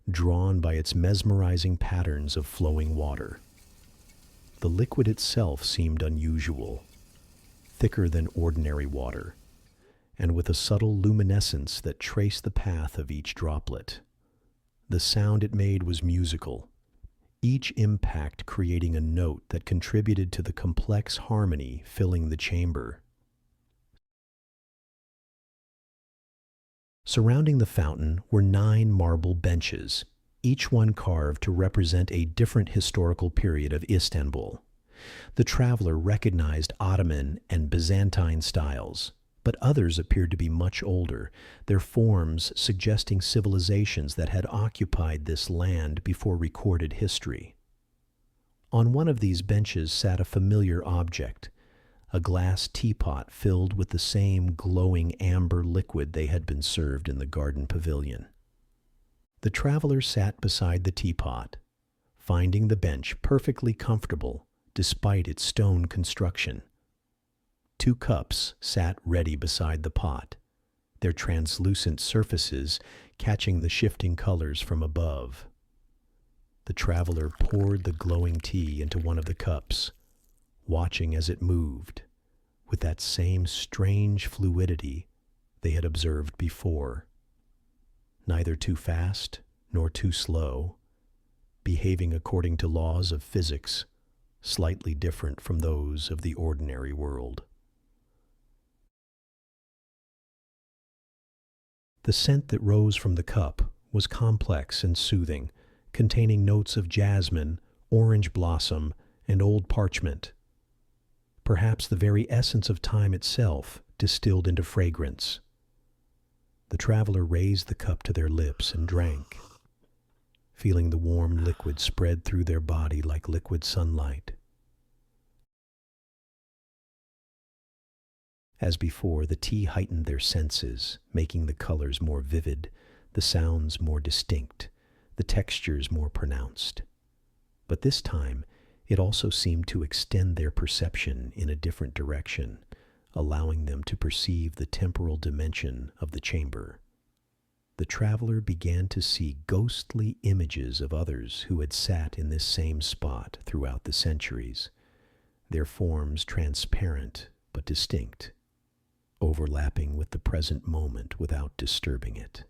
drawn by its mesmerizing patterns of flowing water. The liquid itself seemed unusual, thicker than ordinary water, and with a subtle luminescence that traced the path of each droplet. The sound it made was musical, each impact creating a note that contributed to the complex harmony filling the chamber. Surrounding the fountain were 9 marble benches, each one carved to represent a different historical period of Istanbul. The traveler recognized Ottoman and Byzantine styles, but others appeared to be much older, their forms suggesting civilizations that had occupied this land before recorded history. On one of these benches sat a familiar object, a glass teapot filled with the same glowing amber liquid they had been served in the garden pavilion. The traveler sat beside the teapot, finding the bench perfectly comfortable despite its stone construction. 2 cups sat ready beside the pot, their translucent surfaces catching the shifting colors from above. The traveler poured the glowing tea into one of the cups, watching as it moved, with that same strange fluidity they had observed before. Neither too fast nor too slow, behaving according to laws of physics slightly different from those of the ordinary world. The scent that rose from the cup was complex and soothing, containing notes of jasmine, orange blossom, and old parchment. Perhaps the very essence of time itself distilled into fragrance. The traveler raised the cup to their lips and drank, feeling the warm liquid spread through their body like liquid sunlight. As before, the tea heightened their senses, making the colors more vivid, the sounds more distinct, the textures more pronounced. But this time, it also seemed to extend their perception in a different direction, allowing them to perceive the temporal dimension of the chamber. The traveler began to see ghostly images of others who had sat in this same spot throughout the centuries, their forms transparent but distinct, overlapping with the present moment without disturbing it.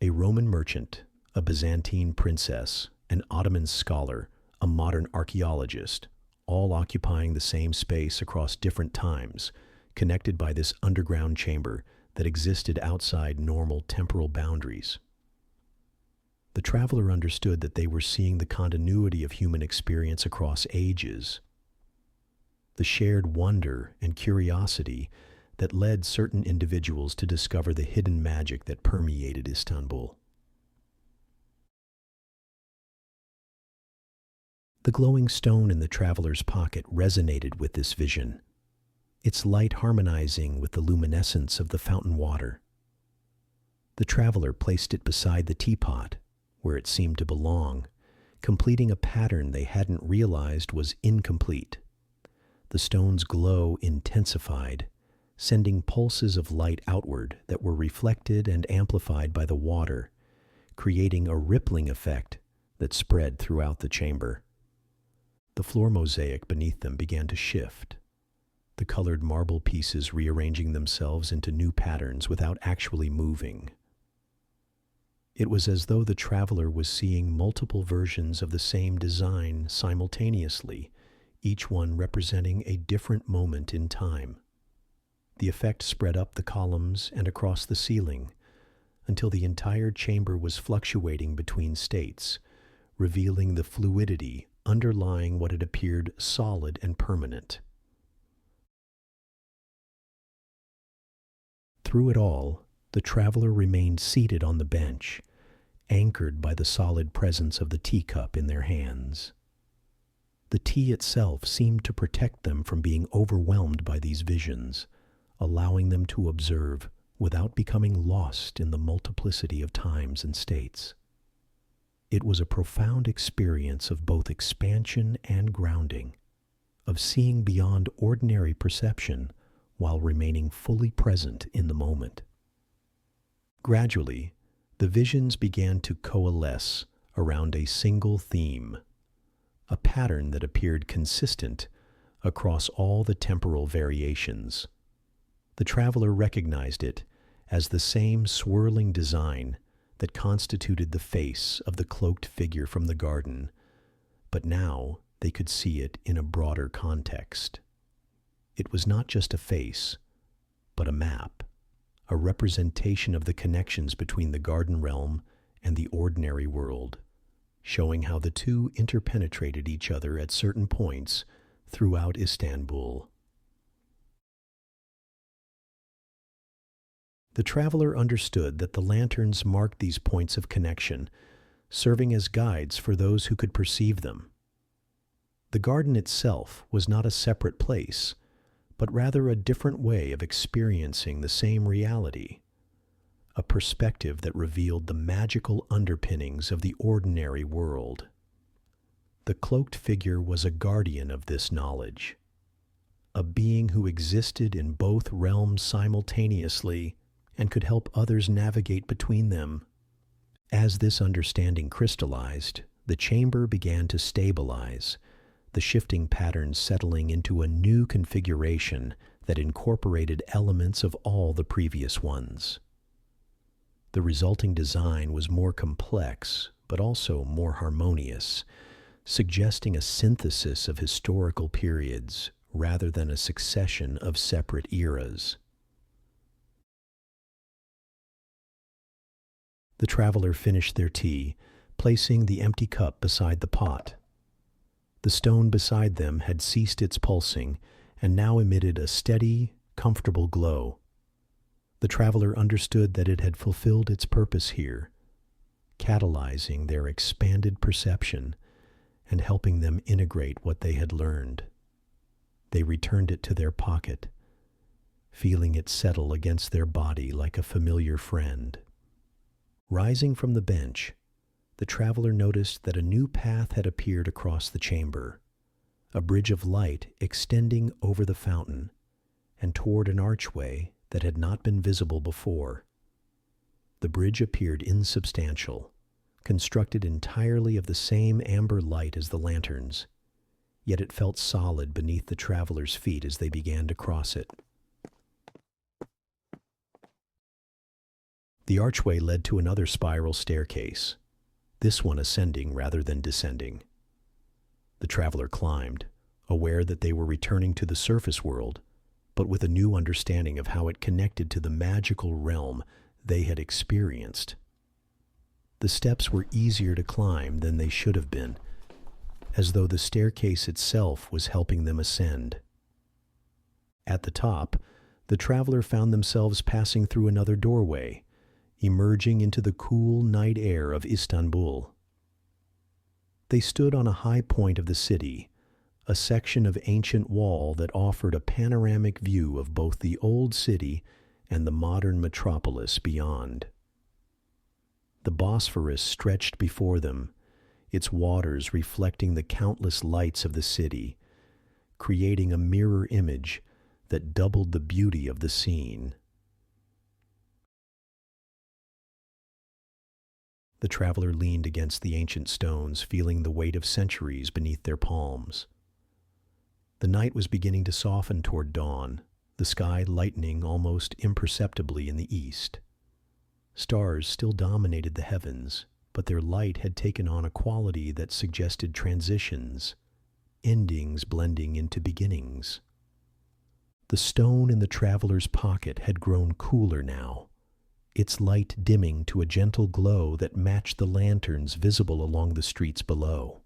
A Roman merchant, a Byzantine princess, an Ottoman scholar, a modern archaeologist, all occupying the same space across different times, connected by this underground chamber that existed outside normal temporal boundaries. The traveler understood that they were seeing the continuity of human experience across ages, the shared wonder and curiosity that led certain individuals to discover the hidden magic that permeated Istanbul. The glowing stone in the traveler's pocket resonated with this vision, its light harmonizing with the luminescence of the fountain water. The traveler placed it beside the teapot, where it seemed to belong, completing a pattern they hadn't realized was incomplete. The stone's glow intensified, sending pulses of light outward that were reflected and amplified by the water, creating a rippling effect that spread throughout the chamber. The floor mosaic beneath them began to shift, the colored marble pieces rearranging themselves into new patterns without actually moving. It was as though the traveler was seeing multiple versions of the same design simultaneously, each one representing a different moment in time. The effect spread up the columns and across the ceiling until the entire chamber was fluctuating between states, revealing the fluidity underlying what had appeared solid and permanent. Through it all, the traveler remained seated on the bench, anchored by the solid presence of the teacup in their hands. The tea itself seemed to protect them from being overwhelmed by these visions, allowing them to observe without becoming lost in the multiplicity of times and states. It was a profound experience of both expansion and grounding, of seeing beyond ordinary perception while remaining fully present in the moment. Gradually, the visions began to coalesce around a single theme, a pattern that appeared consistent across all the temporal variations. The traveler recognized it as the same swirling design that constituted the face of the cloaked figure from the garden, but now they could see it in a broader context. It was not just a face, but a map, a representation of the connections between the garden realm and the ordinary world, showing how the two interpenetrated each other at certain points throughout Istanbul. The traveler understood that the lanterns marked these points of connection, serving as guides for those who could perceive them. The garden itself was not a separate place, but rather a different way of experiencing the same reality, a perspective that revealed the magical underpinnings of the ordinary world. The cloaked figure was a guardian of this knowledge, a being who existed in both realms simultaneously and could help others navigate between them. As this understanding crystallized, the chamber began to stabilize, the shifting patterns settling into a new configuration that incorporated elements of all the previous ones. The resulting design was more complex, but also more harmonious, suggesting a synthesis of historical periods rather than a succession of separate eras. The traveler finished their tea, placing the empty cup beside the pot. The stone beside them had ceased its pulsing and now emitted a steady, comfortable glow. The traveler understood that it had fulfilled its purpose here, catalyzing their expanded perception and helping them integrate what they had learned. They returned it to their pocket, feeling it settle against their body like a familiar friend. Rising from the bench, the traveler noticed that a new path had appeared across the chamber, a bridge of light extending over the fountain and toward an archway that had not been visible before. The bridge appeared insubstantial, constructed entirely of the same amber light as the lanterns, yet it felt solid beneath the traveler's feet as they began to cross it. The archway led to another spiral staircase, this one ascending rather than descending. The traveler climbed, aware that they were returning to the surface world, but with a new understanding of how it connected to the magical realm they had experienced. The steps were easier to climb than they should have been, as though the staircase itself was helping them ascend. At the top, the traveler found themselves passing through another doorway, emerging into the cool night air of Istanbul. They stood on a high point of the city, a section of ancient wall that offered a panoramic view of both the old city and the modern metropolis beyond. The Bosphorus stretched before them, its waters reflecting the countless lights of the city, creating a mirror image that doubled the beauty of the scene. The traveler leaned against the ancient stones, feeling the weight of centuries beneath their palms. The night was beginning to soften toward dawn, the sky lightening almost imperceptibly in the east. Stars still dominated the heavens, but their light had taken on a quality that suggested transitions, endings blending into beginnings. The stone in the traveler's pocket had grown cooler now, its light dimming to a gentle glow that matched the lanterns visible along the streets below.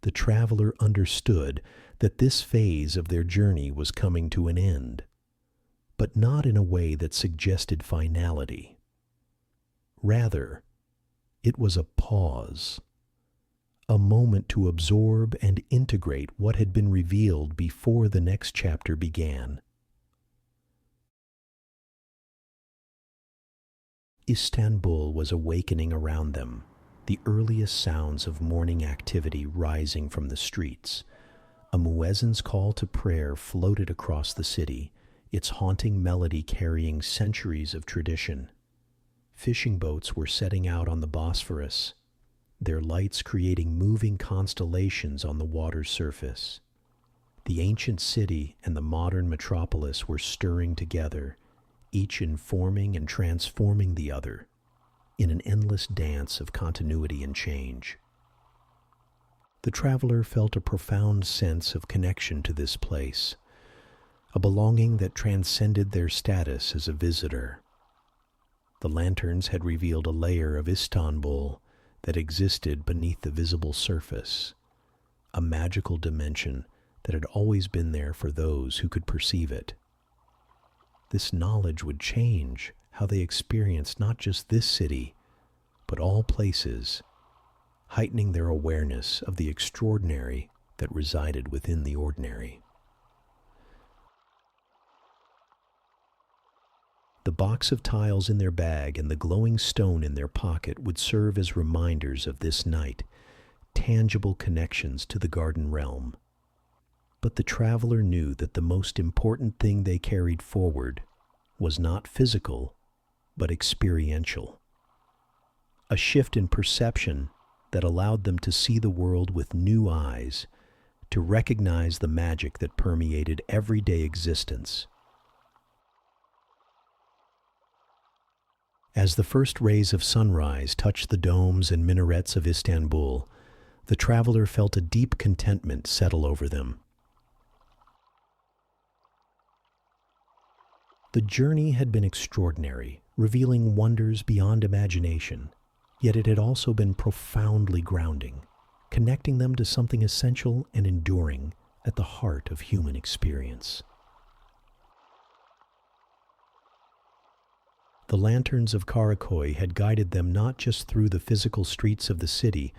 The traveler understood that this phase of their journey was coming to an end, but not in a way that suggested finality. Rather, it was a pause, a moment to absorb and integrate what had been revealed before the next chapter began. Istanbul was awakening around them, the earliest sounds of morning activity rising from the streets. A muezzin's call to prayer floated across the city, its haunting melody carrying centuries of tradition. Fishing boats were setting out on the Bosphorus, their lights creating moving constellations on the water's surface. The ancient city and the modern metropolis were stirring together, each informing and transforming the other, in an endless dance of continuity and change. The traveler felt a profound sense of connection to this place, a belonging that transcended their status as a visitor. The lanterns had revealed a layer of Istanbul that existed beneath the visible surface, a magical dimension that had always been there for those who could perceive it. This knowledge would change how they experienced not just this city, but all places, heightening their awareness of the extraordinary that resided within the ordinary. The box of tiles in their bag and the glowing stone in their pocket would serve as reminders of this night, tangible connections to the garden realm. But the traveler knew that the most important thing they carried forward was not physical, but experiential. A shift in perception that allowed them to see the world with new eyes, to recognize the magic that permeated everyday existence. As the first rays of sunrise touched the domes and minarets of Istanbul, the traveler felt a deep contentment settle over them. The journey had been extraordinary, revealing wonders beyond imagination, yet it had also been profoundly grounding, connecting them to something essential and enduring at the heart of human experience. The Lanterns of Karakoy had guided them not just through the physical streets of the city,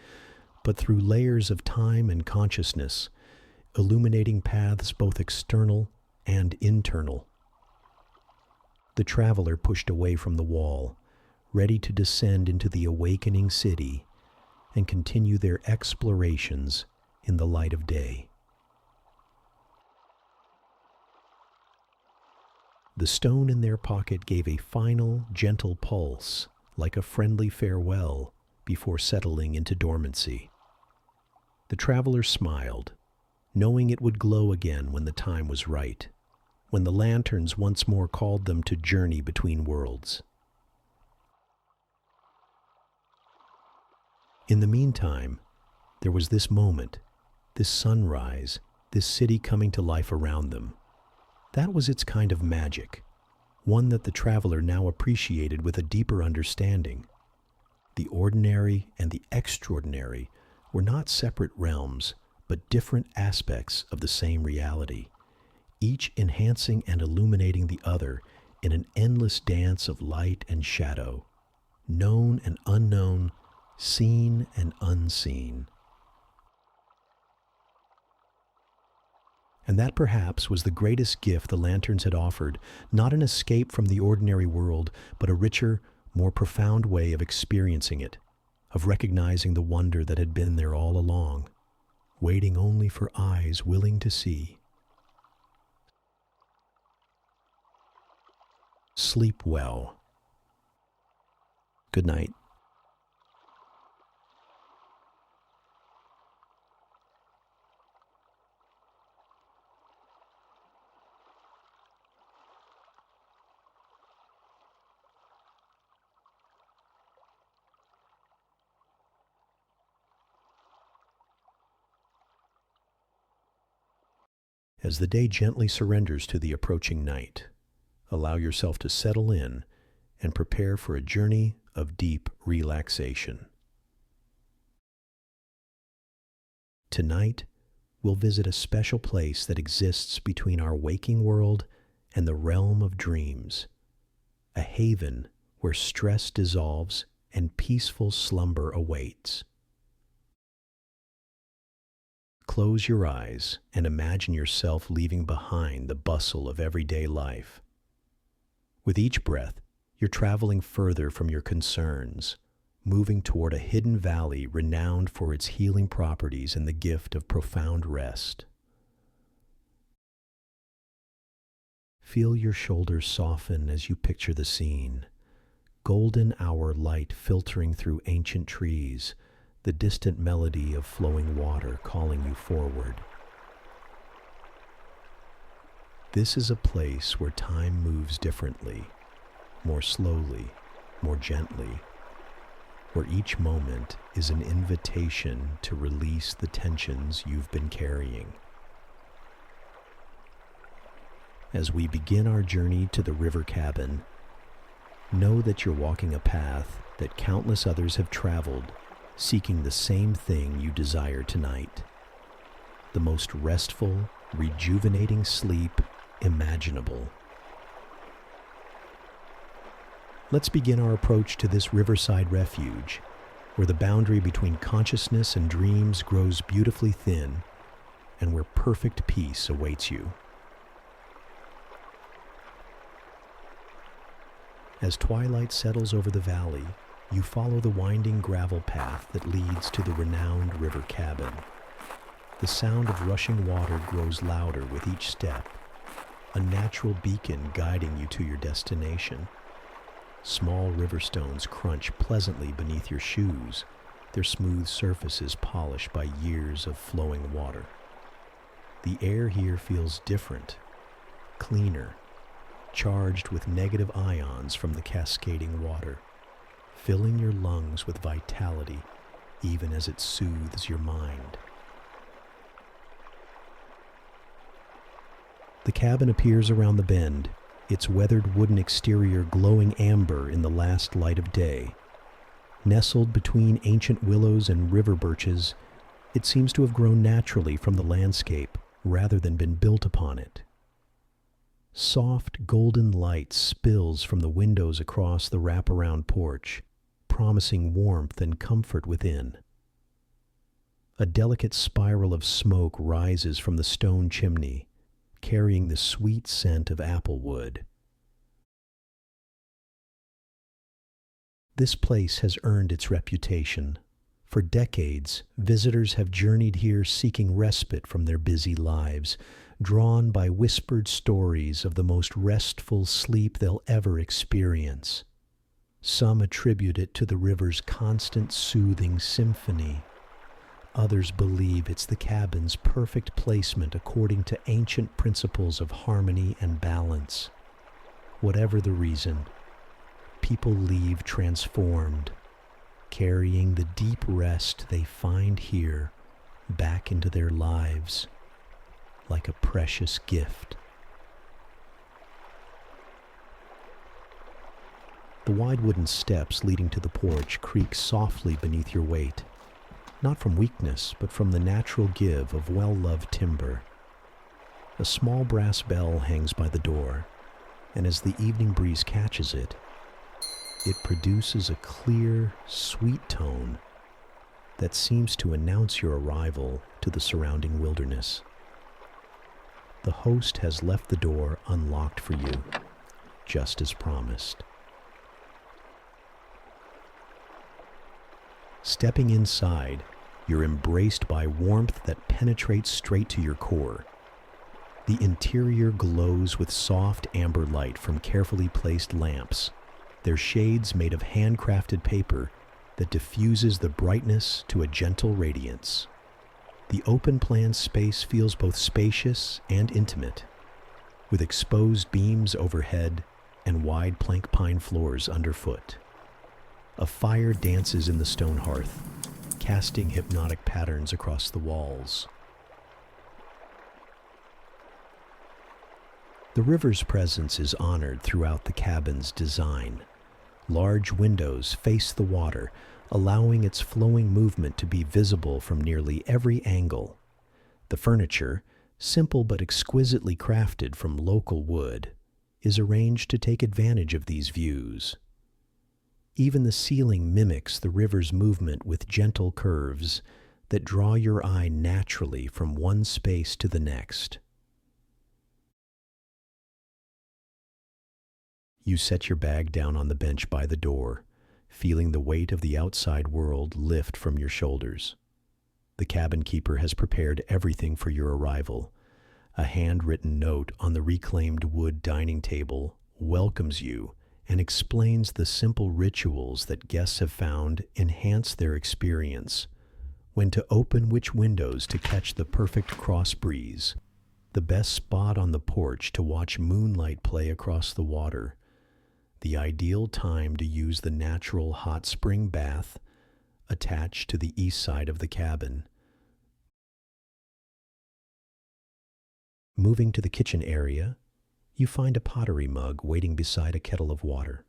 but through layers of time and consciousness, illuminating paths both external and internal. The traveler pushed away from the wall, ready to descend into the awakening city and continue their explorations in the light of day. The stone in their pocket gave a final, gentle pulse, like a friendly farewell, before settling into dormancy. The traveler smiled, knowing it would glow again when the time was right, when the lanterns once more called them to journey between worlds. In the meantime, there was this moment, this sunrise, this city coming to life around them. That was its kind of magic, one that the traveler now appreciated with a deeper understanding. The ordinary and the extraordinary were not separate realms, but different aspects of the same reality, each enhancing and illuminating the other in an endless dance of light and shadow, known and unknown, seen and unseen. And that perhaps was the greatest gift the lanterns had offered, not an escape from the ordinary world, but a richer, more profound way of experiencing it, of recognizing the wonder that had been there all along, waiting only for eyes willing to see. Sleep well. Good night. As the day gently surrenders to the approaching night, allow yourself to settle in and prepare for a journey of deep relaxation. Tonight, we'll visit a special place that exists between our waking world and the realm of dreams, a haven where stress dissolves and peaceful slumber awaits. Close your eyes and imagine yourself leaving behind the bustle of everyday life. With each breath, you're traveling further from your concerns, moving toward a hidden valley renowned for its healing properties and the gift of profound rest. Feel your shoulders soften as you picture the scene. Golden hour light filtering through ancient trees, the distant melody of flowing water calling you forward. This is a place where time moves differently, more slowly, more gently, where each moment is an invitation to release the tensions you've been carrying. As we begin our journey to the river cabin, know that you're walking a path that countless others have traveled, seeking the same thing you desire tonight, the most restful, rejuvenating sleep imaginable. Let's begin our approach to this riverside refuge, where the boundary between consciousness and dreams grows beautifully thin, and where perfect peace awaits you. As twilight settles over the valley, you follow the winding gravel path that leads to the renowned river cabin. The sound of rushing water grows louder with each step, a natural beacon guiding you to your destination. Small river stones crunch pleasantly beneath your shoes, their smooth surfaces polished by years of flowing water. The air here feels different, cleaner, charged with negative ions from the cascading water, filling your lungs with vitality even as it soothes your mind. The cabin appears around the bend, its weathered wooden exterior glowing amber in the last light of day. Nestled between ancient willows and river birches, it seems to have grown naturally from the landscape rather than been built upon it. Soft golden light spills from the windows across the wraparound porch, promising warmth and comfort within. A delicate spiral of smoke rises from the stone chimney, carrying the sweet scent of apple wood. This place has earned its reputation. For decades, visitors have journeyed here seeking respite from their busy lives, drawn by whispered stories of the most restful sleep they'll ever experience. Some attribute it to the river's constant soothing symphony. Others believe it's the cabin's perfect placement according to ancient principles of harmony and balance. Whatever the reason, people leave transformed, carrying the deep rest they find here back into their lives like a precious gift. The wide wooden steps leading to the porch creak softly beneath your weight, not from weakness, but from the natural give of well-loved timber. A small brass bell hangs by the door, and as the evening breeze catches it, it produces a clear, sweet tone that seems to announce your arrival to the surrounding wilderness. The host has left the door unlocked for you, just as promised. Stepping inside, you're embraced by warmth that penetrates straight to your core. The interior glows with soft amber light from carefully placed lamps, their shades made of handcrafted paper that diffuses the brightness to a gentle radiance. The open-plan space feels both spacious and intimate, with exposed beams overhead and wide plank pine floors underfoot. A fire dances in the stone hearth, casting hypnotic patterns across the walls. The river's presence is honored throughout the cabin's design. Large windows face the water, allowing its flowing movement to be visible from nearly every angle. The furniture, simple but exquisitely crafted from local wood, is arranged to take advantage of these views. Even the ceiling mimics the river's movement with gentle curves that draw your eye naturally from one space to the next. You set your bag down on the bench by the door, feeling the weight of the outside world lift from your shoulders. The cabin keeper has prepared everything for your arrival. A handwritten note on the reclaimed wood dining table welcomes you and explains the simple rituals that guests have found enhance their experience. When to open which windows to catch the perfect cross breeze, the best spot on the porch to watch moonlight play across the water, the ideal time to use the natural hot spring bath attached to the east side of the cabin. Moving to the kitchen area, you find a pottery mug waiting beside a kettle of water.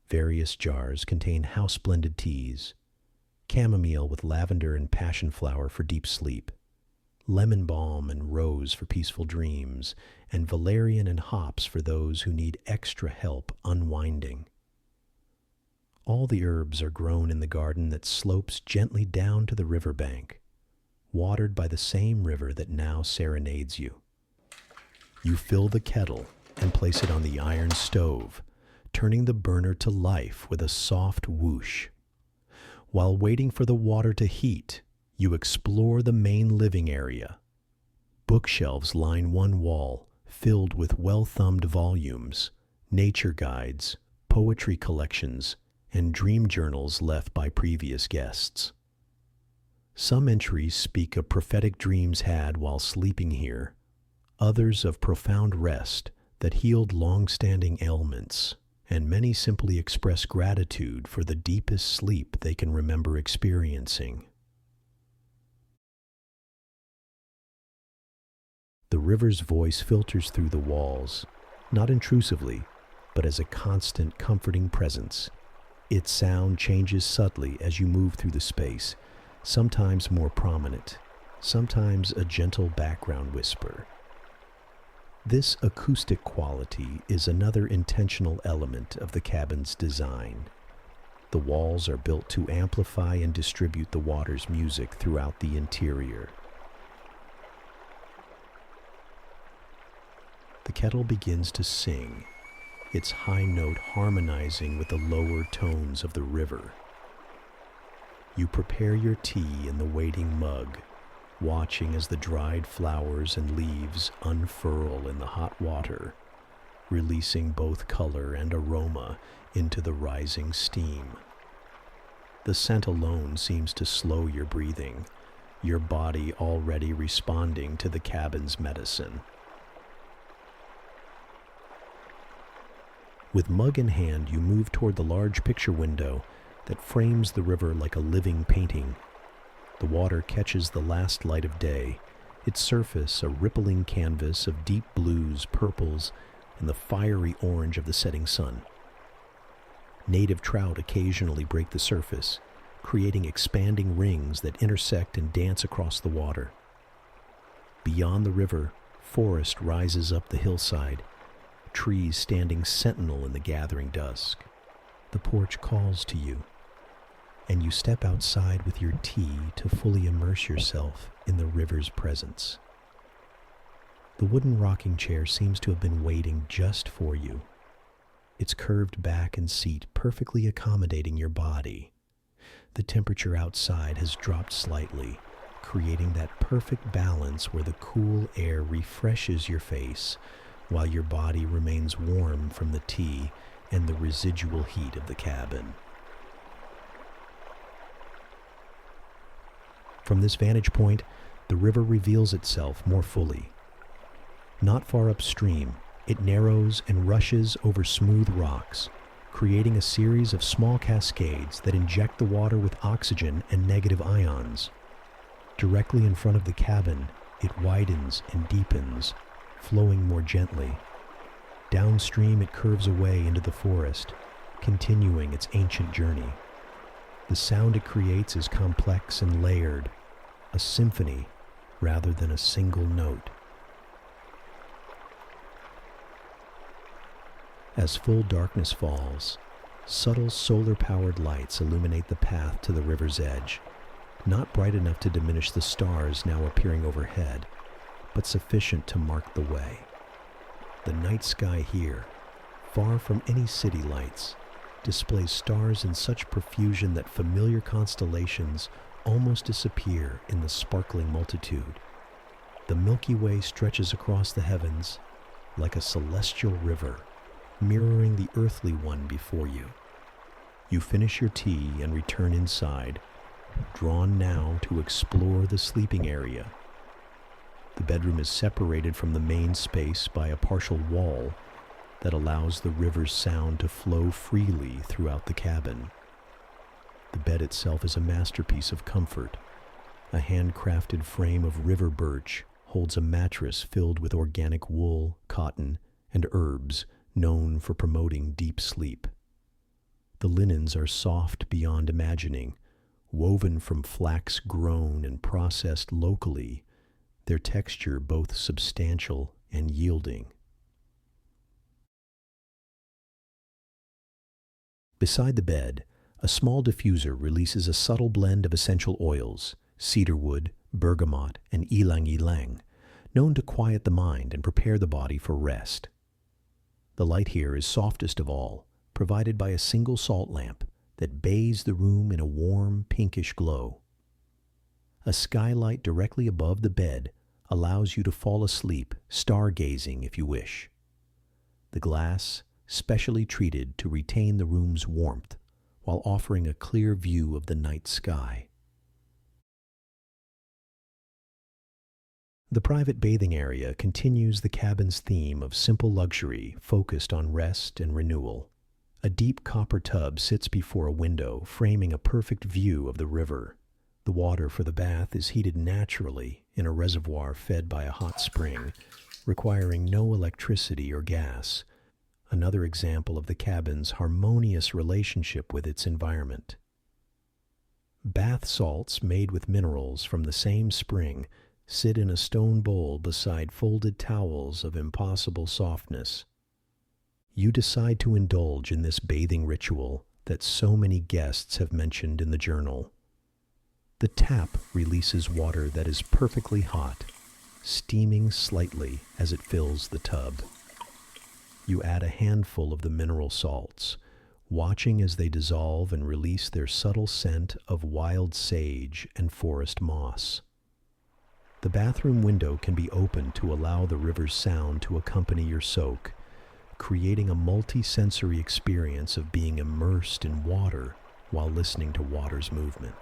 Various jars contain house-blended teas, chamomile with lavender and passion flower for deep sleep, lemon balm and rose for peaceful dreams, and valerian and hops for those who need extra help unwinding. All the herbs are grown in the garden that slopes gently down to the riverbank, watered by the same river that now serenades you. You fill the kettle and place it on the iron stove, turning the burner to life with a soft whoosh. While waiting for the water to heat, you explore the main living area. Bookshelves line one wall, filled with well-thumbed volumes, nature guides, poetry collections, and dream journals left by previous guests. Some entries speak of prophetic dreams had while sleeping here, others of profound rest that healed long-standing ailments, and many simply express gratitude for the deepest sleep they can remember experiencing. The river's voice filters through the walls, not intrusively, but as a constant comforting presence. Its sound changes subtly as you move through the space, sometimes more prominent, sometimes a gentle background whisper. This acoustic quality is another intentional element of the cabin's design. The The walls are built to amplify and distribute the water's music throughout the interior. The kettle begins to sing, its high note harmonizing with the lower tones of the river. You prepare your tea in the waiting mug, watching as the dried flowers and leaves unfurl in the hot water, releasing both color and aroma into the rising steam. The scent alone seems to slow your breathing, your body already responding to the cabin's medicine. With mug in hand, you move toward the large picture window that frames the river like a living painting. The water catches the last light of day, its surface a rippling canvas of deep blues, purples, and the fiery orange of the setting sun. Native trout occasionally break the surface, creating expanding rings that intersect and dance across the water. Beyond the river, forest rises up the hillside, trees standing sentinel in the gathering dusk. The porch calls to you, and you step outside with your tea to fully immerse yourself in the river's presence. The wooden rocking chair seems to have been waiting just for you, its curved back and seat perfectly accommodating your body. The temperature outside has dropped slightly, creating that perfect balance where the cool air refreshes your face while your body remains warm from the tea and the residual heat of the cabin. From this vantage point, the river reveals itself more fully. Not far upstream, it narrows and rushes over smooth rocks, creating a series of small cascades that inject the water with oxygen and negative ions. Directly in front of the cabin, it widens and deepens, flowing more gently. Downstream, it curves away into the forest, continuing its ancient journey. The sound it creates is complex and layered, a symphony rather than a single note. As full darkness falls, subtle solar-powered lights illuminate the path to the river's edge, not bright enough to diminish the stars now appearing overhead, but sufficient to mark the way. The night sky here, far from any city lights, displays stars in such profusion that familiar constellations almost disappear in the sparkling multitude. The Milky Way stretches across the heavens like a celestial river, mirroring the earthly one before you. You finish your tea and return inside, drawn now to explore the sleeping area. The bedroom is separated from the main space by a partial wall that allows the river's sound to flow freely throughout the cabin. The bed itself is a masterpiece of comfort. A handcrafted frame of river birch holds a mattress filled with organic wool, cotton, and herbs known for promoting deep sleep. The linens are soft beyond imagining, woven from flax grown and processed locally, their texture both substantial and yielding. Beside the bed, a small diffuser releases a subtle blend of essential oils, cedarwood, bergamot, and ylang-ylang, known to quiet the mind and prepare the body for rest. The light here is softest of all, provided by a single salt lamp that bathes the room in a warm, pinkish glow. A skylight directly above the bed allows you to fall asleep, stargazing if you wish. The glass, specially treated to retain the room's warmth while offering a clear view of the night sky. The private bathing area continues the cabin's theme of simple luxury focused on rest and renewal. A deep copper tub sits before a window, framing a perfect view of the river. The water for the bath is heated naturally in a reservoir fed by a hot spring, requiring no electricity or gas. Another example of the cabin's harmonious relationship with its environment. Bath salts made with minerals from the same spring sit in a stone bowl beside folded towels of impossible softness. You decide to indulge in this bathing ritual, that so many guests have mentioned in the journal. The tap releases water that is perfectly hot, steaming slightly as it fills the tub. You add a handful of the mineral salts, watching as they dissolve and release their subtle scent of wild sage and forest moss. The bathroom window can be opened to allow the river's sound to accompany your soak, creating a multi-sensory experience of being immersed in water while listening to water's movement.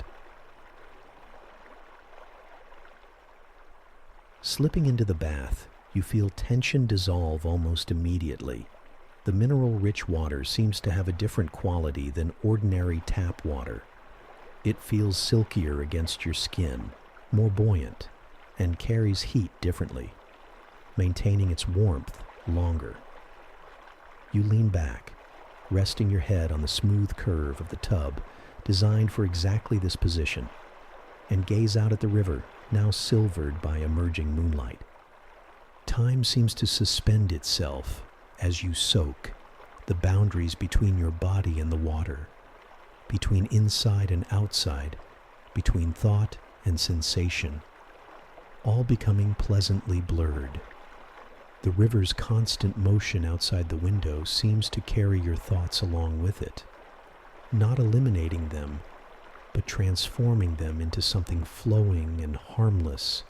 Slipping into the bath, you feel tension dissolve almost immediately. The mineral-rich water seems to have a different quality than ordinary tap water. It feels silkier against your skin, more buoyant, and carries heat differently, maintaining its warmth longer. You lean back, resting your head on the smooth curve of the tub designed for exactly this position, and gaze out at the river, now silvered by emerging moonlight. Time seems to suspend itself as you soak, the boundaries between your body and the water, between inside and outside, between thought and sensation, all becoming pleasantly blurred. The river's constant motion outside the window seems to carry your thoughts along with it, not eliminating them, but transforming them into something flowing and harmless,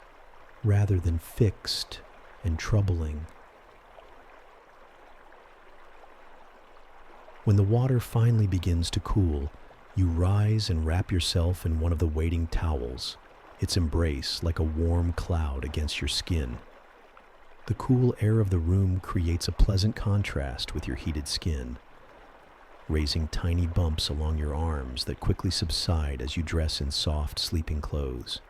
rather than fixed and troubling. When the water finally begins to cool, you rise and wrap yourself in one of the waiting towels, its embrace like a warm cloud against your skin. The cool air of the room creates a pleasant contrast with your heated skin, raising tiny bumps along your arms that quickly subside as you dress in soft sleeping clothes.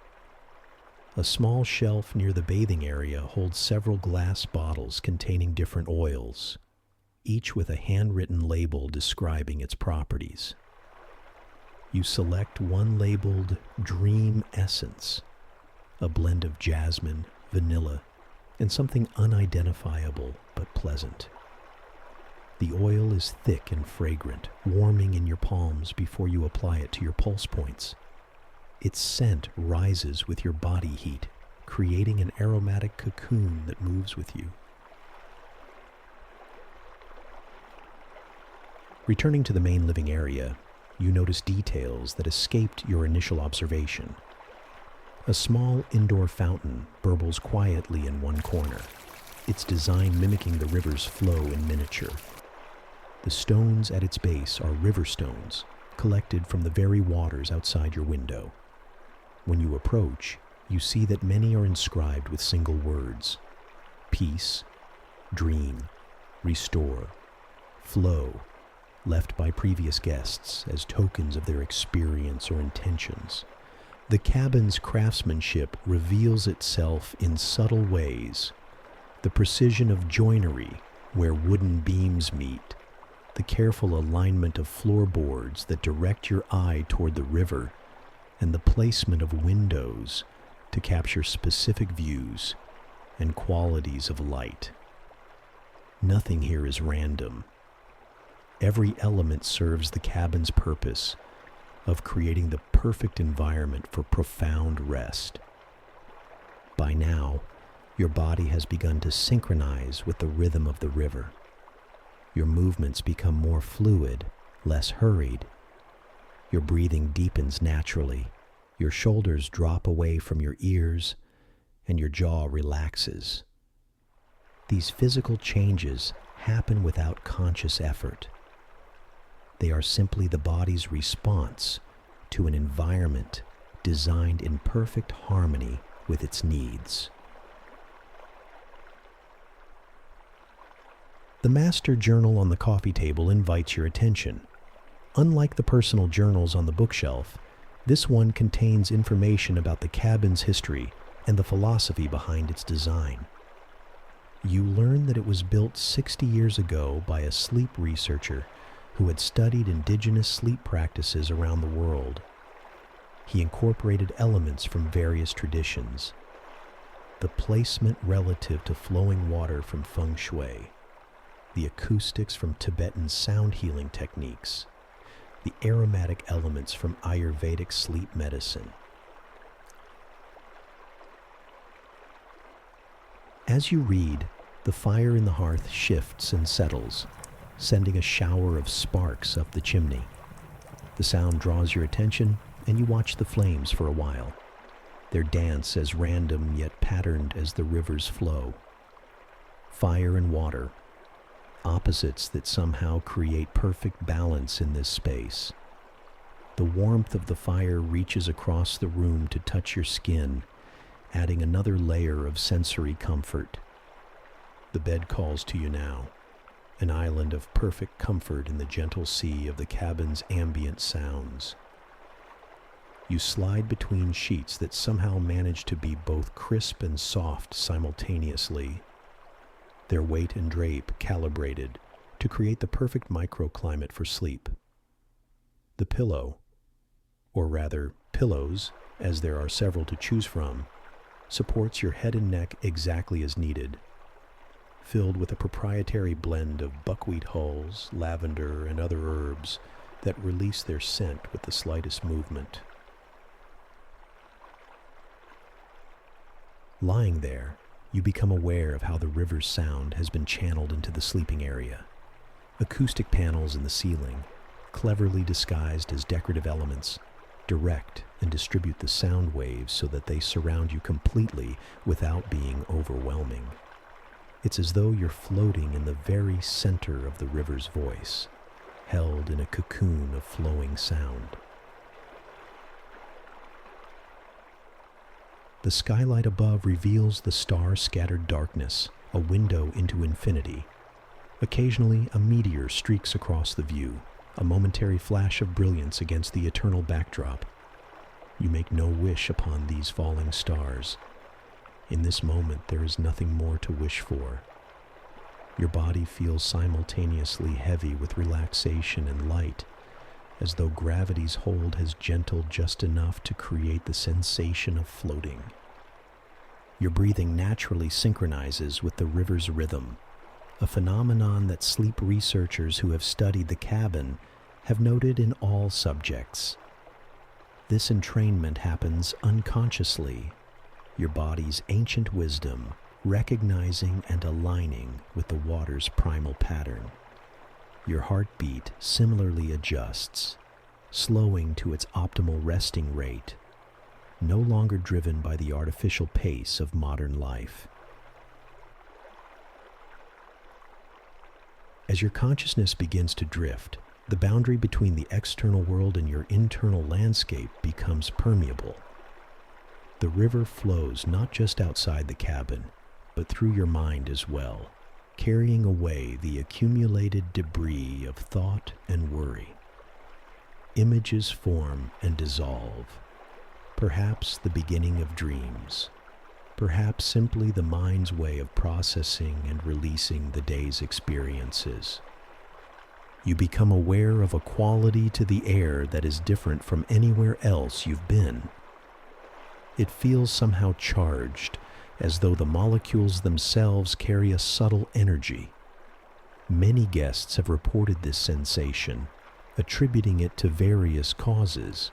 A small shelf near the bathing area holds several glass bottles containing different oils, each with a handwritten label describing its properties. You select one labeled Dream Essence, a blend of jasmine, vanilla, and something unidentifiable but pleasant. The oil is thick and fragrant, warming in your palms before you apply it to your pulse points. Its scent rises with your body heat, creating an aromatic cocoon that moves with you. Returning to the main living area, you notice details that escaped your initial observation. A small indoor fountain burbles quietly in one corner, its design mimicking the river's flow in miniature. The stones at its base are river stones, collected from the very waters outside your window. When you approach, you see that many are inscribed with single words: peace, dream, restore, flow, left by previous guests as tokens of their experience or intentions. The cabin's craftsmanship reveals itself in subtle ways. The precision of joinery where wooden beams meet, the careful alignment of floorboards that direct your eye toward the river, and the placement of windows to capture specific views and qualities of light. Nothing here is random. Every element serves the cabin's purpose of creating the perfect environment for profound rest. By now, your body has begun to synchronize with the rhythm of the river. Your movements become more fluid, less hurried. Your breathing deepens naturally. Your shoulders drop away from your ears, and your jaw relaxes. These physical changes happen without conscious effort. They are simply the body's response to an environment designed in perfect harmony with its needs. The master journal on the coffee table invites your attention. Unlike the personal journals on the bookshelf, this one contains information about the cabin's history and the philosophy behind its design. You learn that it was built 60 years ago by a sleep researcher who had studied indigenous sleep practices around the world. He incorporated elements from various traditions. The placement relative to flowing water from feng shui, the acoustics from Tibetan sound healing techniques, the aromatic elements from Ayurvedic sleep medicine. As you read, the fire in the hearth shifts and settles, sending a shower of sparks up the chimney. The sound draws your attention, and you watch the flames for a while. Their dance as random yet patterned as the river's flow. Fire and water, opposites that somehow create perfect balance in this space. The warmth of the fire reaches across the room to touch your skin, adding another layer of sensory comfort. The bed calls to you now, an island of perfect comfort in the gentle sea of the cabin's ambient sounds. You slide between sheets that somehow manage to be both crisp and soft simultaneously, their weight and drape calibrated to create the perfect microclimate for sleep. The pillow, or rather pillows, as there are several to choose from, supports your head and neck exactly as needed, filled with a proprietary blend of buckwheat hulls, lavender, and other herbs that release their scent with the slightest movement. Lying there, you become aware of how the river's sound has been channeled into the sleeping area. Acoustic panels in the ceiling, cleverly disguised as decorative elements, direct and distribute the sound waves so that they surround you completely without being overwhelming. It's as though you're floating in the very center of the river's voice, held in a cocoon of flowing sound. The skylight above reveals the star-scattered darkness, a window into infinity. Occasionally, a meteor streaks across the view, a momentary flash of brilliance against the eternal backdrop. You make no wish upon these falling stars. In this moment, there is nothing more to wish for. Your body feels simultaneously heavy with relaxation and light, as though gravity's hold has gentled just enough to create the sensation of floating. Your breathing naturally synchronizes with the river's rhythm, a phenomenon that sleep researchers who have studied the cabin have noted in all subjects. This entrainment happens unconsciously, your body's ancient wisdom recognizing and aligning with the water's primal pattern. Your heartbeat similarly adjusts, slowing to its optimal resting rate, no longer driven by the artificial pace of modern life. As your consciousness begins to drift, the boundary between the external world and your internal landscape becomes permeable. The river flows not just outside the cabin, but through your mind as well, carrying away the accumulated debris of thought and worry. Images form and dissolve, perhaps the beginning of dreams, perhaps simply the mind's way of processing and releasing the day's experiences. You become aware of a quality to the air that is different from anywhere else you've been. It feels somehow charged, as though the molecules themselves carry a subtle energy. Many guests have reported this sensation, attributing it to various causes: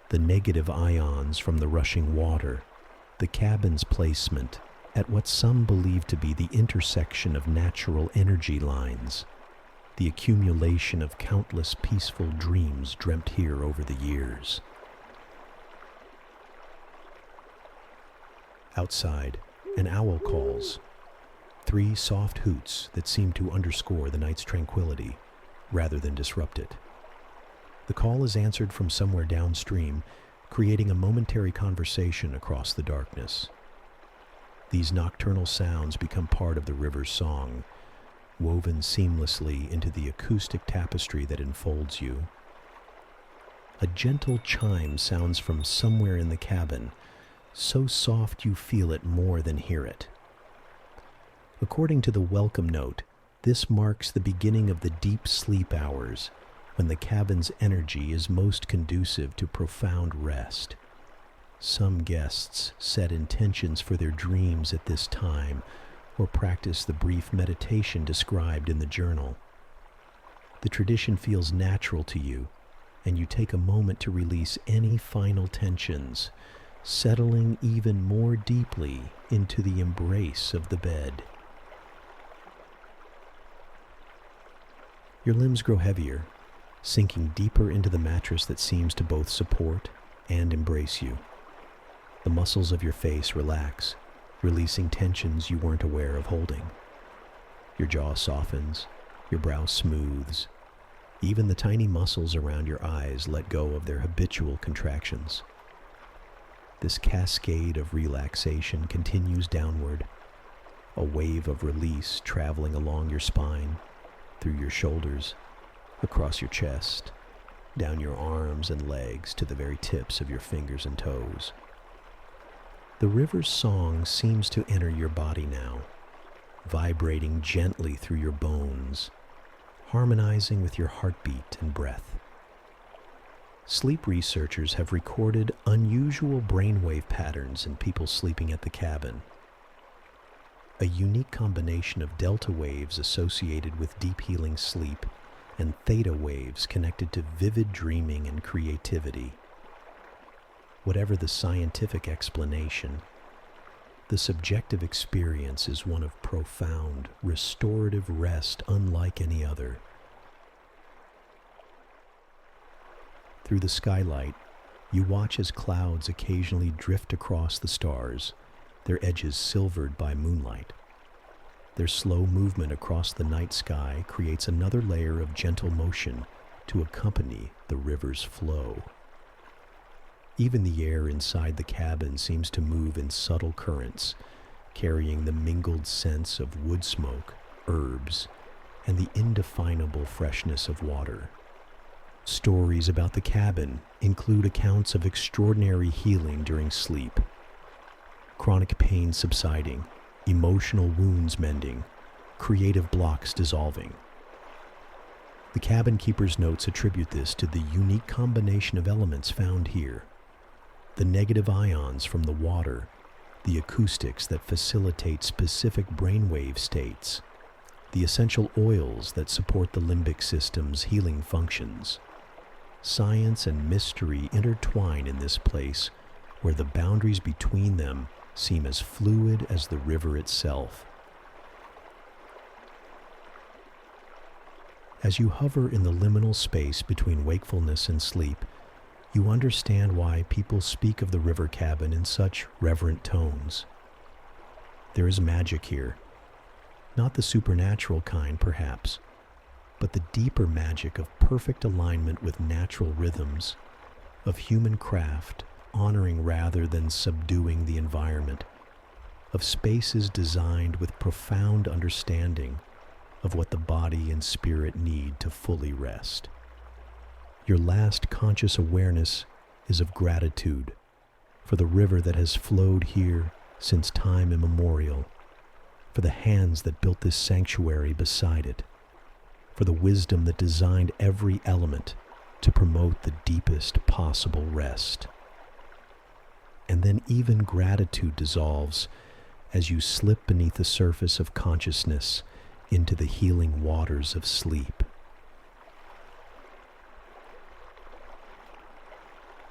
the negative ions from the rushing water, the cabin's placement at what some believe to be the intersection of natural energy lines, the accumulation of countless peaceful dreams dreamt here over the years. Outside, an owl calls. 3 soft hoots that seem to underscore the night's tranquility, rather than disrupt it. The call is answered from somewhere downstream, creating a momentary conversation across the darkness. These nocturnal sounds become part of the river's song, woven seamlessly into the acoustic tapestry that enfolds you. A gentle chime sounds from somewhere in the cabin, so soft you feel it more than hear it. According to the welcome note, this marks the beginning of the deep sleep hours, when the cabin's energy is most conducive to profound rest. Some guests set intentions for their dreams at this time, or practice the brief meditation described in the journal. The tradition feels natural to you, and you take a moment to release any final tensions, settling even more deeply into the embrace of the bed. Your limbs grow heavier, sinking deeper into the mattress that seems to both support and embrace you. The muscles of your face relax, releasing tensions you weren't aware of holding. Your jaw softens, your brow smooths. Even the tiny muscles around your eyes let go of their habitual contractions. This cascade of relaxation continues downward, a wave of release traveling along your spine, through your shoulders, across your chest, down your arms and legs to the very tips of your fingers and toes. The river's song seems to enter your body now, vibrating gently through your bones, harmonizing with your heartbeat and breath. Sleep researchers have recorded unusual brainwave patterns in people sleeping at the cabin. A unique combination of delta waves associated with deep healing sleep and theta waves connected to vivid dreaming and creativity. Whatever the scientific explanation, the subjective experience is one of profound, restorative rest unlike any other. Through the skylight, you watch as clouds occasionally drift across the stars, their edges silvered by moonlight. Their slow movement across the night sky creates another layer of gentle motion to accompany the river's flow. Even the air inside the cabin seems to move in subtle currents, carrying the mingled scents of wood smoke, herbs, and the indefinable freshness of water. Stories about the cabin include accounts of extraordinary healing during sleep, chronic pain subsiding, emotional wounds mending, creative blocks dissolving. The cabin keeper's notes attribute this to the unique combination of elements found here: the negative ions from the water, the acoustics that facilitate specific brainwave states, the essential oils that support the limbic system's healing functions. Science and mystery intertwine in this place, where the boundaries between them seem as fluid as the river itself. As you hover in the liminal space between wakefulness and sleep, you understand why people speak of the river cabin in such reverent tones. There is magic here, not the supernatural kind perhaps, but the deeper magic of perfect alignment with natural rhythms, of human craft honoring rather than subduing the environment, of spaces designed with profound understanding of what the body and spirit need to fully rest. Your last conscious awareness is of gratitude for the river that has flowed here since time immemorial, for the hands that built this sanctuary beside it, for the wisdom that designed every element to promote the deepest possible rest. And then even gratitude dissolves as you slip beneath the surface of consciousness into the healing waters of sleep.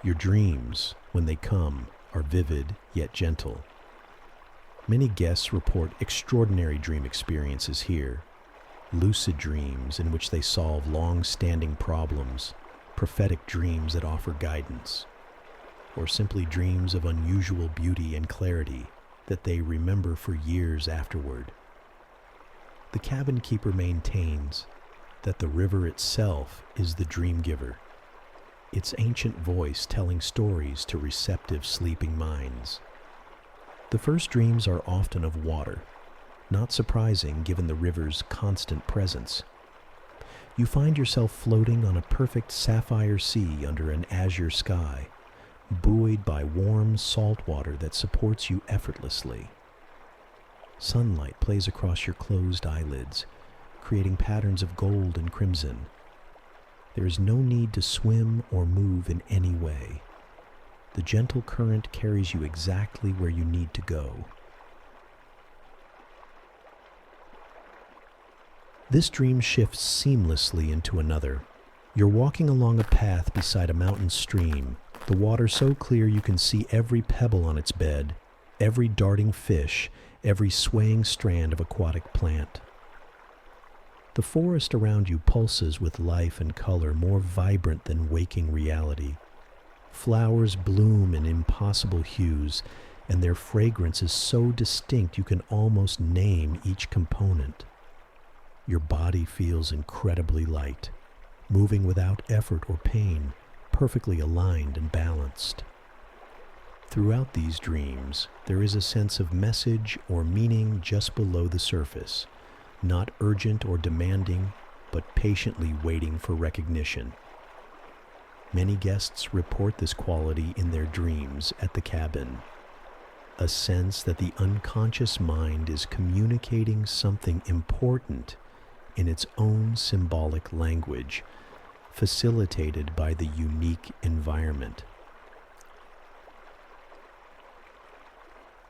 Your dreams, when they come, are vivid yet gentle. Many guests report extraordinary dream experiences here, lucid dreams in which they solve long-standing problems, prophetic dreams that offer guidance, or simply dreams of unusual beauty and clarity that they remember for years afterward. The cabin keeper maintains that the river itself is the dream giver, its ancient voice telling stories to receptive sleeping minds. The first dreams are often of water, not surprising given the river's constant presence. You find yourself floating on a perfect sapphire sea under an azure sky, buoyed by warm salt water that supports you effortlessly. Sunlight plays across your closed eyelids, creating patterns of gold and crimson. There is no need to swim or move in any way. The gentle current carries you exactly where you need to go. This dream shifts seamlessly into another, You're walking along a path beside a mountain stream, the water so clear you can see every pebble on its bed, every darting fish, every swaying strand of aquatic plant. The forest around you pulses with life and color more vibrant than waking reality. Flowers bloom in impossible hues, and their fragrance is so distinct you can almost name each component. Your body feels incredibly light, moving without effort or pain, perfectly aligned and balanced. Throughout these dreams, there is a sense of message or meaning just below the surface, not urgent or demanding, but patiently waiting for recognition. Many guests report this quality in their dreams at the cabin, a sense that the unconscious mind is communicating something important in its own symbolic language, facilitated by the unique environment.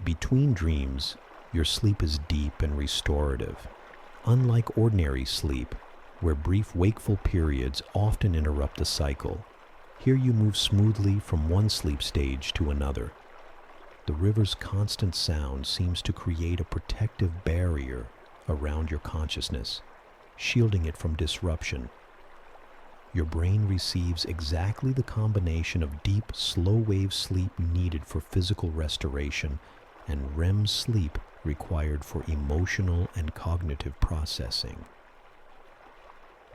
Between dreams, your sleep is deep and restorative. Unlike ordinary sleep, where brief wakeful periods often interrupt the cycle, here you move smoothly from one sleep stage to another. The river's constant sound seems to create a protective barrier around your consciousness, shielding it from disruption. Your brain receives exactly the combination of deep, slow-wave sleep needed for physical restoration and REM sleep required for emotional and cognitive processing.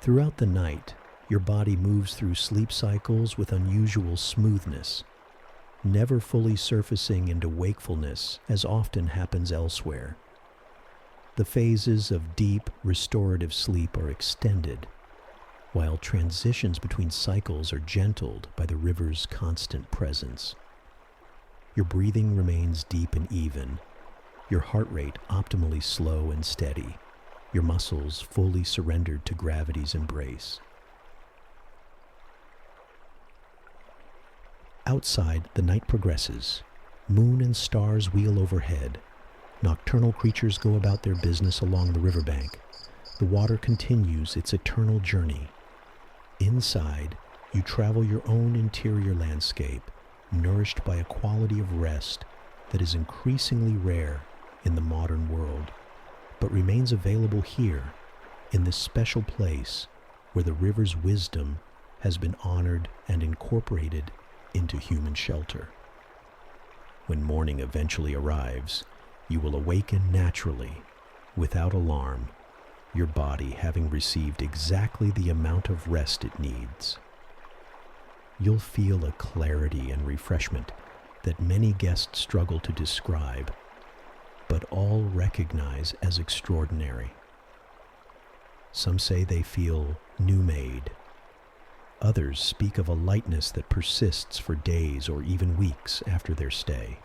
Throughout the night, your body moves through sleep cycles with unusual smoothness, never fully surfacing into wakefulness as often happens elsewhere. The phases of deep, restorative sleep are extended, while transitions between cycles are gentled by the river's constant presence. Your breathing remains deep and even, your heart rate optimally slow and steady, your muscles fully surrendered to gravity's embrace. Outside, the night progresses. Moon and stars wheel overhead. Nocturnal creatures go about their business along the riverbank. The water continues its eternal journey. Inside, you travel your own interior landscape, nourished by a quality of rest that is increasingly rare in the modern world, but remains available here, in this special place where the river's wisdom has been honored and incorporated into human shelter. When morning eventually arrives, you will awaken naturally, without alarm, your body having received exactly the amount of rest it needs. You'll feel a clarity and refreshment that many guests struggle to describe, but all recognize as extraordinary. Some say they feel new-made. Others speak of a lightness that persists for days or even weeks after their stay.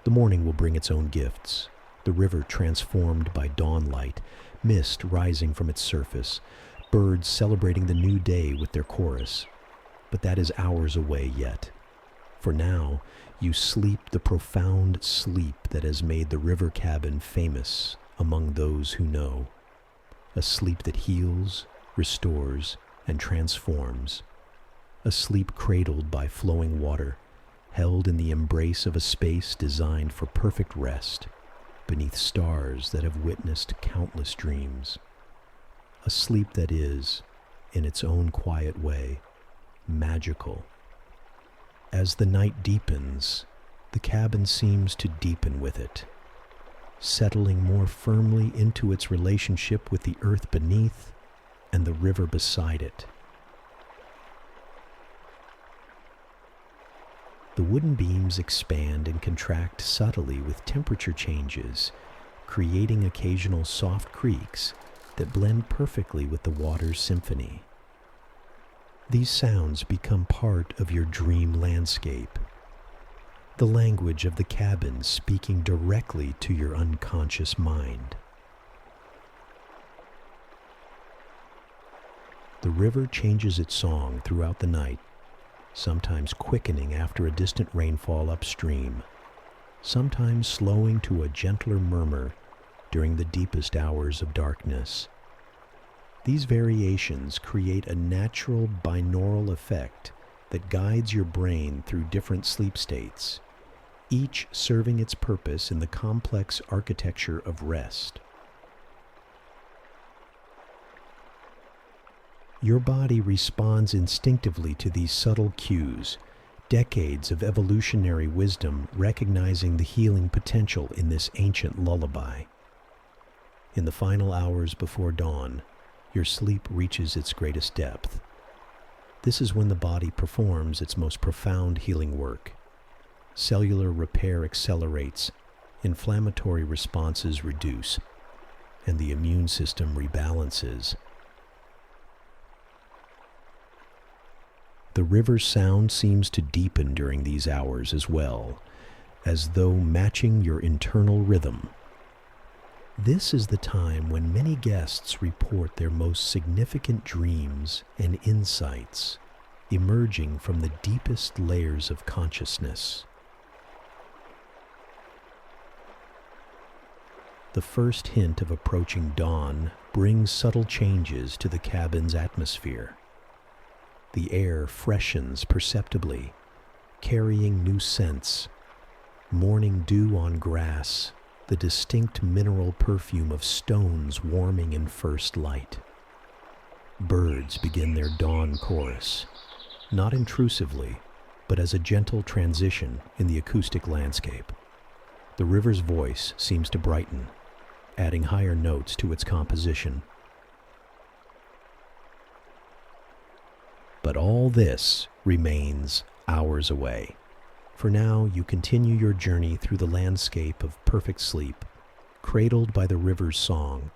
The morning will bring its own gifts. The river transformed by dawn light, mist rising from its surface, birds celebrating the new day with their chorus. But that is hours away yet. For now, you sleep the profound sleep that has made the river cabin famous among those who know. A sleep that heals, restores, and transforms. A sleep cradled by flowing water, held in the embrace of a space designed for perfect rest, beneath stars that have witnessed countless dreams. A sleep that is, in its own quiet way, magical. As the night deepens, the cabin seems to deepen with it, settling more firmly into its relationship with the earth beneath and the river beside it. The wooden beams expand and contract subtly with temperature changes, creating occasional soft creaks that blend perfectly with the water's symphony. These sounds become part of your dream landscape, the language of the cabin speaking directly to your unconscious mind. The river changes its song throughout the night, sometimes quickening after a distant rainfall upstream, sometimes slowing to a gentler murmur during the deepest hours of darkness. These variations create a natural binaural effect that guides your brain through different sleep states, each serving its purpose in the complex architecture of rest. Your body responds instinctively to these subtle cues, decades of evolutionary wisdom recognizing the healing potential in this ancient lullaby. In the final hours before dawn, your sleep reaches its greatest depth. This is when the body performs its most profound healing work. Cellular repair accelerates, inflammatory responses reduce, and the immune system rebalances. The river's sound seems to deepen during these hours as well, as though matching your internal rhythm. This is the time when many guests report their most significant dreams and insights, emerging from the deepest layers of consciousness. The first hint of approaching dawn brings subtle changes to the cabin's atmosphere. The air freshens perceptibly, carrying new scents, morning dew on grass, the distinct mineral perfume of stones warming in first light. Birds begin their dawn chorus, not intrusively, but as a gentle transition in the acoustic landscape. The river's voice seems to brighten, adding higher notes to its composition. But all this remains hours away. For now, you continue your journey through the landscape of perfect sleep, cradled by the river's song,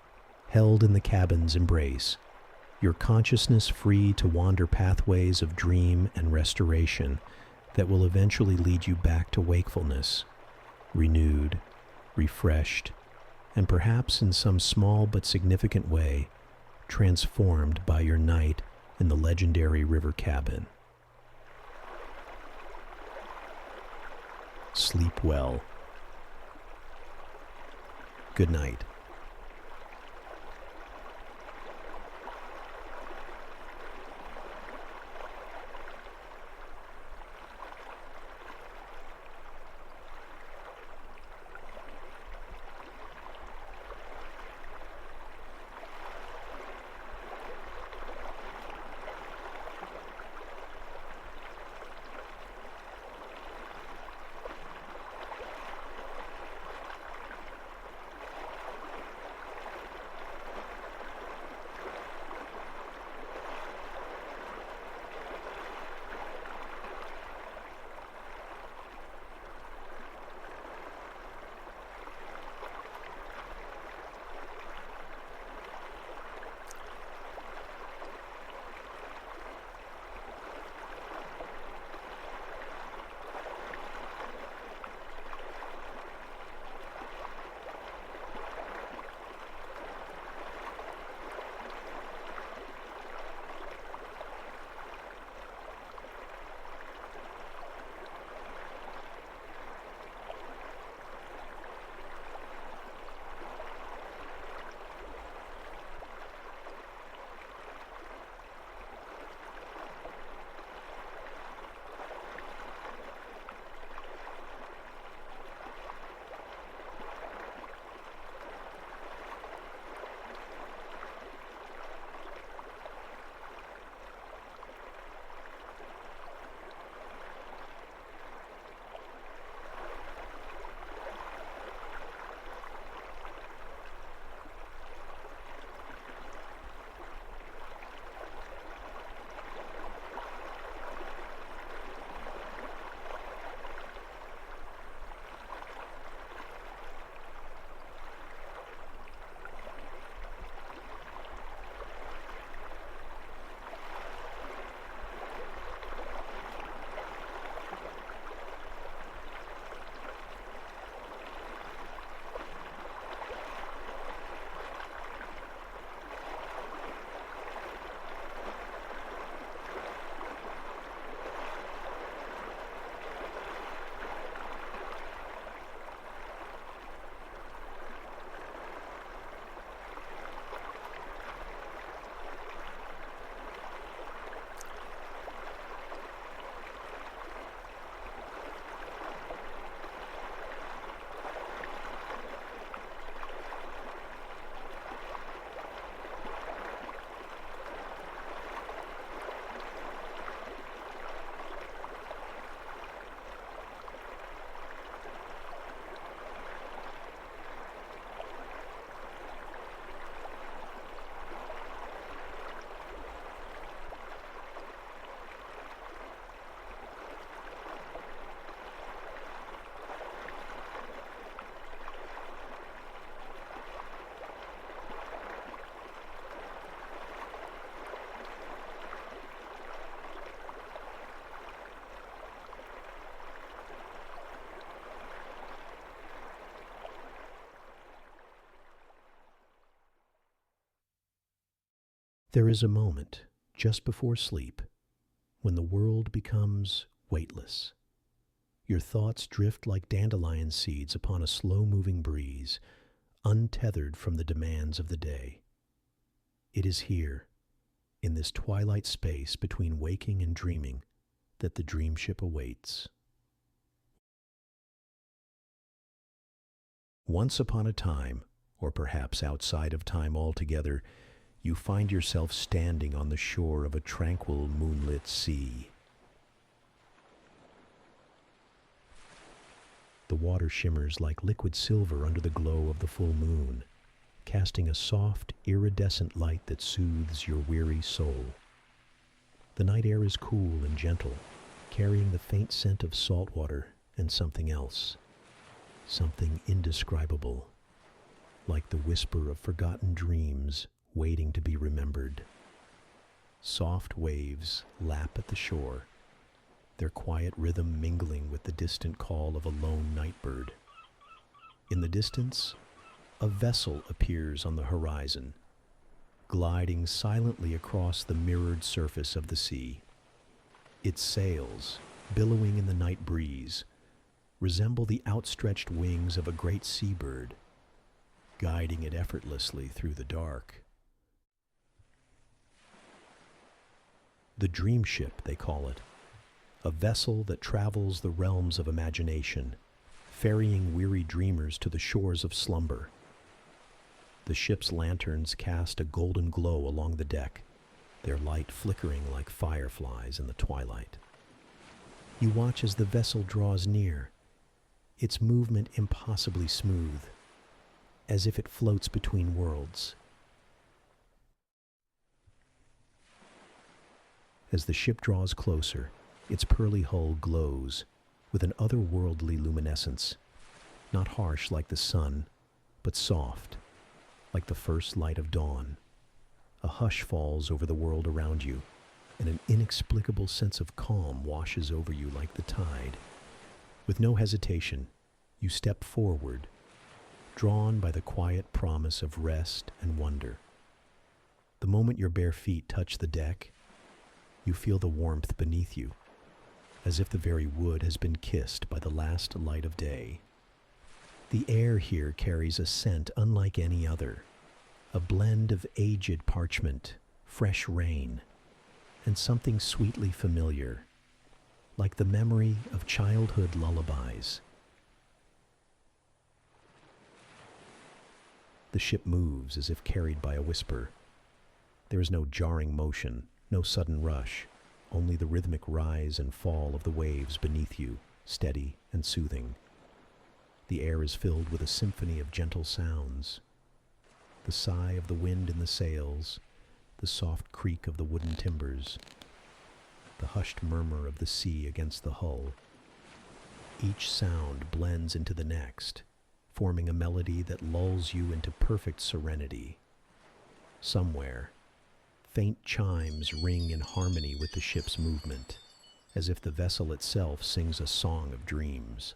held in the cabin's embrace, your consciousness free to wander pathways of dream and restoration that will eventually lead you back to wakefulness, renewed, refreshed, and perhaps in some small but significant way, transformed by your night in the legendary river cabin. Sleep well. Good night. There is a moment, just before sleep, when the world becomes weightless. Your thoughts drift like dandelion seeds upon a slow-moving breeze, untethered from the demands of the day. It is here, in this twilight space between waking and dreaming, that the dream ship awaits. Once upon a time, or perhaps outside of time altogether, you find yourself standing on the shore of a tranquil moonlit sea. The water shimmers like liquid silver under the glow of the full moon, casting a soft, iridescent light that soothes your weary soul. The night air is cool and gentle, carrying the faint scent of salt water and something else, something indescribable, like the whisper of forgotten dreams waiting to be remembered. Soft waves lap at the shore, their quiet rhythm mingling with the distant call of a lone nightbird. In the distance, a vessel appears on the horizon, gliding silently across the mirrored surface of the sea. Its sails, billowing in the night breeze, resemble the outstretched wings of a great seabird, guiding it effortlessly through the dark. The dream ship, they call it, a vessel that travels the realms of imagination, ferrying weary dreamers to the shores of slumber. The ship's lanterns cast a golden glow along the deck, their light flickering like fireflies in the twilight. You watch as the vessel draws near, its movement impossibly smooth, as if it floats between worlds. As the ship draws closer, its pearly hull glows with an otherworldly luminescence, not harsh like the sun, but soft, like the first light of dawn. A hush falls over the world around you, and an inexplicable sense of calm washes over you like the tide. With no hesitation, you step forward, drawn by the quiet promise of rest and wonder. The moment your bare feet touch the deck, you feel the warmth beneath you, as if the very wood has been kissed by the last light of day. The air here carries a scent unlike any other, a blend of aged parchment, fresh rain, and something sweetly familiar, like the memory of childhood lullabies. The ship moves as if carried by a whisper. There is no jarring motion, no sudden rush, only the rhythmic rise and fall of the waves beneath you, steady and soothing. The air is filled with a symphony of gentle sounds. The sigh of the wind in the sails, the soft creak of the wooden timbers, the hushed murmur of the sea against the hull. Each sound blends into the next, forming a melody that lulls you into perfect serenity. Somewhere, faint chimes ring in harmony with the ship's movement, as if the vessel itself sings a song of dreams.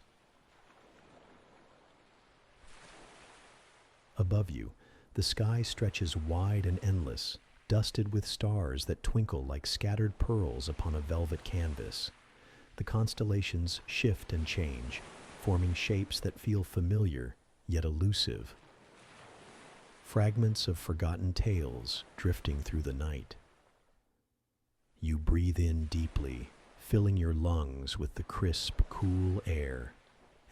Above you, the sky stretches wide and endless, dusted with stars that twinkle like scattered pearls upon a velvet canvas. The constellations shift and change, forming shapes that feel familiar, yet elusive. Fragments of forgotten tales drifting through the night. You breathe in deeply, filling your lungs with the crisp, cool air,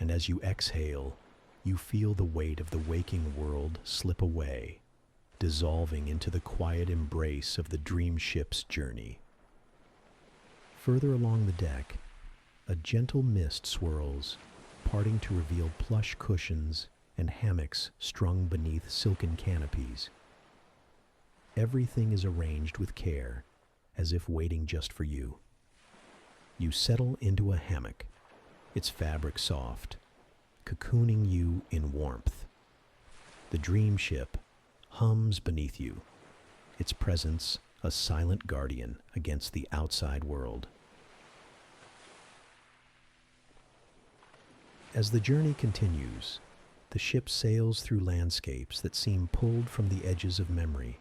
and as you exhale, you feel the weight of the waking world slip away, dissolving into the quiet embrace of the dream ship's journey. Further along the deck, a gentle mist swirls, parting to reveal plush cushions and hammocks strung beneath silken canopies. Everything is arranged with care, as if waiting just for you. You settle into a hammock, its fabric soft, cocooning you in warmth. The dream ship hums beneath you, its presence a silent guardian against the outside world. As the journey continues, the ship sails through landscapes that seem pulled from the edges of memory.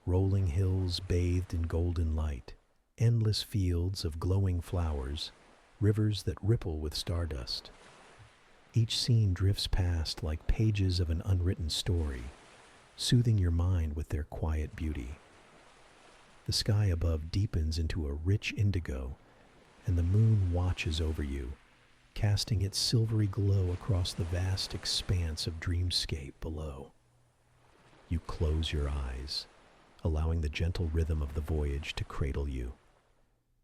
rolling hills bathed in golden light, endless fields of glowing flowers, rivers that ripple with stardust. Each scene drifts past like pages of an unwritten story, soothing your mind with their quiet beauty. The sky above deepens into a rich indigo, and the moon watches over you, casting its silvery glow across the vast expanse of dreamscape below. You close your eyes, allowing the gentle rhythm of the voyage to cradle you,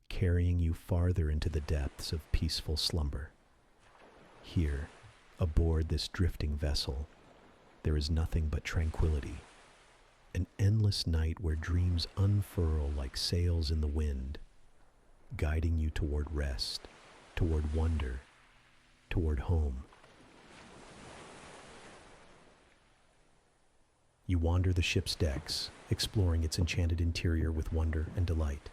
carrying you farther into the depths of peaceful slumber. Here, aboard this drifting vessel, there is nothing but tranquility, an endless night where dreams unfurl like sails in the wind, guiding you toward rest, toward wonder, toward home. You wander the ship's decks, exploring its enchanted interior with wonder and delight.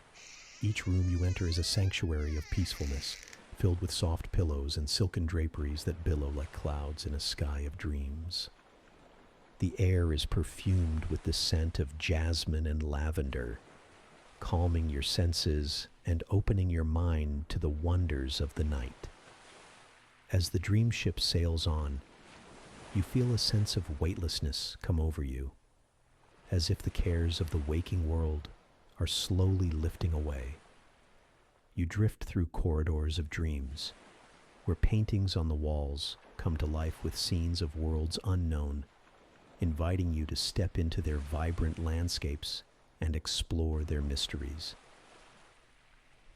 Each room you enter is a sanctuary of peacefulness, filled with soft pillows and silken draperies that billow like clouds in a sky of dreams. The air is perfumed with the scent of jasmine and lavender, calming your senses and opening your mind to the wonders of the night. As the dream ship sails on, you feel a sense of weightlessness come over you, as if the cares of the waking world are slowly lifting away. You drift through corridors of dreams, where paintings on the walls come to life with scenes of worlds unknown, inviting you to step into their vibrant landscapes and explore their mysteries.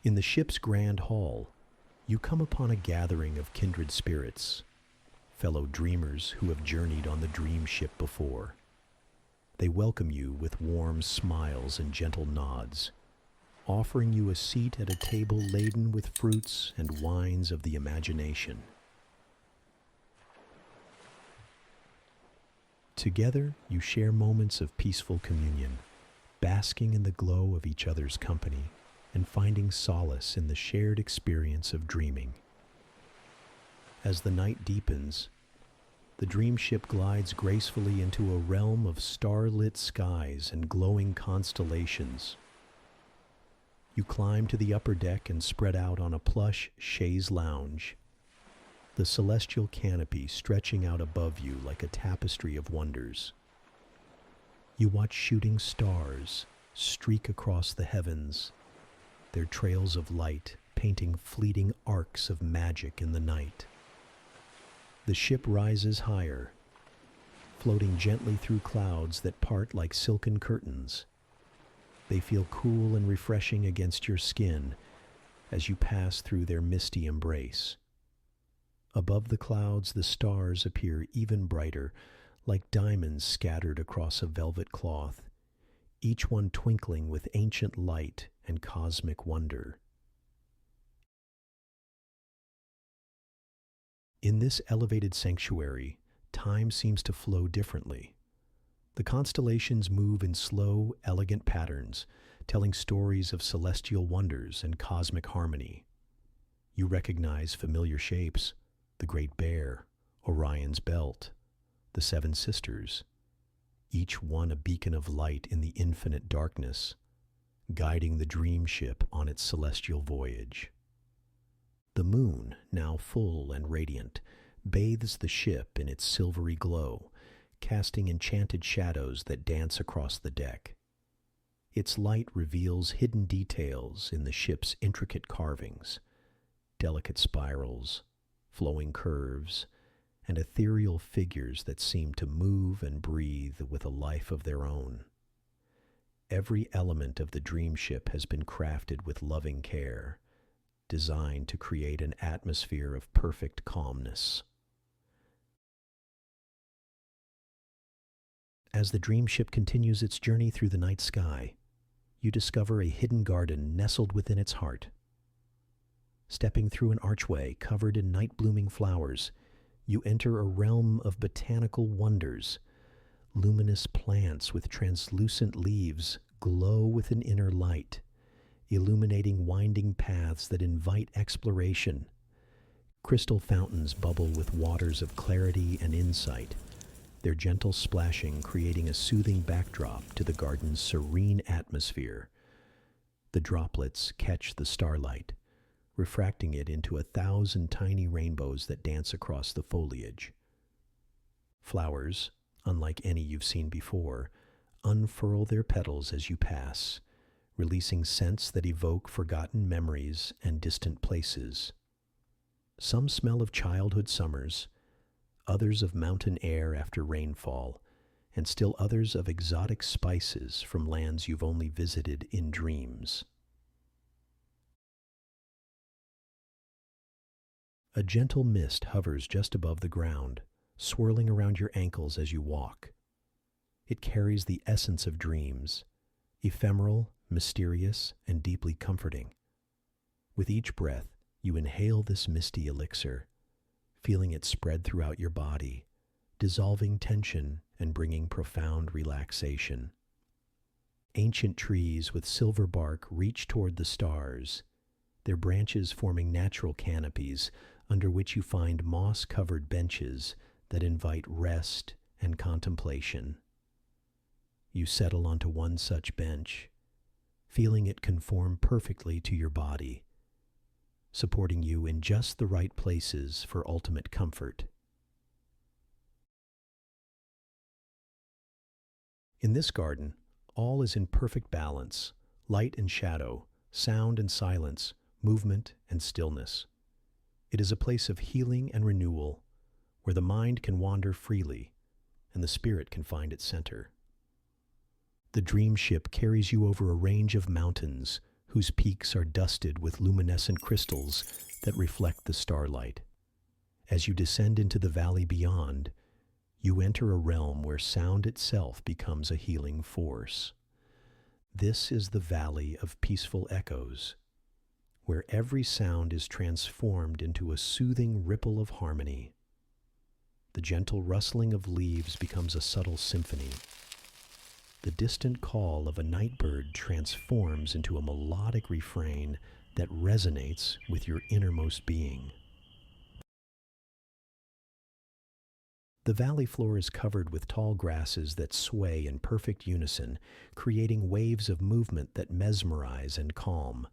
In the ship's grand hall, you come upon a gathering of kindred spirits, fellow dreamers who have journeyed on the dream ship before. They welcome you with warm smiles and gentle nods, offering you a seat at a table laden with fruits and wines of the imagination. Together, you share moments of peaceful communion, basking in the glow of each other's company and finding solace in the shared experience of dreaming. As the night deepens, the dream ship glides gracefully into a realm of starlit skies and glowing constellations. You climb to the upper deck and spread out on a plush chaise lounge, the celestial canopy stretching out above you like a tapestry of wonders. You watch shooting stars streak across the heavens, their trails of light painting fleeting arcs of magic in the night. The ship rises higher, floating gently through clouds that part like silken curtains. They feel cool and refreshing against your skin as you pass through their misty embrace. Above the clouds, the stars appear even brighter, like diamonds scattered across a velvet cloth, each one twinkling with ancient light and cosmic wonder. In this elevated sanctuary, time seems to flow differently. The constellations move in slow, elegant patterns, telling stories of celestial wonders and cosmic harmony. You recognize familiar shapes: the Great Bear, Orion's Belt, the Seven Sisters, each one a beacon of light in the infinite darkness, guiding the dream ship on its celestial voyage. The moon, now full and radiant, bathes the ship in its silvery glow, casting enchanted shadows that dance across the deck. Its light reveals hidden details in the ship's intricate carvings, delicate spirals, flowing curves, and ethereal figures that seem to move and breathe with a life of their own. Every element of the dream ship has been crafted with loving care, designed to create an atmosphere of perfect calmness. As the dream ship continues its journey through the night sky, you discover a hidden garden nestled within its heart. Stepping through an archway covered in night-blooming flowers, you enter a realm of botanical wonders. Luminous plants with translucent leaves glow with an inner light, illuminating winding paths that invite exploration. Crystal fountains bubble with waters of clarity and insight, their gentle splashing creating a soothing backdrop to the garden's serene atmosphere. The droplets catch the starlight, refracting it into 1,000 tiny rainbows that dance across the foliage. Flowers, unlike any you've seen before, unfurl their petals as you pass, releasing scents that evoke forgotten memories and distant places. Some smell of childhood summers, others of mountain air after rainfall, and still others of exotic spices from lands you've only visited in dreams. A gentle mist hovers just above the ground, swirling around your ankles as you walk. It carries the essence of dreams, ephemeral, mysterious, and deeply comforting. With each breath, you inhale this misty elixir, feeling it spread throughout your body, dissolving tension and bringing profound relaxation. Ancient trees with silver bark reach toward the stars, their branches forming natural canopies under which you find moss-covered benches that invite rest and contemplation. You settle onto one such bench, feeling it conform perfectly to your body, supporting you in just the right places for ultimate comfort. In this garden, all is in perfect balance, light and shadow, sound and silence, movement and stillness. It is a place of healing and renewal, where the mind can wander freely and the spirit can find its center. The dream ship carries you over a range of mountains whose peaks are dusted with luminescent crystals that reflect the starlight. As you descend into the valley beyond, you enter a realm where sound itself becomes a healing force. This is the Valley of Peaceful Echoes, where every sound is transformed into a soothing ripple of harmony. The gentle rustling of leaves becomes a subtle symphony. The distant call of a night bird transforms into a melodic refrain that resonates with your innermost being. The valley floor is covered with tall grasses that sway in perfect unison, creating waves of movement that mesmerize and calm.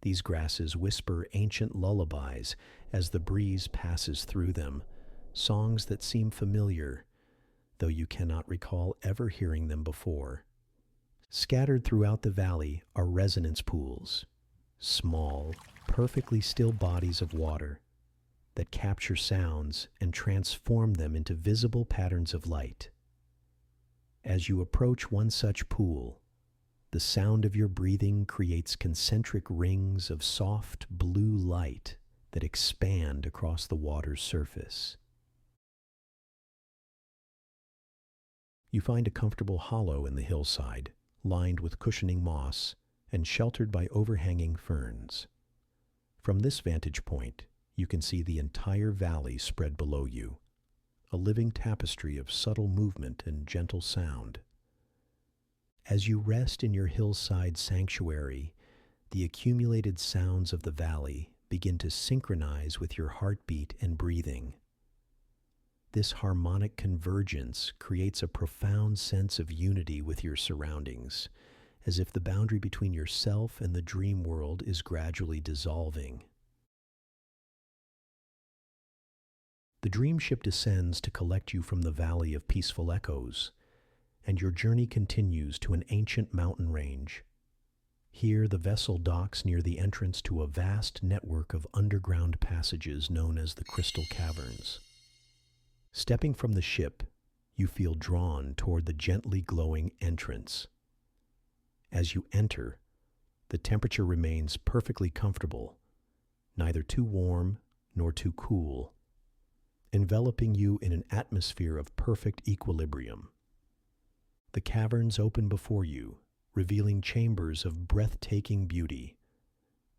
These grasses whisper ancient lullabies as the breeze passes through them, songs that seem familiar, though you cannot recall ever hearing them before. Scattered throughout the valley are resonance pools, small, perfectly still bodies of water that capture sounds and transform them into visible patterns of light. As you approach one such pool, the sound of your breathing creates concentric rings of soft blue light that expand across the water's surface. You find a comfortable hollow in the hillside, lined with cushioning moss and sheltered by overhanging ferns. From this vantage point, you can see the entire valley spread below you, a living tapestry of subtle movement and gentle sound. As you rest in your hillside sanctuary, the accumulated sounds of the valley begin to synchronize with your heartbeat and breathing. This harmonic convergence creates a profound sense of unity with your surroundings, as if the boundary between yourself and the dream world is gradually dissolving. The dream ship descends to collect you from the Valley of Peaceful Echoes, and your journey continues to an ancient mountain range. Here, the vessel docks near the entrance to a vast network of underground passages known as the Crystal Caverns. Stepping from the ship, you feel drawn toward the gently glowing entrance. As you enter, the temperature remains perfectly comfortable, neither too warm nor too cool, enveloping you in an atmosphere of perfect equilibrium. The caverns open before you, revealing chambers of breathtaking beauty.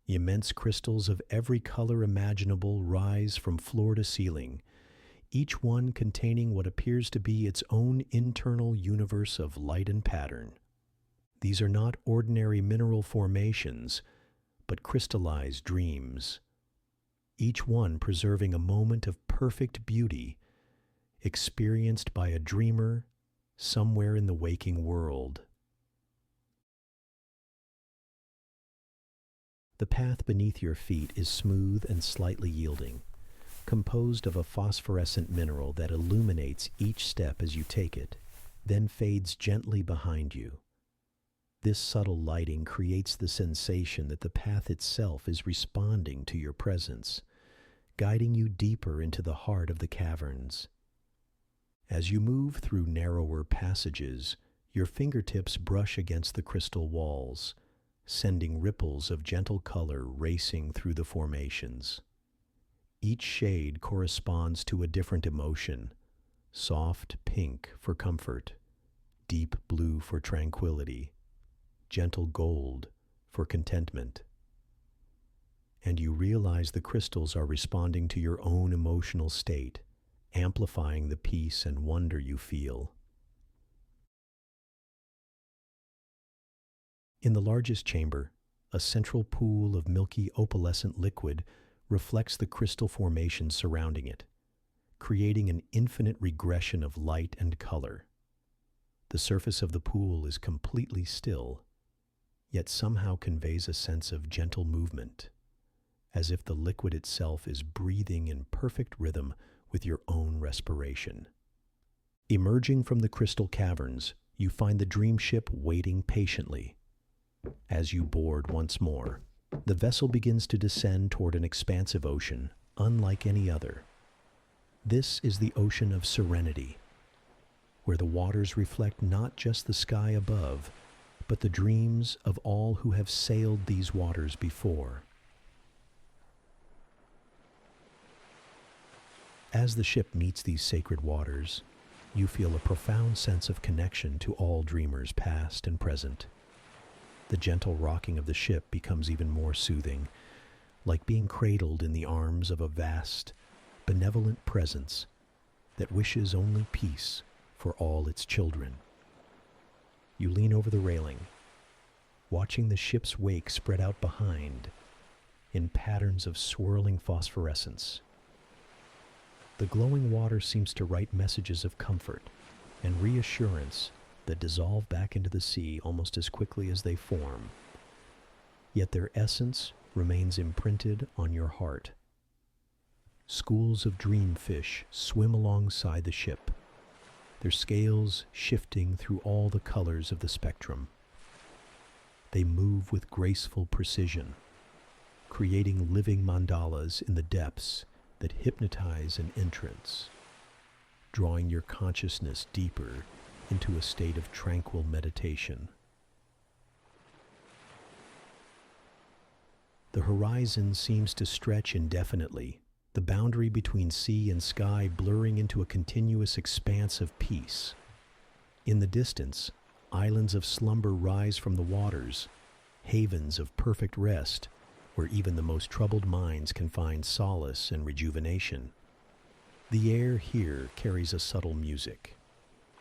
Immense crystals of every color imaginable rise from floor to ceiling, each one containing what appears to be its own internal universe of light and pattern. These are not ordinary mineral formations, but crystallized dreams, each one preserving a moment of perfect beauty experienced by a dreamer somewhere in the waking world. The path beneath your feet is smooth and slightly yielding, composed of a phosphorescent mineral that illuminates each step as you take it, then fades gently behind you. This subtle lighting creates the sensation that the path itself is responding to your presence, guiding you deeper into the heart of the caverns. As you move through narrower passages, your fingertips brush against the crystal walls, sending ripples of gentle color racing through the formations. Each shade corresponds to a different emotion: soft pink for comfort, deep blue for tranquility, gentle gold for contentment. And you realize the crystals are responding to your own emotional state, amplifying the peace and wonder you feel. In the largest chamber, a central pool of milky opalescent liquid reflects the crystal formations surrounding it, creating an infinite regression of light and color. The surface of the pool is completely still, yet somehow conveys a sense of gentle movement, as if the liquid itself is breathing in perfect rhythm with your own respiration. Emerging from the crystal caverns, you find the dream ship waiting patiently. As you board once more, the vessel begins to descend toward an expansive ocean, unlike any other. This is the ocean of serenity, where the waters reflect not just the sky above, but the dreams of all who have sailed these waters before. As the ship meets these sacred waters, you feel a profound sense of connection to all dreamers past and present. The gentle rocking of the ship becomes even more soothing, like being cradled in the arms of a vast, benevolent presence that wishes only peace for all its children. You lean over the railing, watching the ship's wake spread out behind in patterns of swirling phosphorescence. The glowing water seems to write messages of comfort and reassurance that dissolve back into the sea almost as quickly as they form. Yet their essence remains imprinted on your heart. Schools of dreamfish swim alongside the ship, their scales shifting through all the colors of the spectrum. They move with graceful precision, creating living mandalas in the depths that hypnotize an entrance, drawing your consciousness deeper into a state of tranquil meditation. The horizon seems to stretch indefinitely, the boundary between sea and sky blurring into a continuous expanse of peace. In the distance, islands of slumber rise from the waters, havens of perfect rest, where even the most troubled minds can find solace and rejuvenation. The air here carries a subtle music,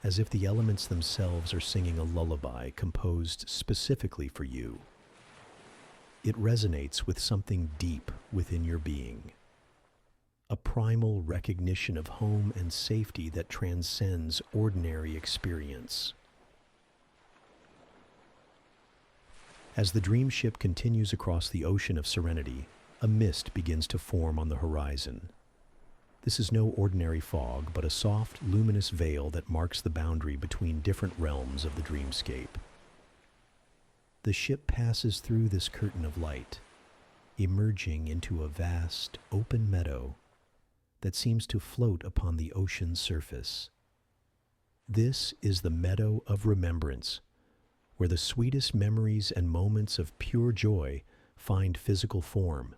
as if the elements themselves are singing a lullaby composed specifically for you. It resonates with something deep within your being, a primal recognition of home and safety that transcends ordinary experience. As the dream ship continues across the ocean of serenity, a mist begins to form on the horizon. This is no ordinary fog, but a soft, luminous veil that marks the boundary between different realms of the dreamscape. The ship passes through this curtain of light, emerging into a vast, open meadow that seems to float upon the ocean's surface. This is the meadow of remembrance, where the sweetest memories and moments of pure joy find physical form.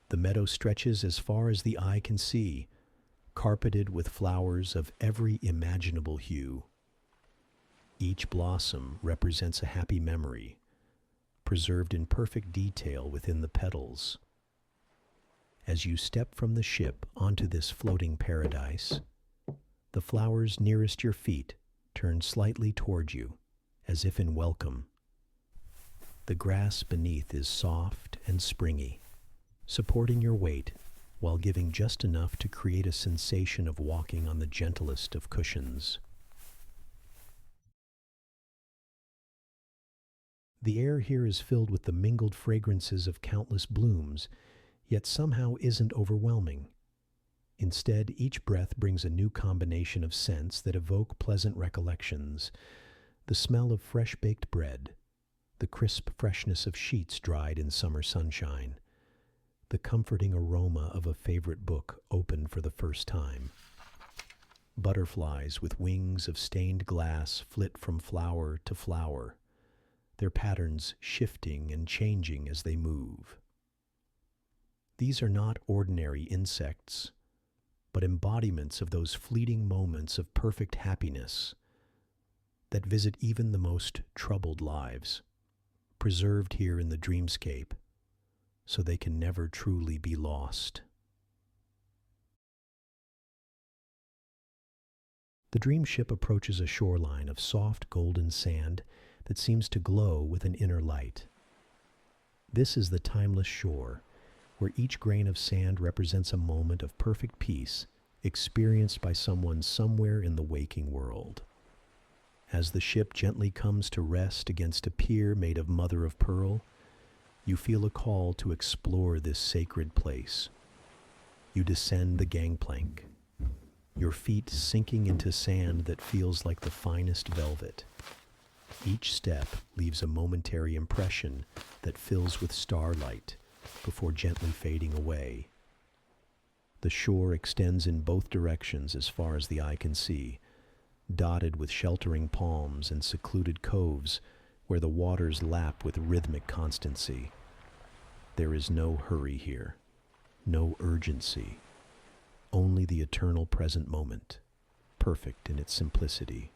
The meadow stretches as far as the eye can see, carpeted with flowers of every imaginable hue. Each blossom represents a happy memory, preserved in perfect detail within the petals. As you step from the ship onto this floating paradise, the flowers nearest your feet turn slightly toward you, as if in welcome. The grass beneath is soft and springy, supporting your weight while giving just enough to create a sensation of walking on the gentlest of cushions. The air here is filled with the mingled fragrances of countless blooms, yet somehow isn't overwhelming. Instead, each breath brings a new combination of scents that evoke pleasant recollections. The smell of fresh-baked bread, the crisp freshness of sheets dried in summer sunshine, the comforting aroma of a favorite book opened for the first time. Butterflies with wings of stained glass flit from flower to flower, their patterns shifting and changing as they move. These are not ordinary insects, but embodiments of those fleeting moments of perfect happiness that visit even the most troubled lives, preserved here in the dreamscape, so they can never truly be lost. The dream ship approaches a shoreline of soft golden sand that seems to glow with an inner light. This is the timeless shore, where each grain of sand represents a moment of perfect peace experienced by someone somewhere in the waking world. As the ship gently comes to rest against a pier made of mother of pearl, you feel a call to explore this sacred place. You descend the gangplank, your feet sinking into sand that feels like the finest velvet. Each step leaves a momentary impression that fills with starlight before gently fading away. The shore extends in both directions as far as the eye can see, dotted with sheltering palms and secluded coves where the waters lap with rhythmic constancy. There is no hurry here, no urgency, only the eternal present moment, perfect in its simplicity.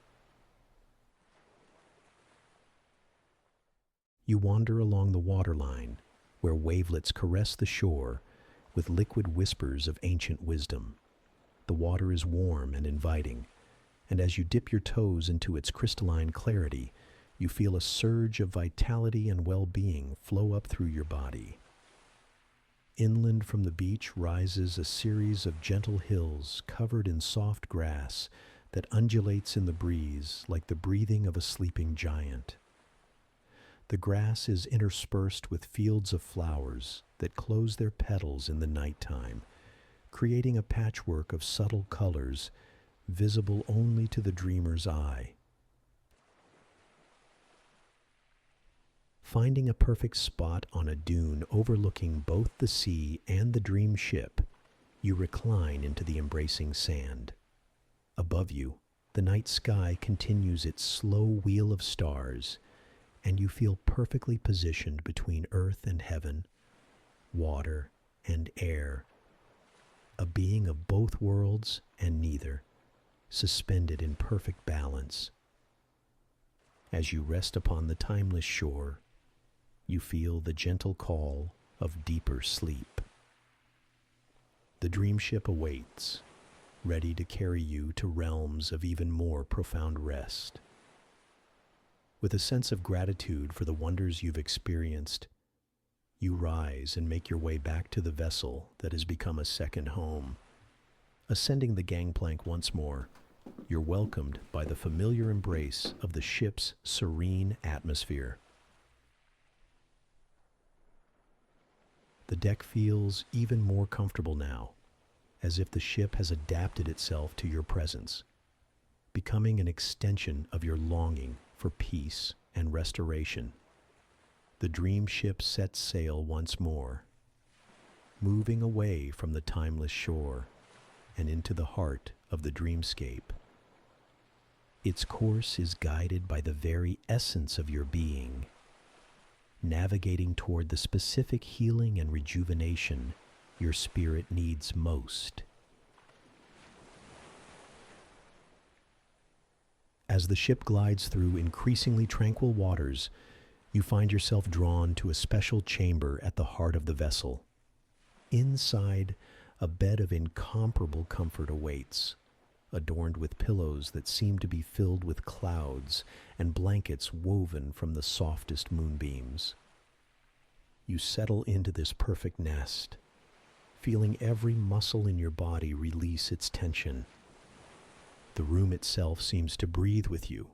You wander along the waterline, where wavelets caress the shore with liquid whispers of ancient wisdom. The water is warm and inviting, and as you dip your toes into its crystalline clarity, you feel a surge of vitality and well-being flow up through your body. Inland from the beach rises a series of gentle hills covered in soft grass that undulates in the breeze like the breathing of a sleeping giant. The grass is interspersed with fields of flowers that close their petals in the nighttime, creating a patchwork of subtle colors visible only to the dreamer's eye. Finding a perfect spot on a dune overlooking both the sea and the dream ship, you recline into the embracing sand. Above you, the night sky continues its slow wheel of stars, and you feel perfectly positioned between earth and heaven, water and air, a being of both worlds and neither, suspended in perfect balance. As you rest upon the timeless shore, you feel the gentle call of deeper sleep. The dream ship awaits, ready to carry you to realms of even more profound rest. With a sense of gratitude for the wonders you've experienced, you rise and make your way back to the vessel that has become a second home. Ascending the gangplank once more, you're welcomed by the familiar embrace of the ship's serene atmosphere. The deck feels even more comfortable now, as if the ship has adapted itself to your presence, becoming an extension of your longing for peace and restoration. The dream ship sets sail once more, moving away from the timeless shore and into the heart of the dreamscape. Its course is guided by the very essence of your being, navigating toward the specific healing and rejuvenation your spirit needs most. As the ship glides through increasingly tranquil waters, you find yourself drawn to a special chamber at the heart of the vessel. Inside, a bed of incomparable comfort awaits, adorned with pillows that seem to be filled with clouds and blankets woven from the softest moonbeams. You settle into this perfect nest, feeling every muscle in your body release its tension. The room itself seems to breathe with you,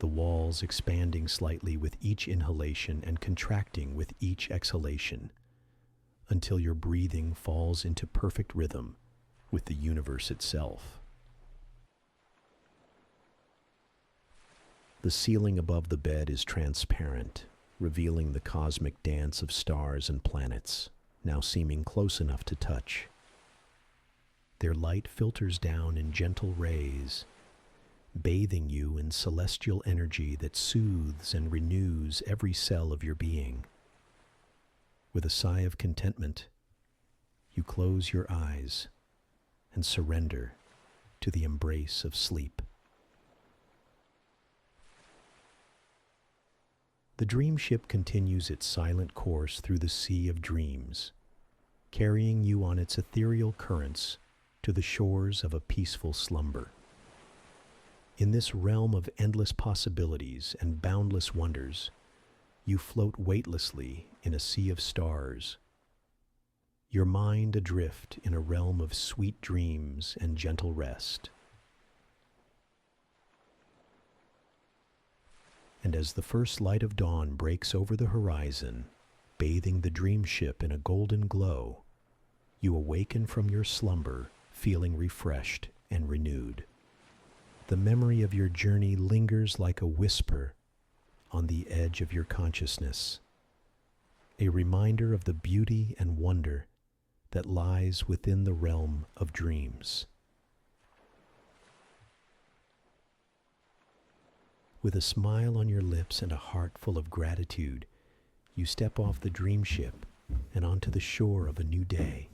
the walls expanding slightly with each inhalation and contracting with each exhalation, until your breathing falls into perfect rhythm with the universe itself. The ceiling above the bed is transparent, revealing the cosmic dance of stars and planets, now seeming close enough to touch. Their light filters down in gentle rays, bathing you in celestial energy that soothes and renews every cell of your being. With a sigh of contentment, you close your eyes and surrender to the embrace of sleep. The dream ship continues its silent course through the sea of dreams, carrying you on its ethereal currents to the shores of a peaceful slumber. In this realm of endless possibilities and boundless wonders, you float weightlessly in a sea of stars, your mind adrift in a realm of sweet dreams and gentle rest. And as the first light of dawn breaks over the horizon, bathing the dream ship in a golden glow, you awaken from your slumber feeling refreshed and renewed. The memory of your journey lingers like a whisper on the edge of your consciousness, a reminder of the beauty and wonder that lies within the realm of dreams. With a smile on your lips and a heart full of gratitude, you step off the dream ship and onto the shore of a new day,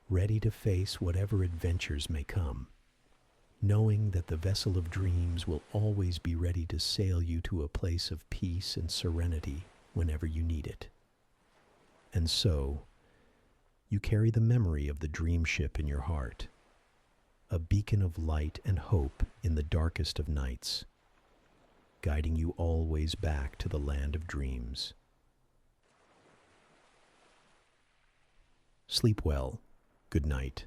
ready to face whatever adventures may come, knowing that the vessel of dreams will always be ready to sail you to a place of peace and serenity whenever you need it. And so, you carry the memory of the dream ship in your heart, a beacon of light and hope in the darkest of nights, guiding you always back to the land of dreams. Sleep well. Good night.